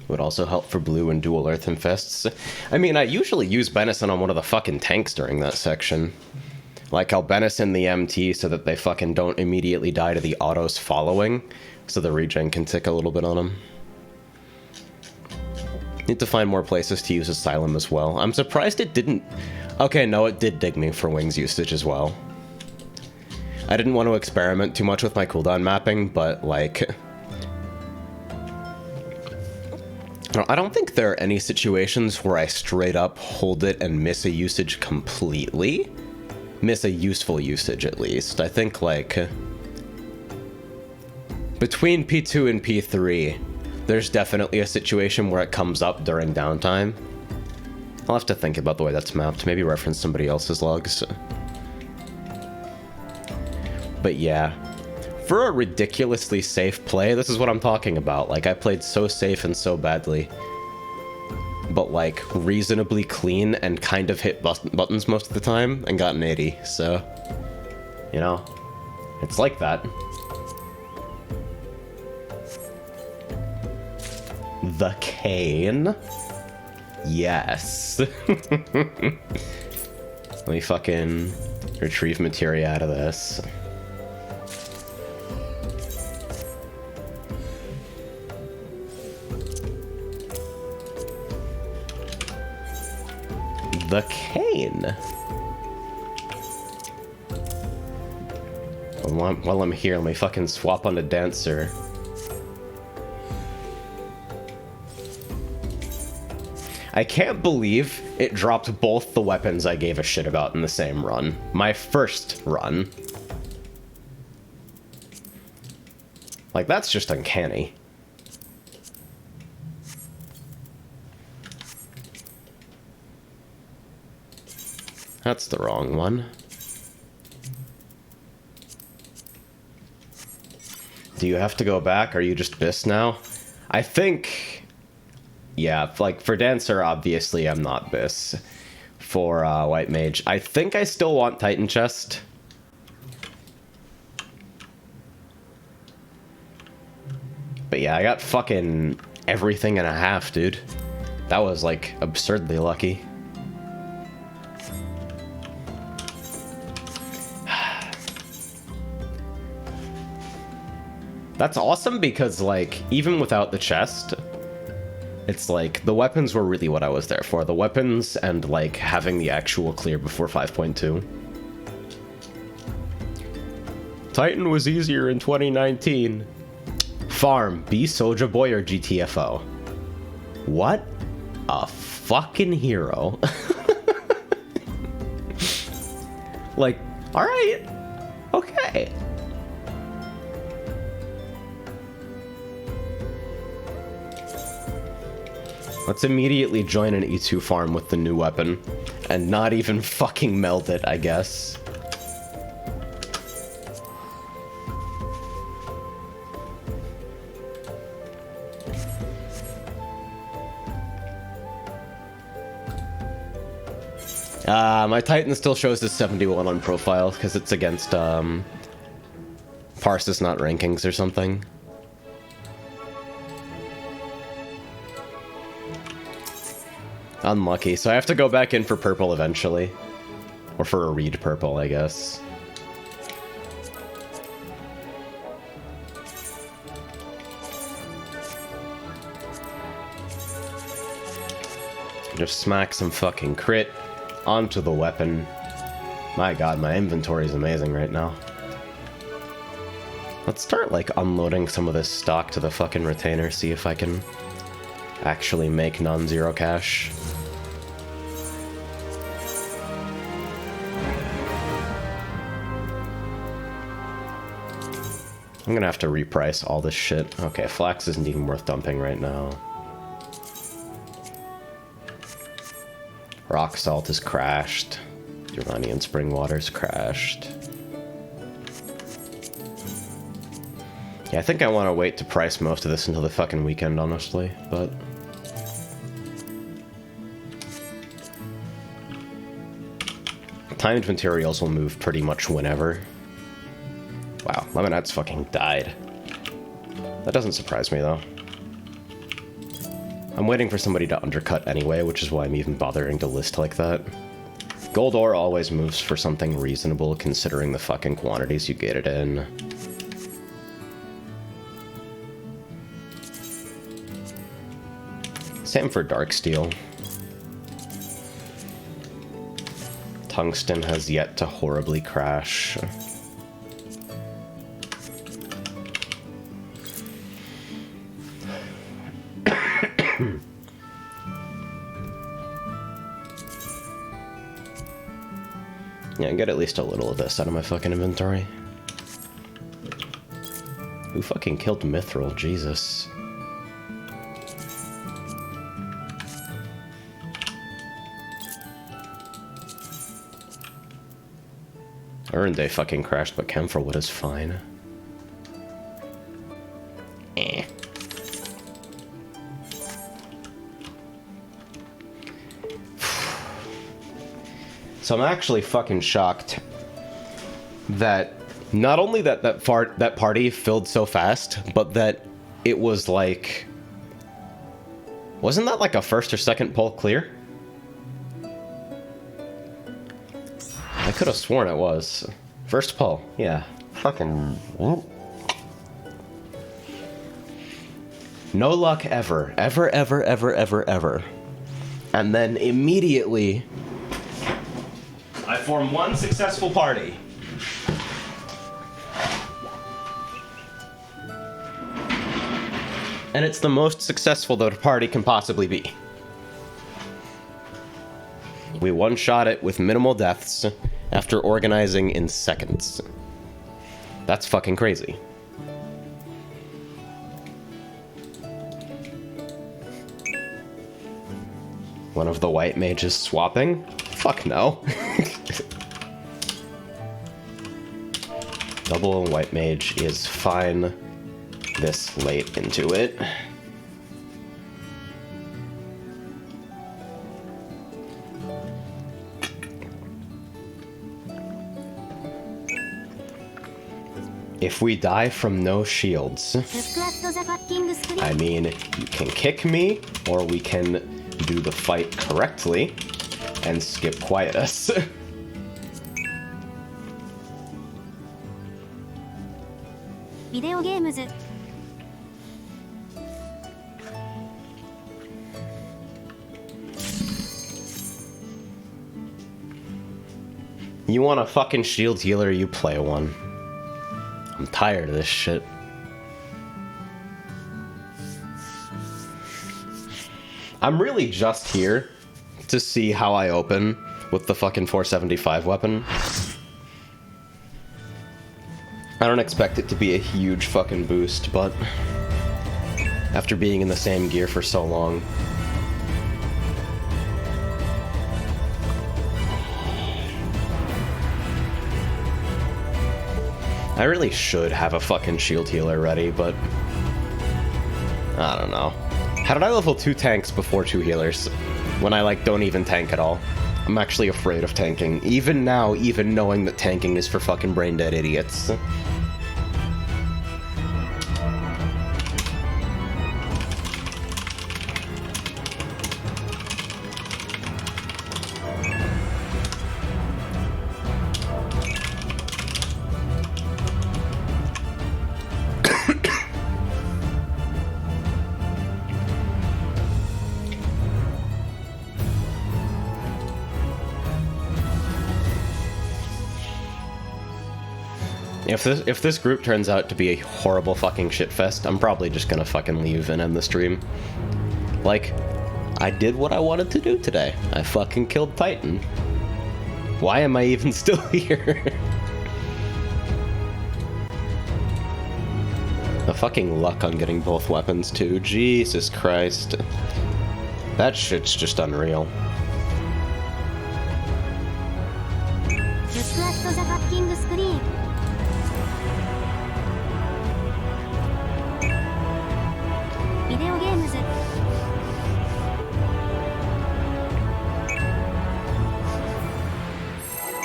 Would also help for blue and dual earth infests. I mean, I usually use Benison on one of the fucking tanks during that section. Like, I'll Benison the MT so that they fucking don't immediately die to the autos following, so the regen can tick a little bit on them. Need to find more places to use Asylum as well. I'm surprised it didn't... Okay, no, it did dig me for wings usage as well. I didn't want to experiment too much with my cooldown mapping, but, like... I don't think there are any situations where I straight up hold it and miss a usage completely. Miss a useful usage, at least. I think, like... between P2 and P3, there's definitely a situation where it comes up during downtime. I'll have to think about the way that's mapped. Maybe reference somebody else's logs. But yeah. For a ridiculously safe play, this is what I'm talking about. Like, I played so safe and so badly. But, like, reasonably clean and kind of hit buttons most of the time and got an 80. So, you know, it's like that. The cane. Yes. Let me fucking retrieve materia out of this. The cane. While I'm here, let me fucking swap on the dancer. I can't believe it dropped both the weapons I gave a shit about in the same run. My first run. Like, that's just uncanny. That's the wrong one. Do you have to go back? Are you just Biss now? I think... yeah, like, for Dancer, obviously, I'm not Biss. For White Mage, I think I still want Titan Chest. But yeah, I got fucking everything and a half, dude. That was, like, absurdly lucky. That's awesome because, like, even without the chest, it's like, the weapons were really what I was there for. The weapons and, like, having the actual clear before 5.2. Titan was easier in 2019. Farm, be Soulja Boy or GTFO. What a fucking hero. Like, alright. Okay. Let's immediately join an E2 farm with the new weapon. And not even fucking meld it, I guess. My Titan still shows the 71 on profile because it's against Parses, not rankings or something. Unlucky, so I have to go back in for purple eventually. Or for a reed purple, I guess. Just smack some fucking crit onto the weapon. My god, my inventory is amazing right now. Let's start, like, unloading some of this stock to the fucking retainer, see if I can actually make non-zero cash. I'm gonna have to reprice all this shit. Okay, flax isn't even worth dumping right now. Rock salt is crashed. Uranian spring water's crashed. Yeah, I think I want to wait to price most of this until the fucking weekend, honestly, but... Timed materials will move pretty much whenever. Wow, Lemonette's fucking died. That doesn't surprise me, though. I'm waiting for somebody to undercut anyway, which is why I'm even bothering to list like that. Gold ore always moves for something reasonable, considering the fucking quantities you get it in. Same for dark steel. Tungsten has yet to horribly crash. Yeah, get at least a little of this out of my fucking inventory. Who fucking killed Mithril? Jesus. Day fucking crashed, but Camphorwood is fine. Eh. So I'm actually fucking shocked that not only that party filled so fast, but that it was like... Wasn't that like a first or second pull clear? I could have sworn it was. First pull, yeah. Fucking... No luck ever. Ever, ever, ever, ever, ever. And then immediately... I form one successful party. And it's the most successful that a party can possibly be. We one-shot it with minimal deaths after organizing in seconds. That's fucking crazy. One of the white mages swapping? Fuck no. Double white mage is fine this late into it. If we die from no shields, Look at the fucking screen. I mean, you can kick me, or we can do the fight correctly and skip quietus. ビデオゲームズ You want a fucking shield healer, you play one. I'm tired of this shit. I'm really just here to see how I open with the fucking 475 weapon. I don't expect it to be a huge fucking boost, but after being in the same gear for so long, I really should have a fucking shield healer ready, but I don't know. How did I level 2 tanks before 2 healers? When I, like, don't even tank at all. I'm actually afraid of tanking. Even now, even knowing that tanking is for fucking brain-dead idiots. If this group turns out to be a horrible fucking shitfest, I'm probably just gonna fucking leave and end the stream. Like, I did what I wanted to do today. I fucking killed Titan. Why am I even still here? The fucking luck on getting both weapons too. Jesus Christ. That shit's just unreal. Look at the fucking screen. Video games.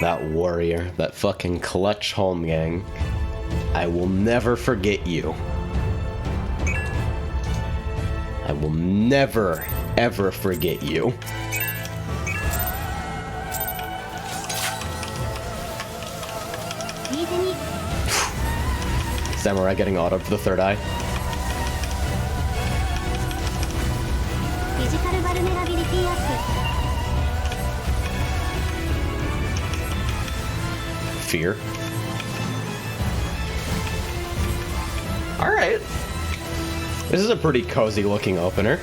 That warrior, that fucking clutch home gang. I will never forget you. I will never, ever forget you. Samurai getting autoed for the third eye. Physical vulnerability up. Fear. Alright. This is a pretty cozy looking opener.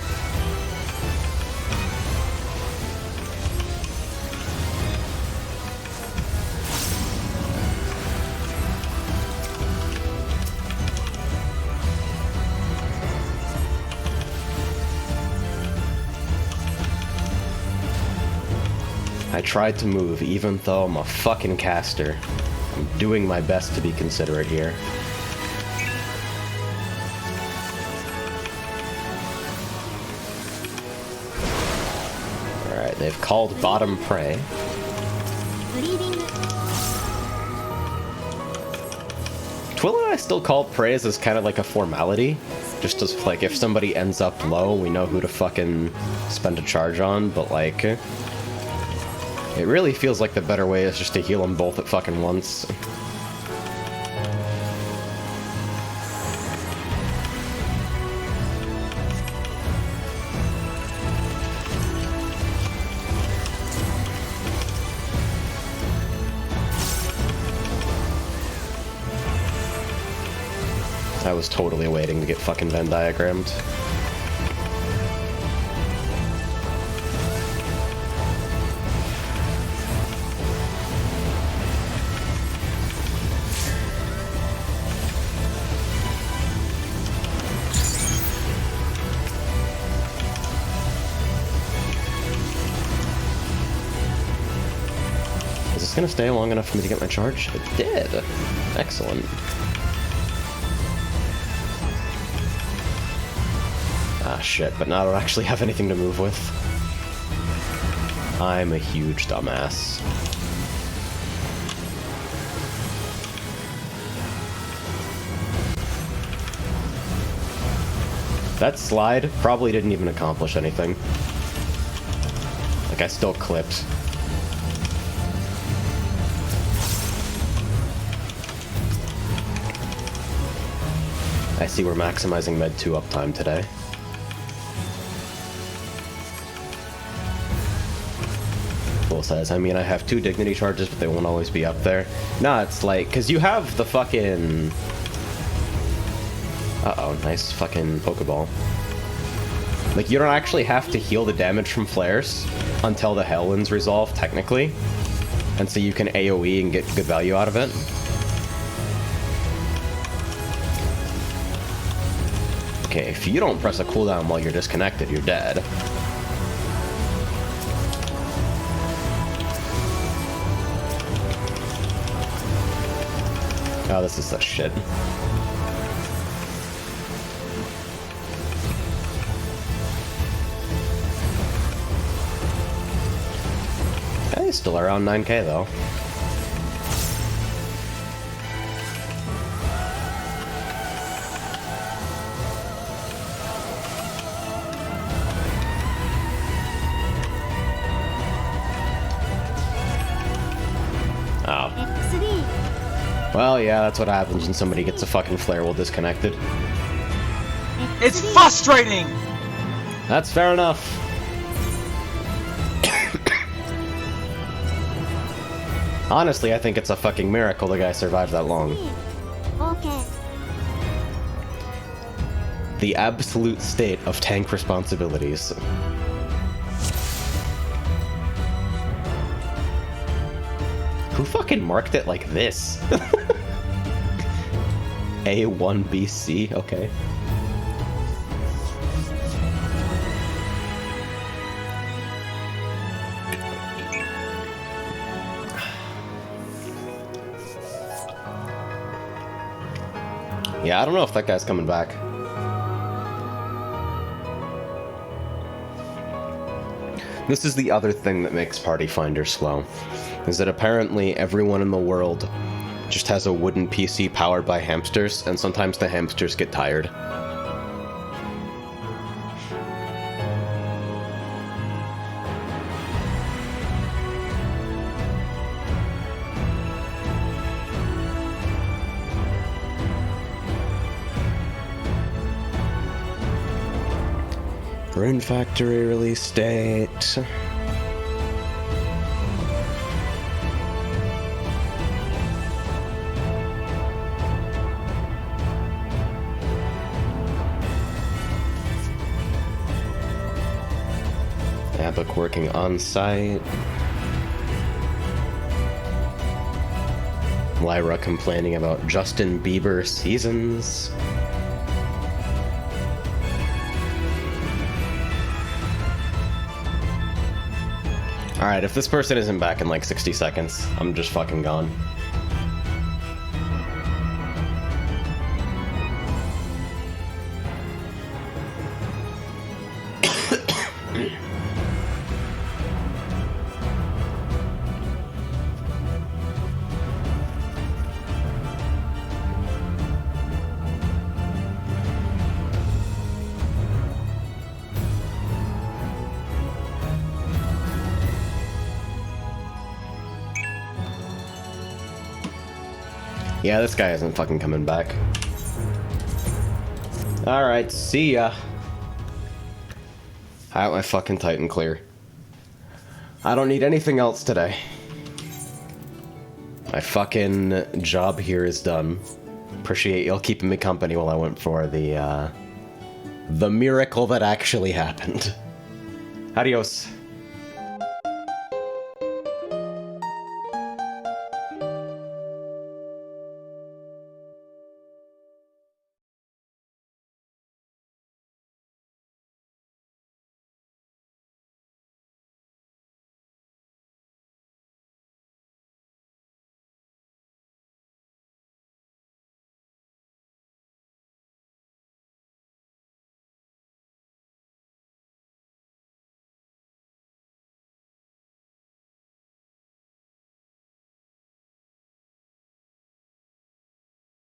I tried to move even though I'm a fucking caster. I'm doing my best to be considerate here. Alright, they've called bottom prey. Bleeding. Twill and I still call praise as kind of like a formality. Just as, like, if somebody ends up low, we know who to fucking spend a charge on, but, like, it really feels like the better way is just to heal them both at fucking once. I was totally waiting to get fucking Venn diagrammed. Is this gonna stay long enough for me to get my charge? It did. Excellent. Ah, shit, but now I don't actually have anything to move with. I'm a huge dumbass. That slide probably didn't even accomplish anything. Like, I still clipped. I see we're maximizing Med 2 uptime today. Full says, I mean, I have 2 dignity charges, but they won't always be up there. Nah, it's like, because you have the fucking... Uh-oh, nice fucking Pokeball. Like, you don't actually have to heal the damage from flares until the Hellwind's resolve, technically. And so you can AoE and get good value out of it. Okay, if you don't press a cooldown while you're disconnected, you're dead. Oh, this is such shit. Hey, still around 9k though. Well, yeah, that's what happens when somebody gets a fucking flare while disconnected. It's frustrating! That's fair enough. Honestly, I think it's a fucking miracle the guy survived that long. Okay. The absolute state of tank responsibilities. Who fucking marked it like this? A1BC, okay. Yeah, I don't know if that guy's coming back. This is the other thing that makes Party Finder slow, is that apparently everyone in the world just has a wooden PC powered by hamsters, and sometimes the hamsters get tired. Rune Factory release date. Abbock working on site. Lyra complaining about Justin Bieber seasons. Alright, if this person isn't back in like 60 seconds, I'm just fucking gone. Yeah, this guy isn't fucking coming back. Alright, see ya. I got my fucking Titan clear. I don't need anything else today. My fucking job here is done. Appreciate y'all keeping me company while I went for the miracle that actually happened. Adios.